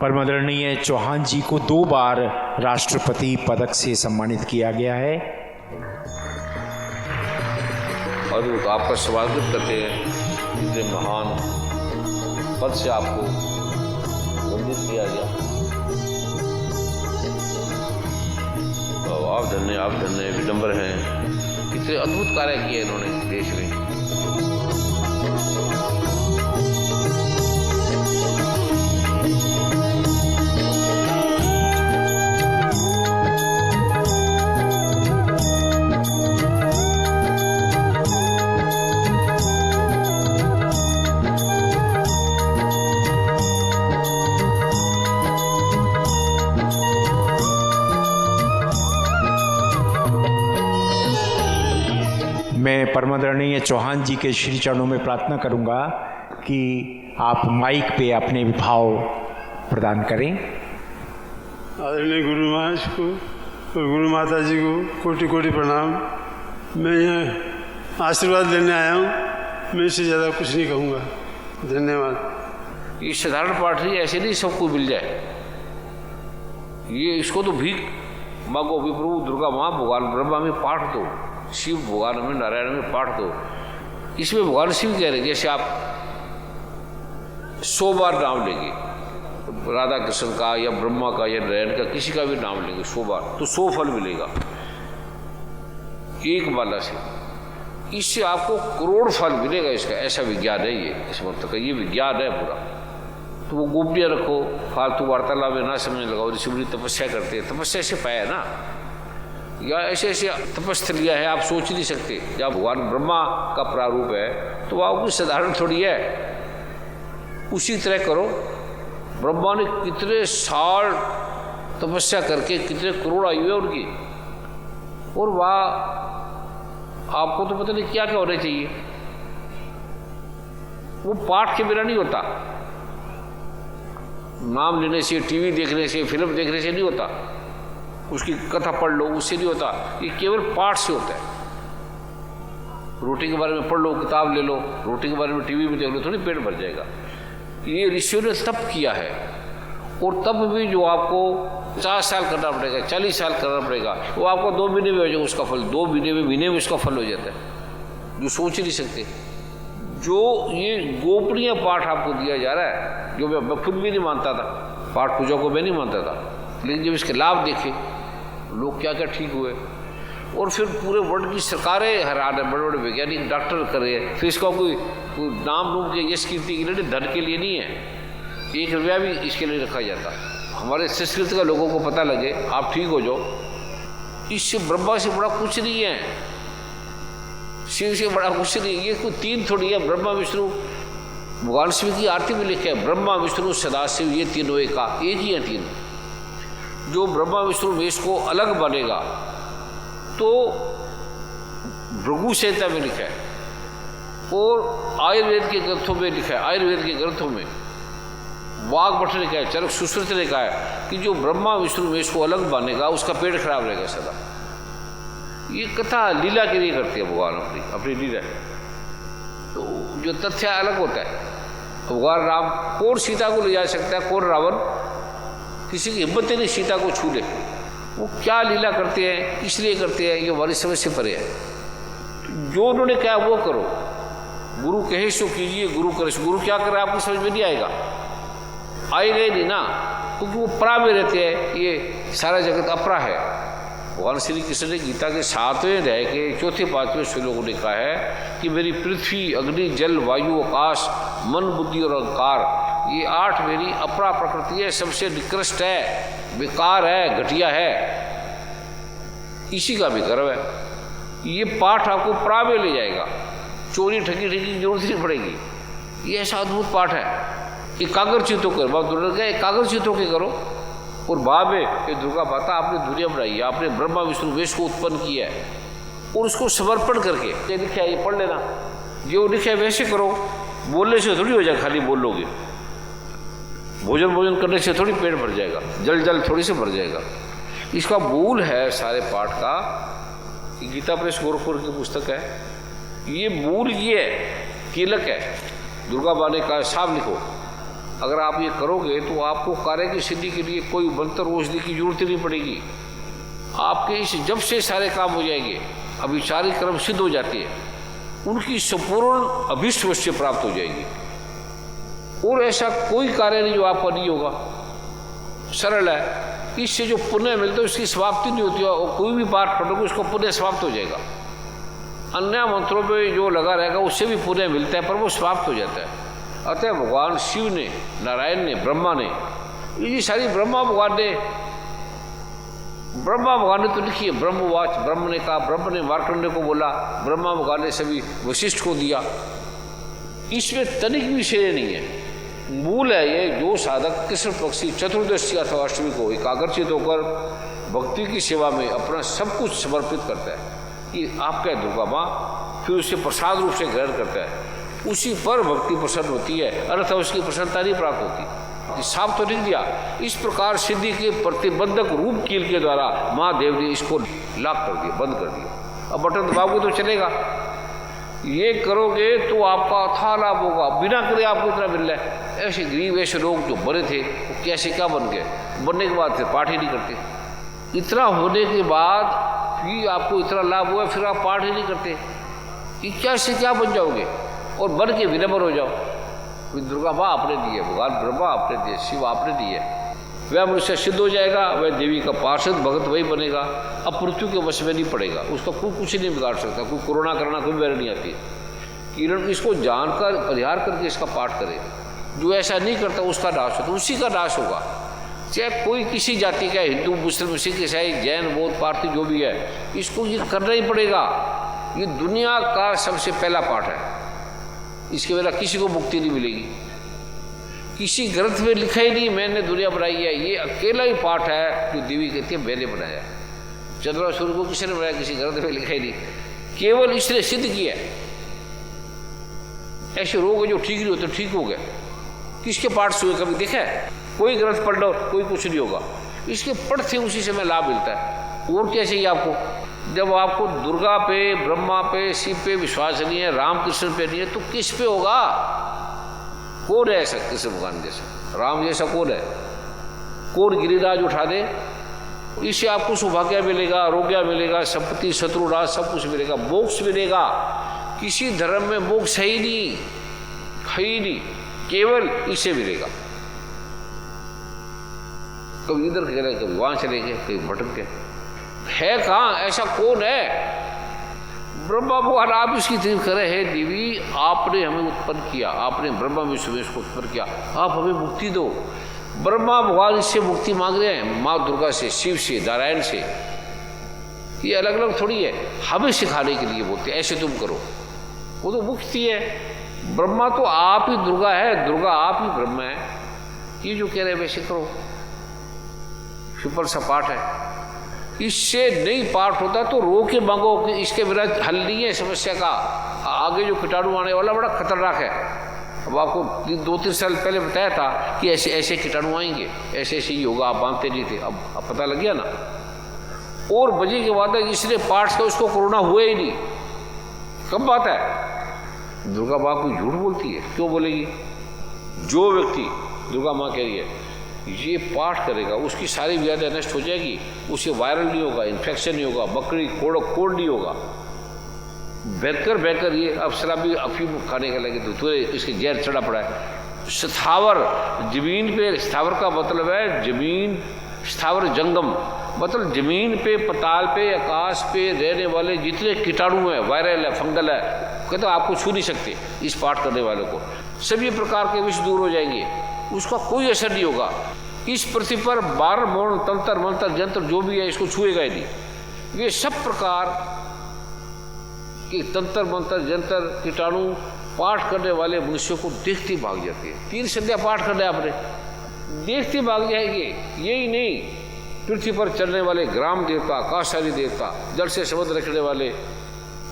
परम आदरणीय चौहान जी को 2 बार राष्ट्रपति पदक से सम्मानित किया गया है। और वो आपका स्वागत करते हैं, इतने महान पद से आपको वंदित किया गया। आप धन्य विडंबर हैं, कितने अद्भुत कार्य किए इन्होंने देश में। मैं परम आदरणीय चौहान जी के श्री चरणों में प्रार्थना करूंगा कि आप माइक पे अपने भाव प्रदान करें। आदरणीय गुरु महाराज को और गुरु माता जी को कोटि कोटि प्रणाम। मैं यहाँ आशीर्वाद लेने आया हूँ मैं इससे ज़्यादा कुछ नहीं कहूँगा। धन्यवाद। ये साधारण पाठ ही ऐसे नहीं सबको मिल जाए, ये इसको तो भीख मांगो भी, प्रभु दुर्गा माँ भगवान ब्रह्मा में पाठ दो, शिव भगवान में नारायण में पाठ दो। इसमें भगवान शिव कह रहे जैसे आप 100 बार नाम लेंगे राधा कृष्ण का या ब्रह्मा का या नारायण का, किसी का भी नाम लेंगे 100 बार तो 100 फल मिलेगा एक माला से। इससे आपको करोड़ फल मिलेगा इसका, ऐसा विज्ञान है ये, इस मतलब का ये विज्ञान है पूरा। तो वो गोपनीय रखो, फालतू वार्तालाप में ना समझने लगाओ। ऋषि मुनि तपस्या करते हैं, तपस्या से पाया ना, या ऐसे ऐसे तपस्या है आप सोच नहीं सकते। जब भगवान ब्रह्मा का प्रारूप है तो वह कोई साधारण थोड़ी है, उसी तरह करो। ब्रह्मा ने कितने साल तपस्या करके कितने करोड़ आयु है उनकी, और वह आपको तो पता नहीं क्या क्या होना चाहिए। वो पाठ के बिना नहीं होता, नाम लेने से, टीवी देखने से, फिल्म देखने से नहीं होता, उसकी कथा पढ़ लो उससे नहीं होता, ये केवल पाठ से होता है। रोटी के बारे में पढ़ लो, किताब ले लो, रोटी के बारे में टीवी में देख लो, थोड़ी पेट भर जाएगा। ये ऋषियों ने तप किया है, और तप भी जो आपको 50 साल करना पड़ेगा, 40 साल करना पड़ेगा, वो आपको 2 महीने में हो जाएगा उसका फल, 2 महीने में उसका फल हो जाता है, जो सोच नहीं सकते। जो ये गोपनीय पाठ आपको दिया जा रहा है, जो मैं खुद भी नहीं मानता था, पाठ पूजा को मैं नहीं मानता था, लेकिन जब इसके लाभ देखे लोग क्या क्या ठीक हुए, और फिर पूरे वर्ल्ड की सरकारें हैरान है, बड़े बड़े वैज्ञानिक डॉक्टर कर रहे हैं। फिर इसका कोई नाम रूप के यश कीर्ति के लिए, धन के लिए नहीं है, 1 रुपया भी इसके लिए रखा जाता। हमारे संस्कृति का लोगों को पता लगे, आप ठीक हो जाओ, इससे ब्रह्मा से बड़ा कुछ नहीं है, शिव से बड़ा कुछ नहीं। ये कोई 3 थोड़ी है, ब्रह्मा विष्णु, भगवान शिव की आरती में लिखे है ब्रह्मा विष्णु सदाशिव, ये तीनों एक ही है तीन। जो ब्रह्मा विष्णु वेश को अलग बनेगा तो भृगु संहिता में लिखा है, और आयुर्वेद के ग्रंथों में लिखा है, आयुर्वेद के ग्रंथों में वाग्भट ने कहा है, चरक सुश्रुत ने कहा है कि जो ब्रह्मा विष्णु वेश को अलग बनेगा उसका पेट खराब रहेगा सदा। ये कथा लीला के लिए करते हैं भगवान, अपनी लीला। तो जो तथ्य अलग होता है, भगवान राम कौन सीता को ले जा सकता है, कौन रावण, किसी की हिम्मत नहीं सीता को छू ले। वो क्या लीला करते हैं, किस लिए करते हैं, ये हमारी समझ से परे है। जो उन्होंने कहा वो करो, गुरु कहे सो कीजिए, गुरु करे सो। गुरु क्या करे आपकी समझ में नहीं आएगा, आएगा ही नहीं ना, क्योंकि वो परा में रहते हैं, ये सारा जगत अपरा है। भगवान श्री कृष्ण ने गीता के 7वें अध्याय के 4-5वें श्लोक ने कहा है कि मेरी पृथ्वी, अग्नि, जल, वायु, आकाश, मन, बुद्धि और अहंकार, ये 8 मेरी अपरा प्रकृति है, सबसे निकृष्ट है, बेकार है, घटिया है, इसी का भी गर्व है। ये पाठ आपको परा में ले जाएगा, चोरी ठगी की जरूरत नहीं पड़ेगी। ये ऐसा अद्भुत पाठ है, एकाग्रचित होकर, बाबा दुर्गा ने कहा एकाग्रचित होकर करो। और भाव में ये दुर्गा माता आपने दुनिया बनाई है, आपने ब्रह्मा विष्णु वेश को उत्पन्न किया है, और उसको समर्पण करके ये लिखा है, ये पढ़ लेना, जो लिखा है वैसे करो। बोलने से थोड़ी हो जाए, खाली बोल लोगे, भोजन करने से थोड़ी पेट भर जाएगा, जल थोड़ी से भर जाएगा। इसका मूल है सारे पाठ का, गीता प्रेस गोरखपुर की पुस्तक है, ये मूल ये है, कीलक है। दुर्गा माँ ने कहा साफ लिखो, अगर आप ये करोगे तो आपको कार्य की सिद्धि के लिए कोई मंत्र औषधि की जरूरत नहीं पड़ेगी। आपके इस जब से सारे काम हो जाएंगे, अभिचारिक कर्म सिद्ध हो जाती है, उनकी संपूर्ण अभीष्ट वस्तु प्राप्त हो जाएगी। और ऐसा कोई कार्य नहीं जो आपका नहीं होगा, सरल है। इससे जो पुण्य मिलता है उसकी समाप्ति नहीं होती है, और कोई भी पाठ पढ़ोगे उसको पुण्य समाप्त हो जाएगा। अन्य मंत्रों में जो लगा रहेगा उससे भी पुण्य मिलता है, पर वो समाप्त हो जाता है। अतः भगवान शिव ने, नारायण ने, ब्रह्मा ने, ये सारी ब्रह्मा भगवान ने तो लिखी है। ब्रह्मवाच, ब्रह्म ने कहा, ब्रह्म ने मार्कंडेय को बोला, ब्रह्मा भगवान ने सभी वशिष्ठ को दिया। इसमें तनिक भी शेर नहीं है, मूल है ये। जो साधक कृष्ण पक्ष की चतुर्दशी अथवा अष्टमी को एकाग्रचित होकर भक्ति की सेवा में अपना सब कुछ समर्पित करता है, ये आपका है दुर्गा माँ, फिर उसे प्रसाद रूप से ग्रहण करता है, उसी पर भक्ति प्रसन्न होती है, अन्यथा उसकी प्रसन्नता नहीं प्राप्त होती। साफ तो लिख दिया। इस प्रकार सिद्धि के प्रतिबंधक रूप कील के द्वारा महादेव ने इसको लॉक कर दिया, बंद कर दिया। अब बटन दबाओगे तो चलेगा, ये करोगे तो आपका अथाह लाभ होगा, बिना करे आपको इतना मिल रहा है। ऐसे गरीब ऐसे लोग जो बने थे वो कैसे क्या बन गए, बनने के बाद फिर पाठ ही नहीं करते। इतना होने के बाद भी आपको इतना लाभ हुआ, फिर आप पाठ ही नहीं करते, कि कैसे क्या बन जाओगे और बन के विनम्र हो जाओ। दुर्गा माँ आपने दी है, भगवान ब्रह्मा आपने दिए, शिव आपने दिए, वह मनुष्य सिद्ध हो जाएगा, वह देवी का पार्षद भगत वही बनेगा, अब मृत्यु के वश में नहीं पड़ेगा, उसका कोई कुछ नहीं बिगाड़ सकता, कोई कोरोना करना कोई बेर नहीं आती। किरण इसको जानकर परिहार करके इसका पाठ करे, जो ऐसा नहीं करता उसका नाश होता, उसी का नाश होगा। चाहे कोई किसी जाति का, हिंदू मुस्लिम सिख ईसाई जैन बौद्ध पारसी जो भी है, इसको ये करना ही पड़ेगा। ये दुनिया का सबसे पहला पाठ है, इसके बिना किसी को मुक्ति नहीं मिलेगी। किसी ग्रंथ में लिखा ही नहीं मैंने दुनिया बनाई है, ये अकेला ही पाठ है जो देवी कहती है मैंने बनाया। चंद्रमा सूर्य को किसी ने बनाया, किसी ग्रंथ में लिखा ही नहीं, केवल इसने सिद्ध किया। ऐसे रोग है जो ठीक नहीं होते ठीक हो गए, किसके पाठ से हुए कभी देखा है? कोई ग्रंथ पढ़ लो कोई कुछ नहीं होगा, इसके पढ़ से उसी समय लाभ मिलता है। और क्या चाहिए आपको? जब आपको दुर्गा पे, ब्रह्मा पे, शिव पे विश्वास नहीं है, राम कृष्ण पे नहीं है, तो किस पे होगा? कौन है ऐसा कृष्ण भगवान जैसा, राम जैसा कौन है? कौन गिरिराज उठा दे? इससे आपको सौभाग्य मिलेगा, आरोग्य मिलेगा, संपत्ति शत्रुनाश सब कुछ मिलेगा, मोक्ष मिलेगा। किसी धर्म में मोक्ष है ही नहीं, केवल इससे मिलेगा। कभी इधर कह रहे, कभी वहां चले गए, कभी भटक गए, है कहाँ? ऐसा कौन है? ब्रह्मा भगवान आप इसकी तारीफ करें, है देवी आपने हमें उत्पन्न किया, आपने ब्रह्मा विष्णु को उत्पन्न किया, आप हमें मुक्ति दो। ब्रह्मा भगवान इससे मुक्ति मांग रहे हैं, माँ दुर्गा से, शिव से, नारायण से। ये अलग अलग थोड़ी है, हमें सिखाने के लिए बोलते ऐसे तुम करो, वो तो मुक्ति है। ब्रह्मा तो आप ही दुर्गा है, दुर्गा आप ही ब्रह्मा है। ये जो कह रहे हैं वैसे करो, सिंपल सा पाठ है। इससे नहीं पाठ होता तो रो के मांगो कि इसके बिना हल नहीं है समस्या का। आगे जो कीटाणु आने वाला बड़ा खतरनाक है। अब आपको 2-3 साल पहले बताया था कि ऐसे ऐसे कीटाणु आएंगे, ऐसे ऐसे ही होगा, आप मानते नहीं थे, अब पता लग गया ना। और बजे के बाद इसने पाठ से उसको कोरोना हुआ ही नहीं। कब बात है? दुर्गा माँ कोई झूठ बोलती है? क्यों बोलेगी? जो व्यक्ति, दुर्गा माँ कह रही है, ये पाठ करेगा उसकी सारी व्याधियाँ नष्ट हो जाएगी, उसे वायरल नहीं होगा, इन्फेक्शन नहीं होगा, बकरी कोड़ नहीं होगा। बहकर ये अब शराबी अफीम खाने के लगे तो इसके जहर चढ़ा पड़ा है। स्थावर जमीन पे, स्थावर का मतलब है जमीन, स्थावर जंगम मतलब जमीन पे, पताल पे, आकाश पे रहने वाले जितने कीटाणु हैं, वायरल है, फंगल है, कहते आपको छू नहीं सकते इस पाठ करने वालों को। सभी प्रकार के विष दूर हो जाएंगे, उसका कोई असर नहीं होगा। इस पृथ्वी पर 12 मौन तंत्र मंत्र जंत्र जो भी है इसको छुएगा ही नहीं। ये सब प्रकार के तंत्र मंत्र जंत्र कीटाणु पाठ करने वाले मनुष्यों को देखते भाग जाते हैं। 3 संध्या पाठ करना आपने, देखते भाग जाएंगे। यही नहीं, पृथ्वी पर चलने वाले ग्राम देवता, आकाशाली देवता, जल से संबंध रखने वाले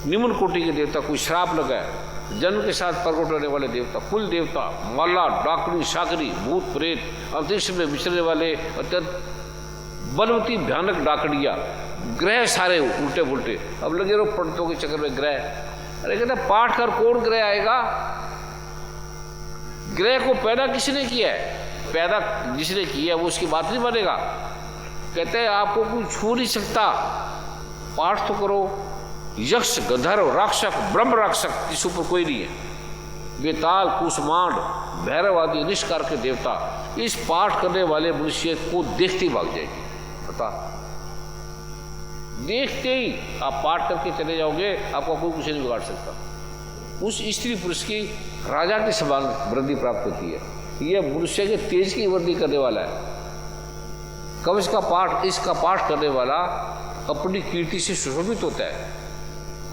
निम्न कोटि के देवता, कोई श्राप लगा है, जन्म के साथ प्रकट होने वाले देवता, कुल देवता, माला, डाकनी, साकरी, भूत प्रेत, अंतरिक्ष में विचरने वाले अत्यंत बलवती भयानक डाकड़िया, ग्रह सारे उल्टे पुल्टे। अब लगे रहो पंडितों के चक्कर में ग्रह। अरे कहते पाठ कर कौन ग्रह आएगा? ग्रह को पैदा किसने किया है? पैदा जिसने किया है वो उसकी बात नहीं मानेगा। कहते हैं आपको कोई छू नहीं सकता, पाठ तो करो। यक्ष, गंधर्व, राक्षस, ब्रह्म राक्षस इस ऊपर कोई नहीं है। बेताल, कुसमांड, भैरव आदि निष्कार के देवता इस पाठ करने वाले मनुष्य को देखते ही भाग जाएंगे। पता देखते ही आप पाठ करके चले जाओगे, आपका कोई कुछ नहीं बिगाड़ सकता। उस स्त्री पुरुष की राजा की समान वृद्धि प्राप्त होती है। यह मनुष्य के तेज की वृद्धि करने वाला है। कवच का पाठ, इसका पाठ करने वाला अपनी कीर्ति से सुशोभित होता है,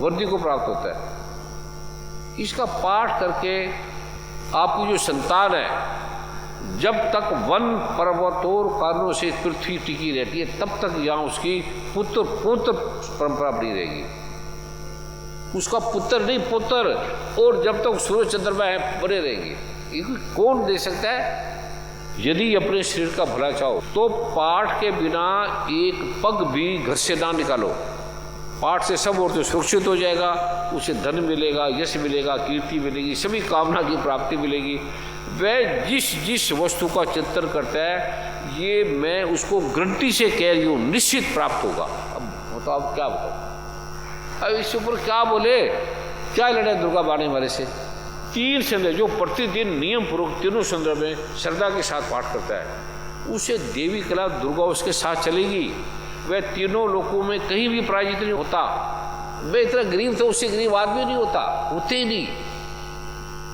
वृद्धि को प्राप्त होता है। इसका पाठ करके आपकी जो संतान है, जब तक वन पर्वतों कारणों से पृथ्वी टिकी रहती है, तब तक यहाँ उसकी पुत्र परंपरा बनी रहेगी। उसका पुत्र नहीं, पुत्र। और जब तक सूरज चंद्रमा है बने रहेंगे। ये कौन दे सकता है? यदि अपने शरीर का भला चाहो तो पाठ के बिना एक पग भी घर से ना निकालो। पाठ से सब और तो सुरक्षित हो जाएगा, उसे धन मिलेगा, यश मिलेगा, कीर्ति मिलेगी, सभी कामना की प्राप्ति मिलेगी। वह जिस जिस वस्तु का चिंतन करता है, ये मैं उसको गारंटी से कह रही हूँ निश्चित प्राप्त होगा। अब बताओ, अब क्या बताओ, अब इसके ऊपर क्या बोले, क्या लड़े दुर्गा बाणे वाले से। 3 संध्या जो प्रतिदिन नियम पूर्वक तीनों संध्या में श्रद्धा के साथ पाठ करता है, उसे देवी कला दुर्गा उसके साथ चलेगी। वह तीनों लोकों में कहीं भी पराजित नहीं होता। वह इतना गरीब था, उससे गरीब आदमी नहीं होता, होते ही नहीं।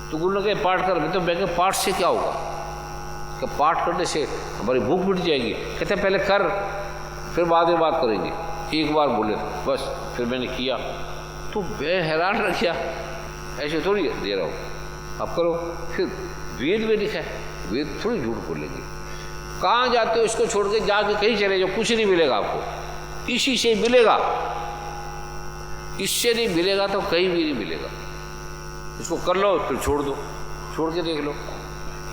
तो गुरु ने कहा पाठ कर, मैं तो मैं कहा पाठ से क्या होगा, कि पाठ करने से हमारी भूख मिट जाएगी। कहते पहले कर, फिर बाद में बात करेंगे। एक बार बोले तो बस, फिर मैंने किया तो मैं हैरान रह गया, ऐसे थोड़ी दे रहा हूँ, अब करो। फिर वेद में लिखा है, वेद थोड़ी झूठ बोलेंगे। कहाँ जाते हो इसको छोड़ के, जाके कहीं चले जाओ, कुछ नहीं मिलेगा आपको, इसी से मिलेगा, इससे नहीं मिलेगा तो कहीं भी नहीं मिलेगा। इसको कर लो फिर छोड़ दो, छोड़ के देख लो,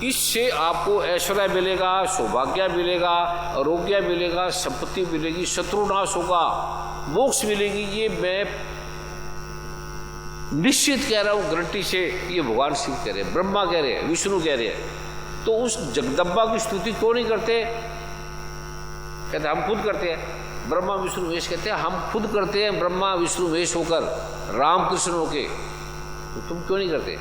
इससे आपको ऐश्वर्य मिलेगा, सौभाग्य मिलेगा, आरोग्य मिलेगा, संपत्ति मिलेगी, शत्रु नाश होगा, मोक्ष मिलेगी। ये मैं निश्चित कह रहा हूँ गारंटी से। ये भगवान शिव कह रहे हैं, ब्रह्मा कह रहे हैं, विष्णु कह रहे हैं। तो उस जगदम्बा की स्तुति क्यों नहीं करते? कहते हम खुद करते हैं। ब्रह्मा विष्णु महेश कहते हैं हम खुद करते हैं, ब्रह्मा विष्णु महेश होकर, राम कृष्ण होके, तो तुम क्यों नहीं करते?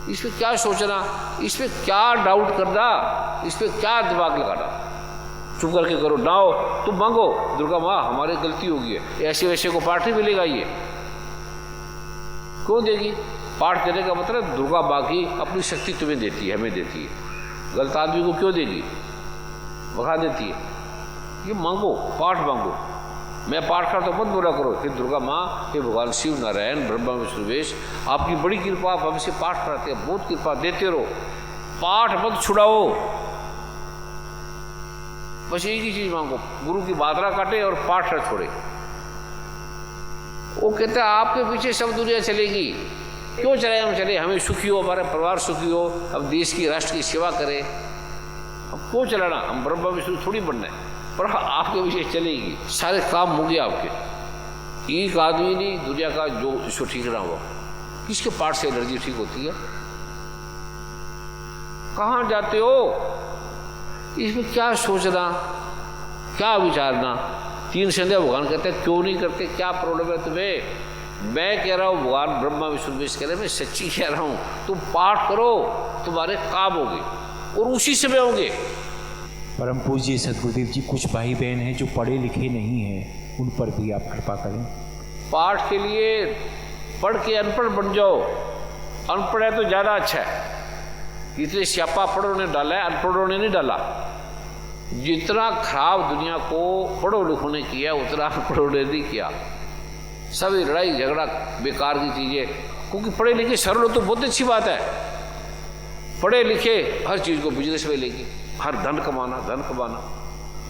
इसमें क्या सोचना, इसमें क्या डाउट करना, इसमें क्या दिमाग लगाना? चुप करके करो, ना हो तुम मांगो, दुर्गा माँ हमारी गलती होगी है, ऐसे वैसे को पाठ नहीं मिलेगा। ये क्यों देगी? पाठ करने का मतलब दुर्गा माँ की अपनी शक्ति तुम्हें देती है, हमें देती है। गलत आदमी को क्यों देगी? भगा देती है। ये मांगो, पाठ मांगो। मैं पाठ करता तो मत बुरा करो। फिर दुर्गा माँ, हे भगवान शिव नारायण ब्रह्मा विष्णु महेश, आपकी बड़ी कृपा, आप हमसे पाठ कराते हैं, बहुत कृपा देते रहो, पाठ मत छुड़ाओ। बस एक ही चीज मांगो, गुरु की बादरा काटे और पाठ न छोड़े। वो कहते हैं आपके पीछे सब दुनिया चलेगी, क्यों चले? हम चले, हमें सुखी हो, हमारा परिवार सुखी हो, अब देश की राष्ट्र की सेवा करें, अब क्यों चलाना? हम ब्रह्मा विष्णु थोड़ी बनना है, पर आपके पीछे चलेगी, सारे काम हो गए आपके। एक आदमी नहीं दुनिया का जो इसको ठीक ना हुआ। किसके पाठ से एनर्जी ठीक होती है? कहाँ जाते हो? इसमें क्या सोचना, क्या विचारना? 3 संध्या भगवान कहते हैं क्यों नहीं करते, क्या प्रॉब्लम है तुम्हें? मैं कह रहा हूँ, भगवान ब्रह्मा विष्णु महेश कह रहे हैं, मैं सच्ची कह रहा हूँ, तुम पाठ करो, तुम्हारे काम होंगे और उसी समय होंगे। परम पूज्य सदगुरुदेव जी, कुछ भाई बहन हैं जो पढ़े लिखे नहीं हैं, उन पर भी आप कृपा करें। पाठ के लिए पढ़ के अनपढ़ बन जाओ, अनपढ़ है तो ज़्यादा अच्छा है। इसलिए स्यापा पढ़ों ने डाला है, अनपढ़ों ने नहीं डाला। जितना खराब दुनिया को पढ़ो लिखों ने किया, उतना अनपढ़ों ने नहीं किया। सभी लड़ाई झगड़ा बेकार की चीज़ें, क्योंकि पढ़े लिखे सरल हो तो बहुत अच्छी बात है। पढ़े लिखे हर चीज़ को बिजनेस में लेगी, हर धन कमाना, धन कमाना,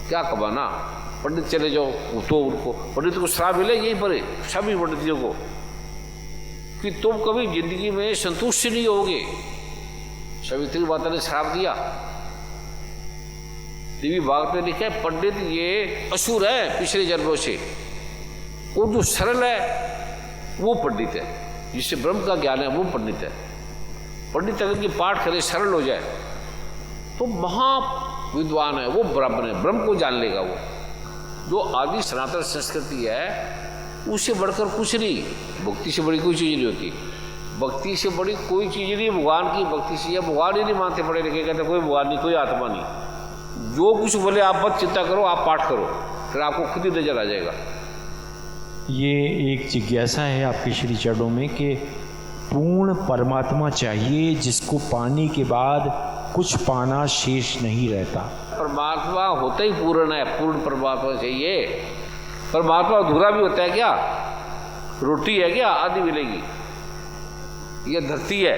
क्या कमाना? पंडित चले जाओ तो उनको पंडित को श्राप मिले, यही पढ़े सभी पंडितों को, कि तुम कभी जिंदगी में संतुष्ट नहीं होगे। सावित्री माता ने श्राप दिया। देवी भागवत में लिखा है पंडित ये असुर है पिछले जन्मों से, और जो सरल है वो पंडित है, जिससे ब्रह्म का ज्ञान है वो पंडित है। पंडित अगर की पाठ करे, सरल हो जाए, तो महा विद्वान है, वो ब्राह्मण है, ब्रह्म को जान लेगा। वो जो आदि सनातन संस्कृति है उससे बढ़कर कुछ नहीं, भक्ति से बड़ी कोई चीज़ नहीं होती। भक्ति से बड़ी कोई चीज़ नहीं भगवान की भक्ति से। या भगवान ही नहीं मानते पढ़े लिखे, कहते कोई भगवान नहीं, कोई आत्मा नहीं। जो कुछ बोले आप मत चिंता करो, आप पाठ करो, फिर आपको खुद ही नजर आ जाएगा। ये एक जिज्ञासा है आपके श्री चरणों में कि पूर्ण परमात्मा चाहिए जिसको पाने के बाद कुछ पाना शेष नहीं रहता। परमात्मा होता ही पूर्ण है, पूर्ण परमात्मा चाहिए। परमात्मा अधूरा भी होता है क्या? रोटी है क्या आधी मिलेगी? यह धरती है।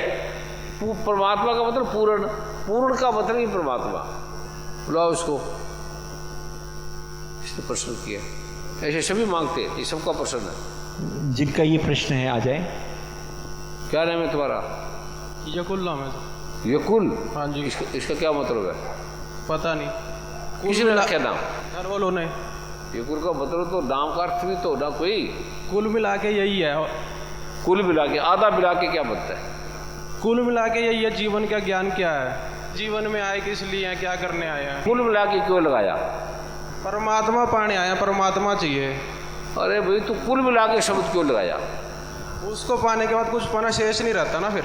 परमात्मा का मतलब पूर्ण, पूर्ण का मतलब ही परमात्मा। बुलाओ उसको। इसने प्रश्न किया, ऐसे सभी मांगते, ये सबका प्रश्न है। जिनका ये प्रश्न है आ जाए। क्या नाम है तुम्हारा? यकुल नाम है। यकुल? हाँ जी। इसका क्या मतलब है? पता नहीं, किसी ने रखा नाम? घर वालों ने। ये कुल का मतलब तो नाम का अर्थ भी तो ना कोई, कुल मिला के यही है। कुल मिला के आधा मिला के क्या बनता है? कुल मिला के यही है, जीवन का ज्ञान क्या है, जीवन में आए किस लिए हैं, क्या करने आए हैं। कुल मिला के क्यों लगाया? परमात्मा पाने आया, परमात्मा चाहिए। अरे भाई तू कुल मिला के शब्द क्यों लगाया? उसको पाने के बाद कुछ पाना शेष नहीं रहता ना फिर।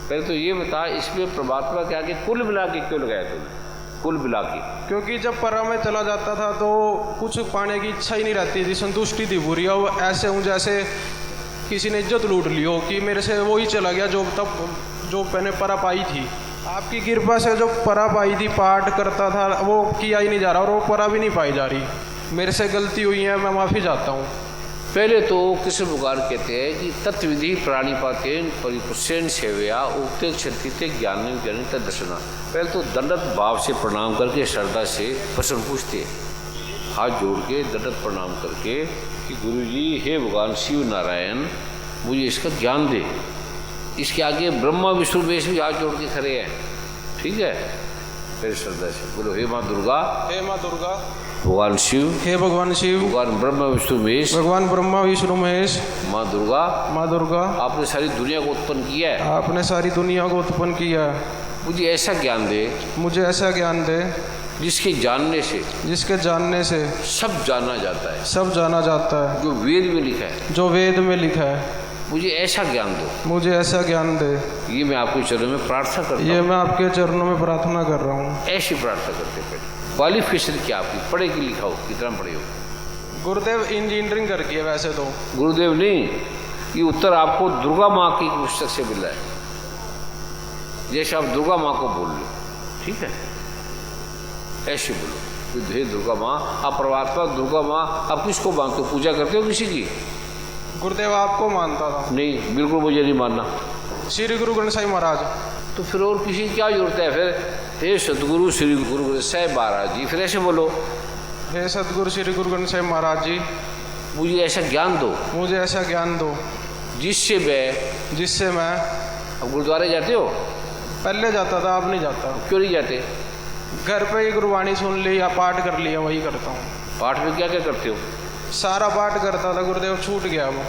पहले तो ये बता, इसमें परमात्मा क्या कि कुल मिला के क्यों लगाया तूने? कुल मिला के क्योंकि जब परा में चला जाता था तो कुछ पाने की इच्छा ही नहीं रहती थी, संतुष्टि थी पूरी। और ऐसे हूँ जैसे किसी ने इज्जत लूट ली हो कि मेरे से वो ही चला गया जो मैंने परा पाई थी। आपकी कृपा से जो परा पाई थी, पाठ करता था, वो किया ही नहीं जा रहा और वो परा भी नहीं पाई जा रही। मेरे से गलती हुई है, मैं माफ़ी चाहता हूँ। पहले तो कृष्ण भगवान कहते हैं कि तत्विधि प्राणिपातेन परिपुष्यन सेवया उक्ते क्षति ज्ञान ज्ञान तदर्शना। पहले तो दंडत भाव से प्रणाम करके श्रद्धा से प्रश्न पूछते, हाथ जोड़ के दंडत प्रणाम करके कि गुरु जी हे भगवान शिव नारायण मुझे इसका ज्ञान दे। इसके आगे ब्रह्मा विष्णु महेश भी हाथ जोड़ के खड़े हैं, ठीक है। फिर श्रद्धा से बोलो हे माँ दुर्गा, हे माँ दुर्गा, भगवान शिव, हे भगवान शिव, भगवान ब्रह्मा विष्णु महेश, भगवान ब्रह्मा विष्णु महेश, माँ दुर्गा, माँ दुर्गा, आपने सारी दुनिया को उत्पन्न किया है, आपने सारी दुनिया को उत्पन्न किया है। मुझे ऐसा ज्ञान दे, मुझे ऐसा ज्ञान दे जिसके जानने से सब जाना जाता है, सब जाना जाता है, जो वेद में लिखा है, जो वेद में लिखा है। मुझे ऐसा ज्ञान दो, मुझे ऐसा ज्ञान दे। ये मैं आपके चरणों में प्रार्थना करता ये हूँ। मैं आपके चरणों में प्रार्थना कर रहा हूँ। ऐसी प्रार्थना करते पहले। क्वालिफिकेशन क्या आपकी, पढ़े कि लिखा हो, कितना पढ़े हो? गुरुदेव इंजीनियरिंग कर की है वैसे तो। गुरुदेव नहीं, ये उत्तर आपको दुर्गा माँ की पुस्तक से मिला है। जैसे आप दुर्गा माँ को बोल लो, ठीक है, ऐसे बोलो हे दुर्गा माँ। आप परमात्मा दुर्गा माँ आप किसको मानते हो? पूजा करते हो किसी की? गुरुदेव आपको मानता था। नहीं, बिल्कुल मुझे नहीं मानना। श्री गुरु ग्रंथ साहिब महाराज। तो फिर और किसी की क्या जरूरत है? फिर हे सतगुरु श्री गुरु ग्रंथ साहिब महाराज जी, फिर ऐसे बोलो हे सतगुरु श्री गुरु ग्रंथ साहिब महाराज जी, मुझे ऐसा ज्ञान दो, मुझे ऐसा ज्ञान दो जिससे मैं अब गुरुद्वारे जाते हो? पहले जाता था, अब नहीं जाता। क्यों नहीं जाते? घर पे ही गुरबाणी सुन ली या पाठ कर लिया, वही करता हूँ। पाठ में क्या क्या करते हो? सारा पाठ करता था गुरुदेव, छूट गया वो।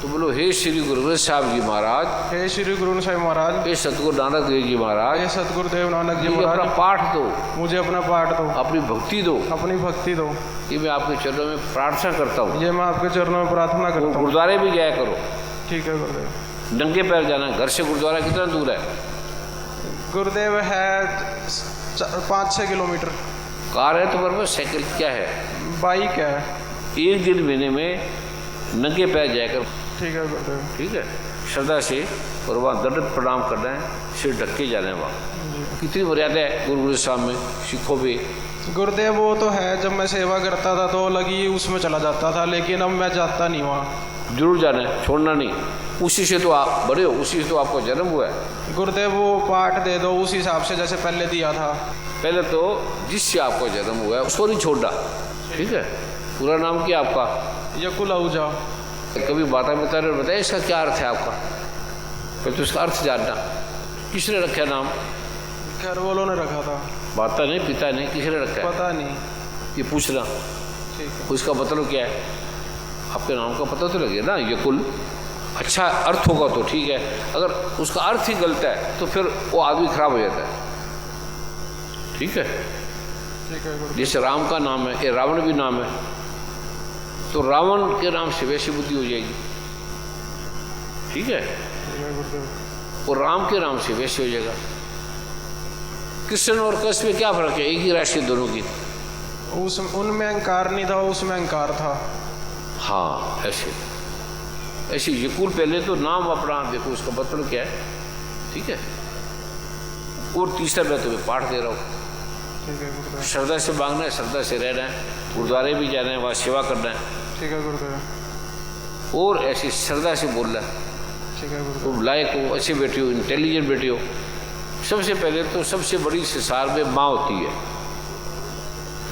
तो बोलो हे श्री गुरु ग्रंथ साहिब जी महाराज, हे श्री गुरु साहिब महाराज, हे सतगुरु नानक देव जी महाराज, हे सतगुरुदेव नानक जी मुझे अपना महाराज, पाठ दो, मुझे अपना पाठ दो, अपनी भक्ति दो, अपनी भक्ति दो। ये मैं आपके चरणों में प्रार्थना करता हूँ। ये मैं आपके चरणों में प्रार्थना करता हूँ। गुरुद्वारे भी जाया करो। ठीक है गुरुदेव। नंगे पैर जाना। घर से गुरुद्वारा कितना दूर है? गुरुदेव है 5-6 किलोमीटर। कार है तुम्हारे पास? साइकिल क्या है? बाइक है। एक दिन महीने में नंगे पैर जाकर, ठीक है गुरुदेव। ठीक है, श्रद्धा से, और वहाँ दंडवत प्रणाम करना है, सिर ढक के जाना है। वहाँ कितनी मर्यादा है गुरु ग्रंथ साहब में, सिखों पे? गुरुदेव वो तो है, जब मैं सेवा करता था तो लगी उसमें चला जाता था, लेकिन अब मैं जाता नहीं वहाँ। जरूर जाना है, छोड़ना नहीं। उसी से तो आप बड़े हो, उसी से तो आपको जन्म हुआ है। गुरुदेव वो पाठ दे दो उस हिसाब से जैसे पहले दिया था। पहले तो जिससे आपको जन्म हुआ है उसको नहीं छोड़ना, ठीक है। पूरा नाम क्या आपका? यकुल आहूजा। कभी माता पिता ने बताया इसका क्या अर्थ है आपका? फिर तो इसका अर्थ जानना। किसने रखा नाम? घर वालों ने रखा था। माता ने, पिता ने, किसने रखा है? पता नहीं। ये पूछना। ठीक है। उसका मतलब क्या है? आपके नाम का पता तो लगे ना। यकुल अच्छा अर्थ होगा तो ठीक है, अगर उसका अर्थ ही गलत है तो फिर वो आदमी खराब हो जाता है, ठीक है। ठीक है। जैसे राम का नाम है, ये रावण भी नाम है, तो रावण के नाम से वैसी बुद्धि हो जाएगी, ठीक है। और राम के नाम से वैसे हो जाएगा। कृष्ण और कृष्ण में क्या फर्क है? एक ही राशि दोनों की। उनमें अहंकार नहीं था, उसमें अहंकार था। हाँ, ऐसे यकुल पहले तो नाम अपना देखो, उसका मतलब क्या है, ठीक है। और तीसरा मैं तुम्हें पाठ दे रहा हूँ। श्रद्धा से मांगना है, श्रद्धा से रहना है, गुरुद्वारे भी जाना है, वहाँ सेवा करना है, ठीक है गुरुदेव। और ऐसी श्रद्धा से बोलना है। ठीक है गुरुदेव। तुम लायक हो, अच्छे बेटे हो, इंटेलिजेंट बेटे हो। सबसे पहले तो सबसे बड़ी संसार में माँ होती है,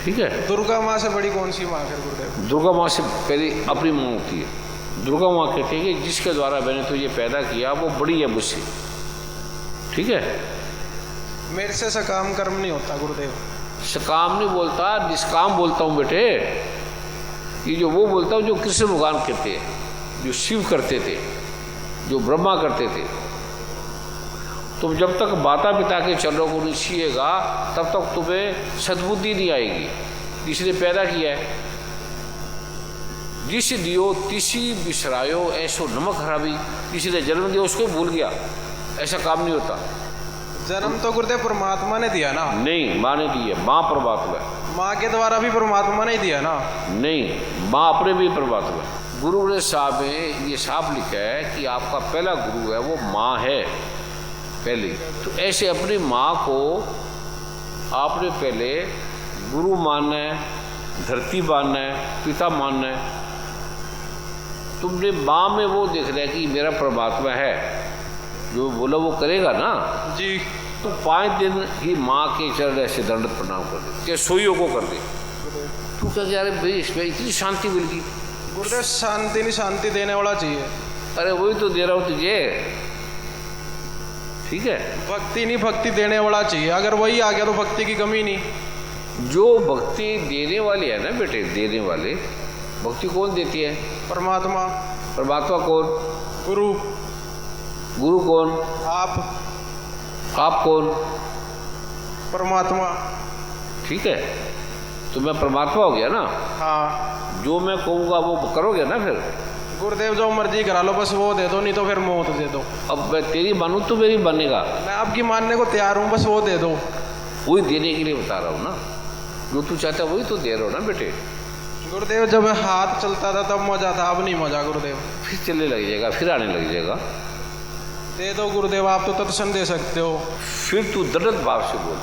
ठीक है। दुर्गा माँ से बड़ी कौन सी माँ है गुरुदेव? दुर्गा माँ से पहले अपनी माँ होती है। दुर्गा माँ कहते हैं कि जिसके द्वारा मैंने तुझे पैदा किया वो बड़ी है मुझसे, ठीक है। मेरे से सकाम कर्म नहीं होता गुरुदेव। सकाम नहीं बोलता, निष्काम बोलता हूँ बेटे। ये जो वो बोलता हूँ जो कृष्ण भगवान करते हैं, जो शिव करते थे, जो ब्रह्मा करते थे। तुम जब तक माता पिता के चरणों को नहीं छुएगा तब तक तुम्हें सद्बुद्धि नहीं आएगी। जिसने पैदा किया है, जिस दियो तिसी बिसरायो ऐसो नमक हराबी, जिसने जन्म दिया उसको भूल गया, ऐसा काम नहीं होता। जन्म तो गुरुदेव परमात्मा ने दिया ना। नहीं, माँ ने दी है, माँ परमात्मा है। माँ के द्वारा भी परमात्मा ने दिया ना। नहीं, माँ अपने भी परमात्मा है। गुरु ग्रंथ साहब में ये साफ लिखा है कि आपका पहला गुरु है वो माँ है पहले। तो ऐसे अपनी माँ को आपने पहले गुरु मानना है, धरती मानना है, पिता मानना है। तुमने माँ में वो देख रहा है कि मेरा परमात्मा है, जो बोला वो करेगा ना जी। तो 5 दिन ही माँ के चरण ऐसे दंडवत प्रणाम कर दे, चाहे सोइयों को कर दे। तू क्या कह रहे भाई इसमें इतनी शांति मिल गई? गुरुदेव शांति नहीं, शांति देने वाला चाहिए। अरे वही तो दे रहा हूँ तुझे, ठीक है। भक्ति नहीं, भक्ति देने वाला चाहिए। अगर वही आ गया तो भक्ति की कमी नहीं। जो भक्ति देने वाली है ना बेटे, देने वाले भक्ति कौन देती है? परमात्मा। परमात्मा कौन? गुरु। गुरु कौन? आप कौन? परमात्मा। ठीक है, तो मैं परमात्मा हो गया ना। हाँ। जो मैं कहूँगा वो करोगे ना फिर? गुरुदेव जो मर्जी करा लो, बस वो दे दो, नहीं तो फिर मौत दे दो। अब मैं तेरी मानूँ तो मेरी बनेगा। मैं आपकी मानने को तैयार हूँ, बस वो दे दो। वही देने के लिए बता रहा हूँ ना, जो तू चाहता है वही तो दे रहा हो ना बेटे। गुरुदेव जब हाथ चलता था तब मजा था, अब नहीं मजा गुरुदेव। फिर चलने लग जाएगा, फिर आने लग जाएगा। दे दो गुरुदेव, आप तो तत्क्षण दे सकते हो। फिर तू दंडवत भाव से बोल।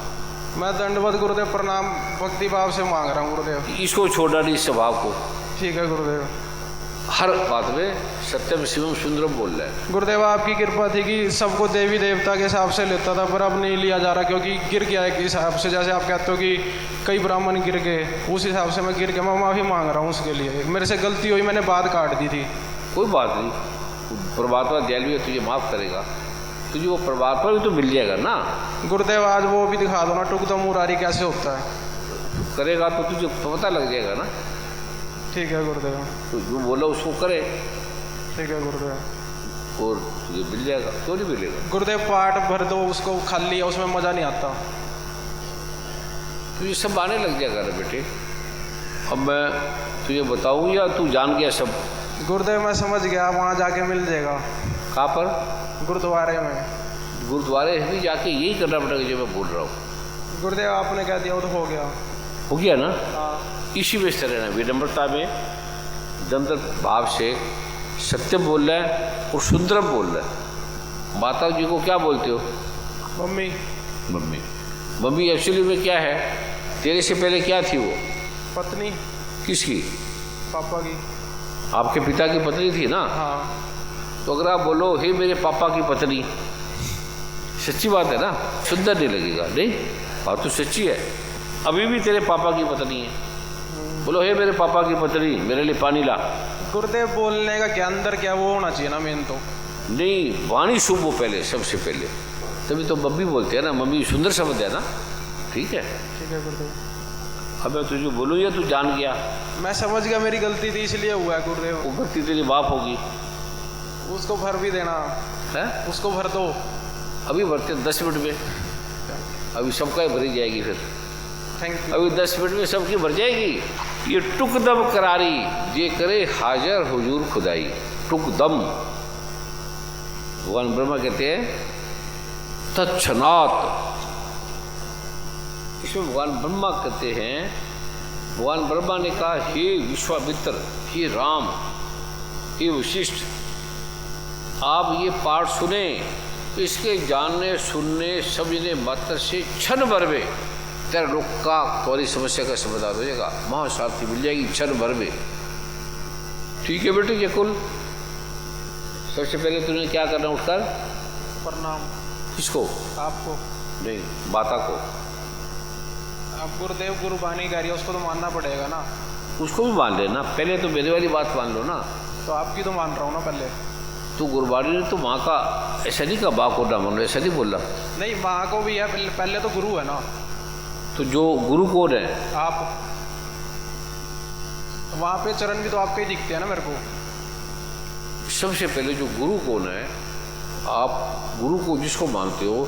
मैं दंडवत गुरुदेव प्रणाम भक्ति भाव से मांग रहा हूँ गुरुदेव। इसको छोड़ना नहीं, स्वभाव को। ठीक है गुरुदेव। हर बात में सत्यम शिवम सुंदरम बोल रहा है। गुरुदेव आपकी कृपा थी कि सबको देवी देवता के हिसाब से लेता था, पर अब नहीं लिया जा रहा, क्योंकि गिर गया है किस हिसाब से। जैसे आप कहते हो कि कई ब्राह्मण गिर गए, उस हिसाब से मैं गिर गया। मैं माफ़ी मांग रहा हूँ उसके लिए। मेरे से गलती हुई, मैंने बात काट दी थी। कोई बात नहीं, परमात्मा दयालु है, तुझे माफ़ करेगा। तुझे वो परमात्मा भी तो मिल जाएगा ना। गुरुदेव आज वो भी दिखा दो ना, टुकड़ा मुरारी कैसे होता है। करेगा तो तुझे पता लग जाएगा ना। ठीक है गुरुदेव। तो जो बोला उसको करे, ठीक है गुरुदेव। और तुझे मिल जाएगा। क्यों नहीं मिलेगा? गुरुदेव पाठ भर दो, उसको खाली है, उसमें मज़ा नहीं आता। तुझे सब आने लग जाएगा ना बेटे। अब मैं तुझे बताऊँ या तू जान गया सब? गुरुदेव मैं समझ गया, वहाँ जाके मिल जाएगा। कहाँ पर? गुरुद्वारे में। गुरुद्वारे भी जाके यही करना पड़ेगा जो मैं बोल रहा हूँ। गुरुदेव आपने कह दिया वो तो हो गया। हो गया ना? हाँ। इसी में रहना, विनम्रता में, दंडवत भाव से सत्य बोल रहा है और सुंदरम बोल रहा है। माता जी को क्या बोलते हो? मम्मी। मम्मी। मम्मी एक्चुअली में क्या है? तेरे से पहले क्या थी वो? पत्नी। किसकी? पापा की। आपके पिता की पत्नी थी ना? हाँ। तो अगर आप बोलो हे मेरे पापा की पत्नी, सच्ची बात है ना, सुंदर नहीं लगेगा? नहीं, बात तो सच्ची है। अभी भी तेरे पापा की पत्नी है, बोलो हे मेरे पापा की पत्नी मेरे लिए पानी ला। गुरुदेव बोलने का क्या अंदर क्या वो होना चाहिए ना मेन तो। नहीं, वाणी शुभ हो पहले, सबसे पहले, तभी तो मम्मी बोलते हैं ना। मम्मी सुंदर शब्द है ना। ठीक है। ठीक है गुरुदेव। अब मैं तुझे बोलूँ या तू जान गया? मैं समझ गया, मेरी गलती थी इसलिए हुआ है गुरुदेव। वो गलती तेरी बाप होगी। उसको भर भी देना है, उसको भर दो। अभी भरते 10 मिनट में, अभी सबका ही भरी जाएगी। फिर थैंक यू। अभी 10 मिनट में सबकी भर जाएगी। ये टुकदम करारी जे करे हाजर हुजूर खुदाई। टुकदम, भगवान ब्रह्मा कहते हैं तत्क्षणात। इसमें भगवान ब्रह्मा कहते हैं, भगवान ब्रह्मा ने कहा हे विश्वामित्र, हे राम, हे वशिष्ठ, आप ये पाठ सुने, इसके जानने सुनने समझने मात्र से क्षण भर में तेरा लोक का तुम्हारी समस्या का समाधान हो जाएगा। महाशांति मिल जाएगी क्षण भर में। ठीक है बेटे। ये कुल सबसे पहले तूने क्या करना? उठकर प्रणाम। किसको? आपको नहीं, माता को। आप गुरुदेव गुरुबानी कह रही है, उसको तो मानना पड़ेगा ना। उसको भी मान लेना, पहले तो मेरे वाली बात मान लो ना। तो आपकी तो मान रहा हूँ ना पहले। तो गुरुबानी ने तो माँ का ऐसा नहीं कहा माँ को ना मानो, ऐसा नहीं बोला। नहीं, माँ को भी है, पहले तो गुरु है ना। तो जो गुरु कौन है? आप। वहाँ पे चरण भी तो आपके ही दिखते हैं ना मेरे को। सबसे पहले जो गुरु कौन है, आप गुरु को जिसको मानते हो,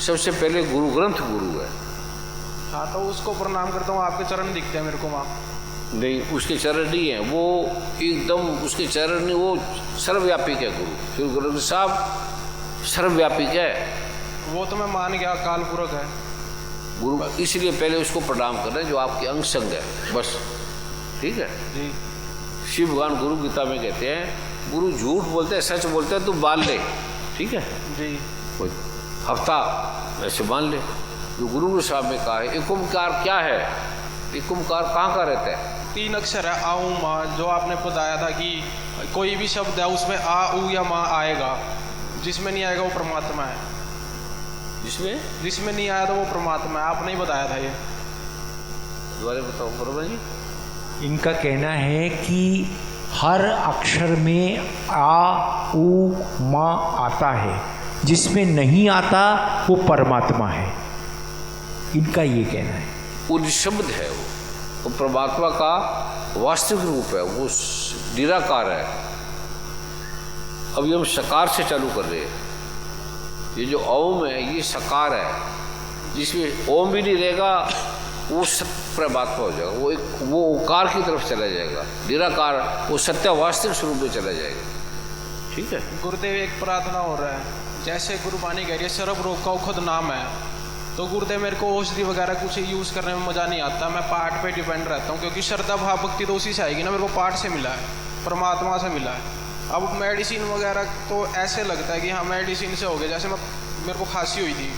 सबसे पहले गुरु ग्रंथ गुरु है। हाँ तो उसको प्रणाम करता हूँ, आपके चरण दिखते हैं मेरे को वहाँ। नहीं, उसके चरण नहीं है वो, एकदम उसके चरण नहीं, वो सर्वव्यापी है गुरु। फिर गुरु ग्रंथ साहब सर्वव्यापी है। वो तो मैं मान गया, काल पुरख है गुरु, इसलिए पहले उसको प्रणाम करना जो आपके अंग संग है, बस। ठीक है जी। शिव भगवान गुरु गीता में कहते हैं, गुरु झूठ बोलते हैं सच बोलते हैं, तू मान ले। ठीक है जी। कोई हफ्ता ऐसे मान ले। जो गुरु साहब ने कहा है, एक ओंकार क्या है, एक ओंकार कहाँ का रहता है? 3 अक्षर है, आ ऊ माँ। जो आपने बताया था कि कोई भी शब्द है उसमें आ ऊ या माँ आएगा, जिसमें नहीं आएगा वो परमात्मा है। जिसमें नहीं आया तो वो परमात्मा है, आपने ही बताया था ये। दोबारा बताओ बरोबर जी। इनका कहना है कि हर अक्षर में आ उ मा आता है, जिसमें नहीं आता वो परमात्मा है। इनका ये कहना है। वो शब्द है, वो परमात्मा का वास्तविक रूप है, वो निराकार है। अभी हम सकार से चालू कर रहे हैं। ये जो ओम है ये सकार है, जिसमें ओम भी नहीं रहेगा वो परमात्मा हो जाएगा, वो ओकार की तरफ चला जाएगा, निराकार, वो सत्य वास्तविक स्वरूप में चला जाएगा। ठीक है। गुरुदेव एक प्रार्थना हो रहा है, जैसे गुरुबानी कह रही है सर्व रोग का खुद नाम है, तो गुरुदेव मेरे को औषधि वगैरह कुछ यूज़ करने में मज़ा नहीं आता। मैं पाठ पे डिपेंड रहता हूँ, क्योंकि श्रद्धा भाव भक्ति तो उसी से आएगी ना, मेरे को पाठ से मिला है, परमात्मा से मिला है। अब मेडिसिन वगैरह तो ऐसे लगता है कि हाँ मेडिसिन से हो गया। जैसे मेरे को खांसी हुई थी,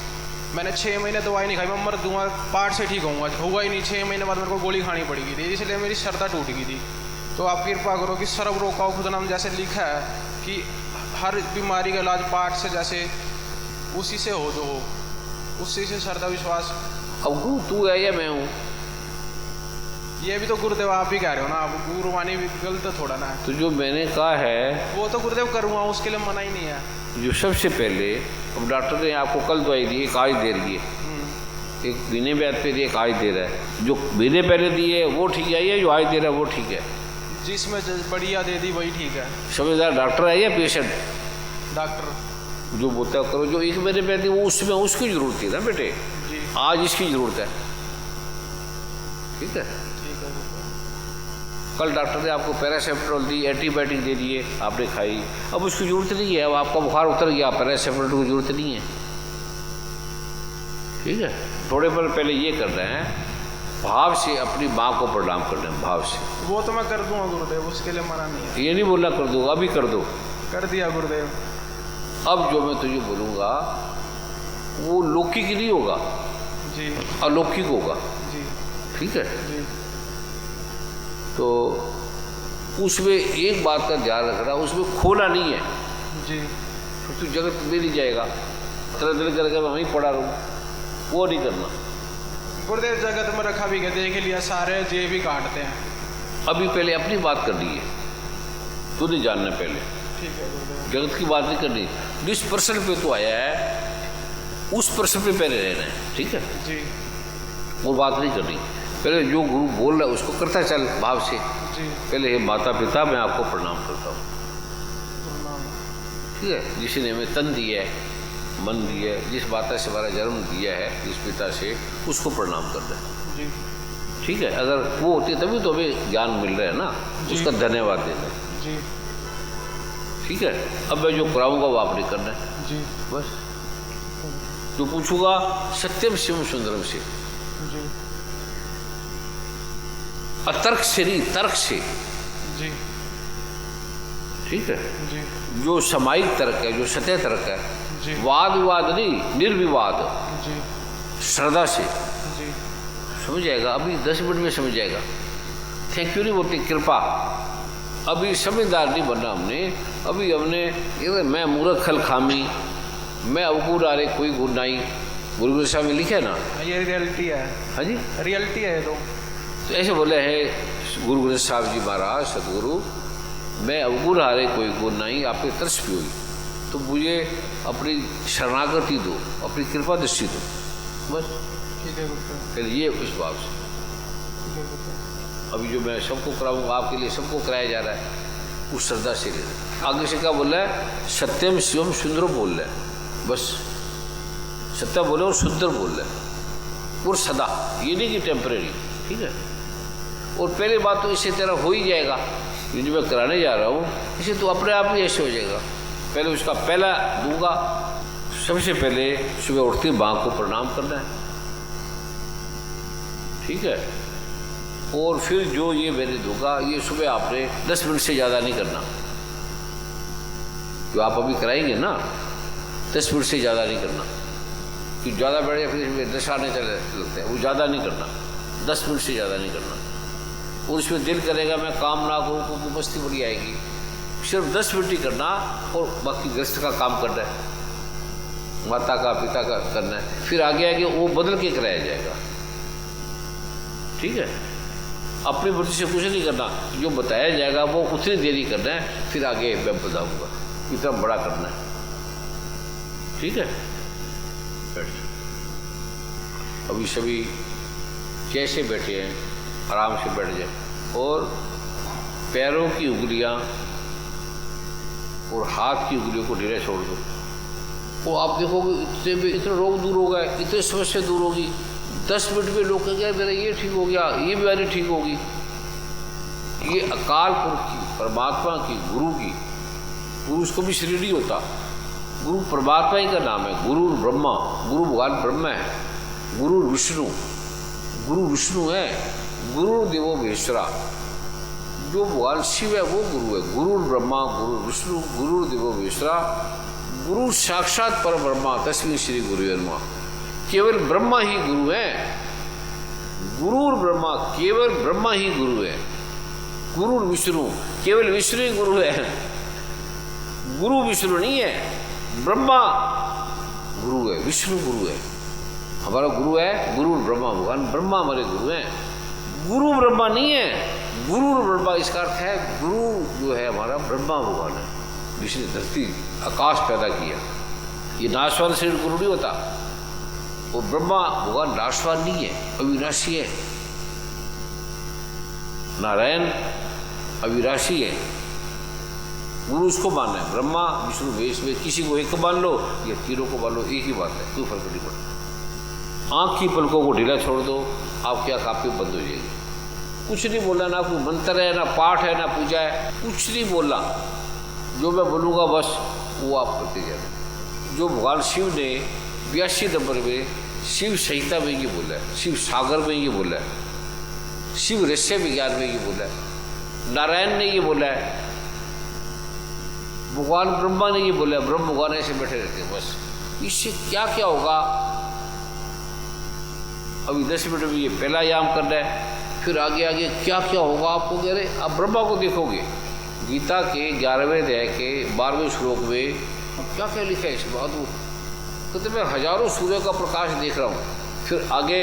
मैंने 6 महीने दवाई नहीं खाई, मैं मर दूंगा, पाठ से ठीक होऊंगा, हुआ ही नहीं। 6 महीने बाद मेरे को गोली खानी पड़ेगी थी, इसलिए मेरी श्रद्धा टूट गई थी। तो आप कृपा करो कि सर्व रोग का खुद नाम जैसे लिखा है कि हर बीमारी का इलाज पाठ से, जैसे उसी से हो, जो हो उसी से श्रद्धा विश्वास। अब गुरु तू है या मैं हूँ? ये भी तो गुरुदेव आप ही कह रहे हो ना, आप गुरुवाणी भी गलत थोड़ा ना है। तो जो मैंने कहा है वो तो गुरुदेव करूँगा, उसके लिए मना ही नहीं है। जो सबसे पहले, अब डॉक्टर ने आपको कल दवाई दी, एक आज दे रही है, एक बिना ब्याज पे दी, एक आज दे रहा है। जो बिना पहले दी है वो ठीक है, या जो आज दे रहा है वो ठीक है? जिसमें बढ़िया दे दी वही ठीक है। समझदार डॉक्टर है या पेशेंट? डॉक्टर जो बोलता करो, जो एक महीने पहले वो उसमें उसकी जरूरत थी ना बेटे, जी आज इसकी जरूरत है। ठीक है। ठीक है। कल डॉक्टर ने आपको पैरासिटामोल दी, एंटीबायोटिक दे दिए, आपने खाई, अब उसकी जरूरत नहीं है। अब आपका बुखार उतर गया, पैरासिटामोल की जरूरत नहीं है। ठीक है। थोड़े पल पहले ये कर रहे हैं, भाव से अपनी माँ को प्रणाम कर रहे हैं, भाव से। वो तो मैं कर दूंगा गुरुदेव, उसके लिए मना नहीं है। ये नहीं बोलना कर दो, अभी कर दो। कर दिया गुरुदेव। अब जो मैं तुझे बोलूँगा वो लौकिक नहीं होगा, जी अलौकिक होगा। जी ठीक है। जी। तो उसमें एक बात का ध्यान रखना, उसमें खोना नहीं है। जी। तो तू जगत में नहीं जाएगा, तरह तरह करके मैं वहीं पड़ा रहूँ, वो नहीं करना। गुरुदेव जगत में रखा भी गया, देख लिया, सारे जे भी काटते हैं। अभी पहले अपनी बात कर ली है, तू नहीं जानना पहले। ठीक है गुरुदेव। जगत की बात नहीं करनी। जिस प्रश्न पे तू आया है उस प्रश्न पे पहले रहना है। ठीक है। जी वो बात नहीं करनी। पहले जो गुरु बोल रहा है उसको करता चल भाव से। जी। पहले हे माता पिता, मैं आपको प्रणाम करता हूँ। प्रणाम। ठीक है। जिसने हमें तन दिया है, मन दिया है, जिस माता से हमारा जन्म दिया है, जिस पिता से, उसको प्रणाम करना है। जी। ठीक है। अगर वो होती तभी तो हमें ज्ञान मिल रहा है ना, उसका धन्यवाद देना है। जी। ठीक है। अब मैं जो कराऊंगा वो आपने करना है। जी। बस। जो पूछूंगा सत्यम शिवम सुंदरम से, जी। अतर्क से नहीं, तर्क से। जी। ठीक है। जी। जो सामायिक तर्क है, जो सत्य तर्क है, जी। वाद विवाद नहीं, निर्विवाद, जी। श्रद्धा से जी। समझ जाएगा। अभी 10 मिनट में समझ जाएगा। थैंक यू नहीं बोलती, कृपा। अभी समझदार नहीं बनना हमने। अभी हमने मैं मूर्ख खल खामी, मैं अवगुण आ रहे कोई गुण नहीं, गुरु ग्रंथ साहब में लिखा है ना। ये रियलिटी है। हाँ जी, रियलिटी है ये तो। ऐसे बोले हैं गुरु ग्रंथ साहब जी महाराज, सदगुरु, मैं अवगुण आ रहे कोई गुण नहीं, आप पे तरस भी हुई तो मुझे अपनी शरणागति दो, अपनी कृपा दृष्टि दो, बस। ठीक है गुरुदेव। फिर ये इस भाव से। ठीक है गुरुदेव। अभी जो मैं सबको कराऊंगा आपके लिए सबको कराया जा रहा है, उस श्रद्धा से लेना। आगे से क्या बोल रहा है? सत्यम शिवम सुंदर बोल रहा है, बस सत्य बोले और सुंदर बोल रहा है, और सदा, ये नहीं कि टेम्परेरी, ठीक है। और पहली बात तो इससे तेरा हो ही जाएगा, ये जो मैं कराने जा रहा हूँ इसे तो अपने आप ही ऐसे हो जाएगा। पहले उसका पहला दूंगा, सबसे पहले सुबह उठते माँ को प्रणाम करना है, ठीक है। और फिर जो ये मैंने दूंगा ये सुबह आपने 10 मिनट से ज़्यादा नहीं करना, जो आप अभी कराएंगे ना 10 मिनट से ज़्यादा नहीं करना, कि ज़्यादा बैठ फिर नशा आने चले लगते हैं, वो ज़्यादा नहीं करना, 10 मिनट से ज़्यादा नहीं करना। और उसमें दिल करेगा मैं काम ना करूँ तो मस्ती बड़ी आएगी, सिर्फ 10 मिनट ही करना और बाकी गृहस्थ का काम करना है, माता का पिता का करना है, फिर आगे आगे वो बदल के कराया जाएगा, ठीक है। अपनी मर्जी से कुछ नहीं करना, जो बताया जाएगा वो उतनी देरी करना है, फिर आगे मैं बताऊँगा इतना बड़ा करना है, ठीक है। अभी सभी कैसे बैठे हैं, आराम से बैठ जाए और पैरों की उंगलियां और हाथ की उंगलियों को ढीला छोड़ दो। वो आप देखोगे इतना रोग दूर होगा, इतनी समस्या दूर होगी। 10 मिनट में लोग कहेंगे मेरा ये ठीक हो गया, ये बीमारी ठीक होगी। ये अकाल पुरुष की, परमात्मा की, गुरु की, गुरु उसको भी श्री नहीं होता, गुरु परमात्मा ही का नाम है। गुरु ब्रह्मा, गुरु भगवान ब्रह्मा है, गुरु विष्णु है, गुरु देवो महेश्वरा, जो भगवान शिव है वो गुरु है। गुरु ब्रह्मा, गुरु विष्णु, गुरु देवो महेश्वरा, गुरु साक्षात पर ब्रह्मा, तस्मै श्री गुरु नमः। केवल ब्रह्मा ही गुरु है, गुरु ब्रह्मा, केवल ब्रह्मा ही गुरु है। गुरु विष्णु, केवल विष्णु ही गुरु है, गुरु विष्णु नहीं है, ब्रह्मा गुरु है, विष्णु गुरु है। हमारा गुरु है गुरु ब्रह्मा, भगवान ब्रह्मा हमारे गुरु हैं, गुरु ब्रह्मा नहीं है। गुरु ब्रह्मा इसका अर्थ है गुरु जो है हमारा ब्रह्मा भगवान है, जिसने धरती आकाश पैदा किया। ये नाशवान शरीर गुरु नहीं होता, वो ब्रह्मा भगवान नाशवान नहीं है, अविनाशी है। नारायण अविनाशी है, गुरु उसको मानना है। ब्रह्मा विष्णु वेश में किसी को एक मान लो या तीनों को मान लो, एक ही बात है, कोई फर्क नहीं पड़ता। आँख की पलकों को ढीला छोड़ दो, आपकी आँख आप बंद हो जाएगी। कुछ नहीं बोलना, ना कोई मंत्र है, ना पाठ है, ना पूजा है, कुछ नहीं बोलना। जो मैं बोलूँगा बस वो आप करते जाना। जो भगवान शिव ने 82 नंबर में शिव संहिता में ये बोला है, शिव सागर में ये बोला है, शिव रहस्य विज्ञान में ये बोला है, नारायण ने ये बोला है, भगवान ब्रह्मा ने ये बोला है। ब्रह्म भगवान ऐसे बैठे रहते हैं बस। इससे क्या क्या होगा, अभी 10 मिनट में ये पहला याम करना है, फिर आगे आगे क्या क्या होगा आपको कह रहे। आप ब्रह्मा को देखोगे, गीता के 11वें अध्याय के 12वें श्लोक में क्या क्या लिखा है इस बात तो मैं हजारों सूर्य का प्रकाश देख रहा हूँ। फिर आगे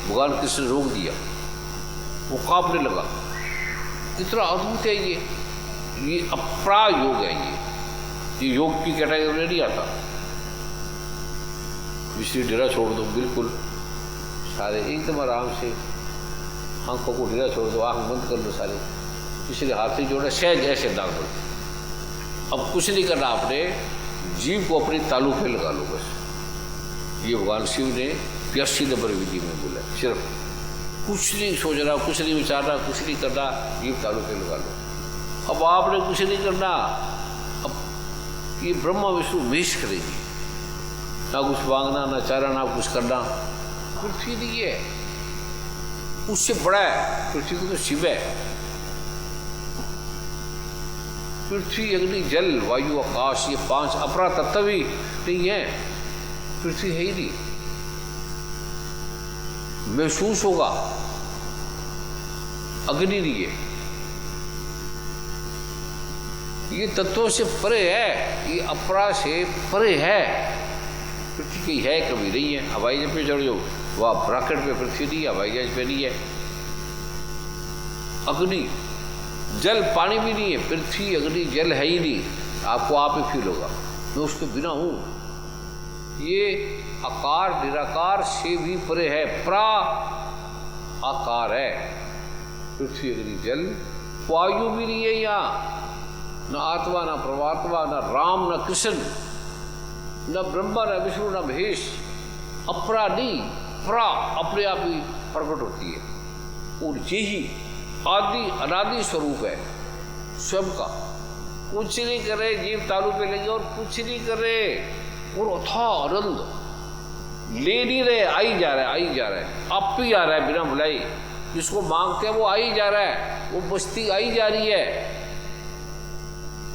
भगवान कृष्ण ने रोक दिया, वो कांपने लगा। कितना अद्भुत है ये अपरा योग है। ये योग की कैटेगरी में नहीं आता। इसलिए डेरा छोड़ दो, बिल्कुल सारे एकदम आराम से आंखों को ढीला छोड़ दो, आंख बंद कर लो सारे, इसलिए हाथ ही जोड़ा, सहज ऐसे दाग दो। अब कुछ नहीं करना, आपने जीव को अपनी तालू पे लगा लो बस। ये भगवान शिव ने 82 नंबर विधि में बोला, सिर्फ कुछ नहीं सोचना, कुछ नहीं विचारना, कुछ नहीं करना, जीव तालू पे लगा लो। अब आपने कुछ नहीं करना, अब ये ब्रह्मा विष्णु महेश करेगी, ना कुछ मांगना, ना चाहना, ना कुछ करना। पृथ्वी नहीं है, उससे बड़ा है पृथ्वी को, तो शिव है। पृथ्वी अग्नि जल वायु आकाश, ये 5 अपरा तत्व ही नहीं है, पृथ्वी है ही नहीं। महसूस होगा, अग्नि नहीं है, ये तत्वों से परे है, ये अपरा से परे है। पृथ्वी की है कभी नहीं है। हवाई जहाज पे चढ़ जाओ, वह रॉकेट पे पृथ्वी नहीं है, हवाई जहाज पे नहीं है। अग्नि जल पानी भी नहीं है, पृथ्वी अग्नि जल है ही नहीं। आपको आप ही फील होगा मैं उसके बिना हूँ। ये आकार निराकार से भी परे है, प्रा आकार है। पृथ्वी अग्नि जल, वायु भी नहीं है यहाँ, न आत्मा न परमात्मा, न राम न कृष्ण, न ब्रह्मा न विष्णु न महेश, अपरा नहीं प्रा अपने आप ही प्रकट होती है। और यही आदि अनादि स्वरूप है स्वयं का, कुछ नहीं करे, जीव तालू पे लगे और कुछ नहीं करे, और अथाह आनंद ले नहीं रहे, आई जा रहा है, आप ही आ रहा है बिना बुलाई, जिसको मांगते हैं वो आई जा रहा है, वो बस्ती आई जा रही है,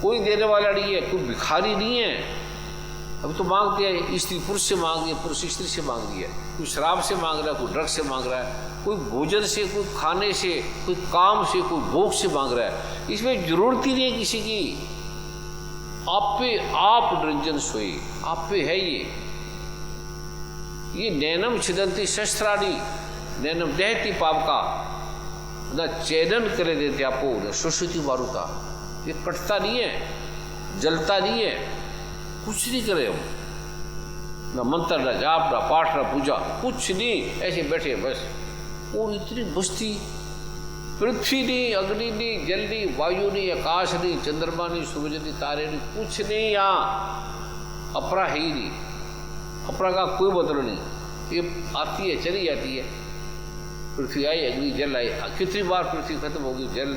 कोई देने वाला नहीं है, कोई भिखारी नहीं है। अब तो मांगते हैं, स्त्री पुरुष से मांग रही है, पुरुष स्त्री से मांग रही है, कोई शराब से मांग रहा है, कोई ड्रग्स से मांग रहा है, कोई भोजन से, कोई खाने से, कोई काम से, कोई भोग से मांग रहा है। इसमें जरूरत ही नहीं है किसी की, आप पे आप निरंजन सोई, आप पे है ये नैनम छिदंती शस्त्राणी, नैनम दहती पाप का, न चैनन करे देते आपको, न सुश्रुति मारुता, ये कटता नहीं है, जलता नहीं है, कुछ नहीं करे हम, न मंत्र न जाप न पाठ न पूजा, कुछ नहीं, ऐसे बैठे बस। और इतनी बस्ती, पृथ्वी नहीं, अग्नि नहीं, जल नहीं, वायु नहीं, आकाश नहीं, चंद्रमा नहीं, सूरज नहीं, तारे नहीं, कुछ नहीं यहाँ, अपरा है ही नहीं, अपरा का कोई मतलब नहीं, ये आती है चली जाती है। पृथ्वी आई, अग्नि जल आई, कितनी बार पृथ्वी खत्म होगी, जल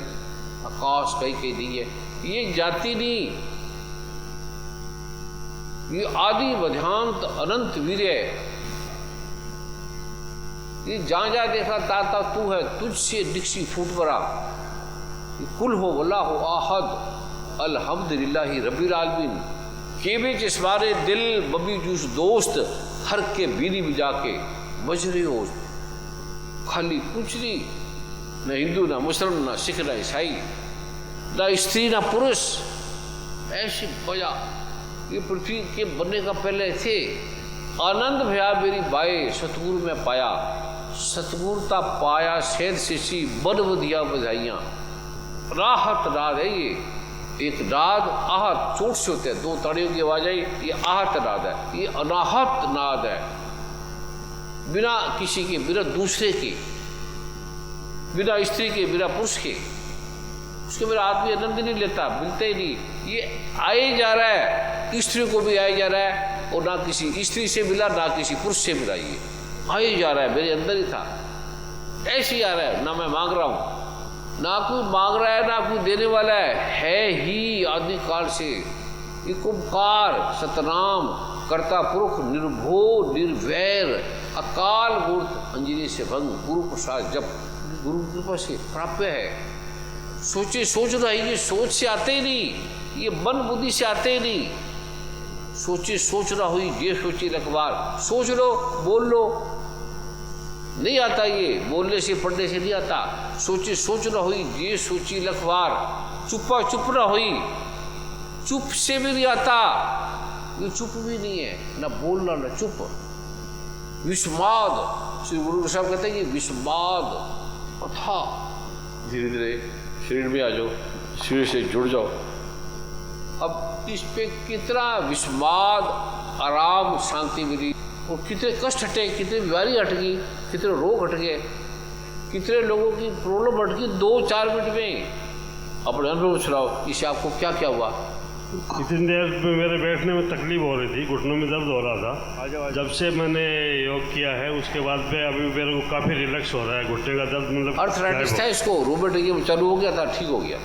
आकाश कई दी है, ये जाती नहीं, ये आदि मध्यांत अनंत वीर्य, ये जहां जहां देखा ताता तू है, तुझसे डिक्सी फूट पड़ा, कुल हो वला हो आहद अल्हम्दुलिल्लाहि रब्बिल आलमीन, के भी जिस्मारे दिल बबी जूस दोस्त, हर के बीनी भी जाके बजरे हो, खाली कुछ नहीं, न हिंदू न मुसलमान न सिख न ईसाई, न स्त्री न पुरुष, ऐसी बजा। ये पृथ्वी के बनने का पहले थे, आनंद भया मेरी बाए सतगुरु में पाया, सतगुरुता पाया सेध शिशी बद दिया बधाइयाँ, राहत नाद है ये, एक नाद आहत चोट से होते हैं, दो ताड़ियों की आवाज आई, ये आहत नाद है, ये अनाहत नाद है, बिना किसी के, बिना दूसरे के, बिना स्त्री के, बिना पुरुष के, उसके मेरा आदमी आनंद नहीं लेता, मिलते ही नहीं, ये आए जा रहा है, स्त्री को भी आए जा रहा है, और ना किसी स्त्री से मिला ना किसी पुरुष से मिला, ये आए जा रहा है, मेरे अंदर ही था, ऐसे ही आ रहा है, ना मैं मांग रहा हूँ, ना कोई मांग रहा है, ना कोई देने वाला है ही आदिकाल से, एक ओंकार सतनाम कर्ता पुरुष निर्भो निर्वैर अकाल मूर्त अंजलि से भंग, गुरु प्रसाद जब गुरु कृपा से प्राप्त है। सोचे सोच रहा है, ये सोच से आते ही नहीं, ये मन बुद्धि से आते ही नहीं, सोचे सोच रहा हुई ये सोची लखबार, सोच लो बोल लो, नहीं आता, ये बोलने से पढ़ने से नहीं आता, सोचे सोच रहा हुई ये सोची लखबार, चुप्पा चुप ना हुई, चुप से भी नहीं आता, ये चुप भी नहीं है, ना बोलना ना चुप, विस्माद, श्री गुरु साहब कहते हैं ये विस्माद था। धीरे धीरे शरीर में आ जाओ, शरीर से जुड़ जाओ। अब इस पे कितना विस्माद, आराम, शांति मिली, और कितने कष्ट हटे, कितनी बीमारी हट गई, कितने रोग हट गए, कितने लोगों की प्रॉब्लम हट गई 2-4 मिनट में। अपने अनुभव सुनाओ, इससे आपको क्या क्या हुआ? इतनी देर में मेरे बैठने में तकलीफ हो रही थी, घुटनों में दर्द हो रहा था। जब से मैंने योग किया है उसके बाद पे अभी मेरे को काफ़ी रिलैक्स हो रहा है, घुटने का दर्द मतलब अर्थराइटिस था इसको, रोमेटिज्म चालू हो गया था, ठीक हो गया।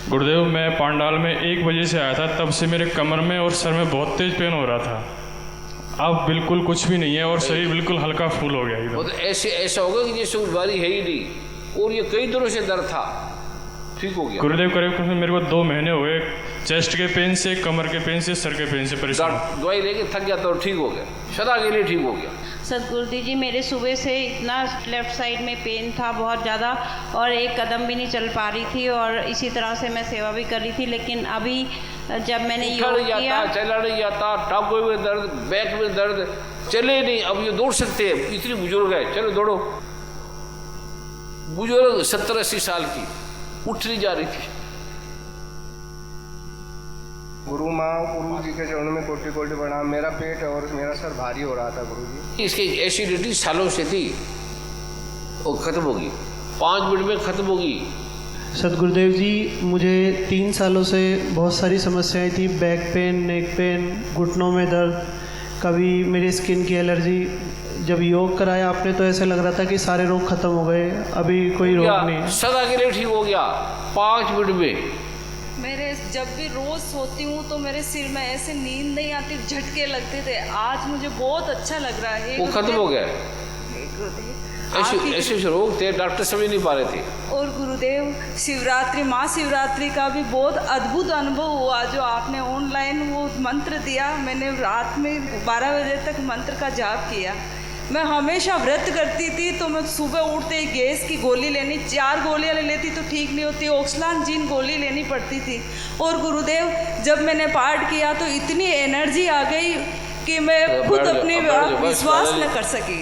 गुरुदेव, मैं पांडाल में 1 बजे से आया था, तब से मेरे कमर में और सर में बहुत तेज पेन हो रहा था। अब बिल्कुल कुछ भी नहीं है और शरीर बिल्कुल हल्का फूल हो गया एकदम। तो ऐसा होगा कि जैसे बीमारी है ही नहीं, और ये कई दिनों से दर्द था, ठीक हो गया। गुरुदेव, करीब मेरे को 2 महीने हुए चेस्ट के पेन से, कमर के पेन से, सर के पेन से परेशान। दवाई लेके थक गया तो ठीक हो गया, सदा के लिए ठीक हो गया। सतगुरु जी, मेरे सुबह से इतना लेफ्ट साइड में पेन था बहुत ज़्यादा, और एक कदम भी नहीं चल पा रही थी, और इसी तरह से मैं सेवा भी कर रही थी। लेकिन अभी जब मैंने योग किया, चला नहीं जाता, टांगों में दर्द, बैक में दर्द, चले नहीं, अब ये दौड़ सकते हैं, इतनी बुजुर्ग है, चलो दौड़ो। बुजुर्ग 70-80 साल की, उठ नहीं जा रही थी। गुरु माँ, गुरु जी के चरणों में कोटि कोटि प्रणाम। मेरा पेट और मेरा सर भारी हो रहा था गुरु जी। इसकी एसिडिटी सालों से थी, वो खत्म होगी। 5 मिनट में खत्म होगी। सतगुरुदेव जी, मुझे 3 सालों से बहुत सारी समस्याएं थी, बैक पेन, नेक पेन, घुटनों में दर्द, कभी मेरी स्किन की एलर्जी। जब योग कराया आपने तो ऐसा लग रहा था कि सारे रोग खत्म हो गए, अभी कोई रोग नहीं। सदा के लिए ठीक हो गया 5 मिनट में। मेरे जब भी रोज़ सोती हूँ तो मेरे सिर में ऐसे नींद नहीं आती, झटके लगते थे। आज मुझे बहुत अच्छा लग रहा है। वो खत्म हो गया। ऐसे रोग थे, डॉक्टर समझ नहीं पा रहे थे। और गुरुदेव, शिवरात्रि, महाशिवरात्रि का भी बहुत अद्भुत अनुभव हुआ। जो आपने ऑनलाइन वो मंत्र दिया, मैंने रात में 12 बजे तक मंत्र का जाप किया। मैं हमेशा व्रत करती थी तो मैं सुबह उठते ही गैस की गोली लेनी, 4 गोलियां ले लेती तो ठीक नहीं होती, ऑक्सलांजीन गोली लेनी पड़ती थी। और गुरुदेव, जब मैंने पाठ किया तो इतनी एनर्जी आ गई कि मैं खुद अपनी विश्वास न कर सकी।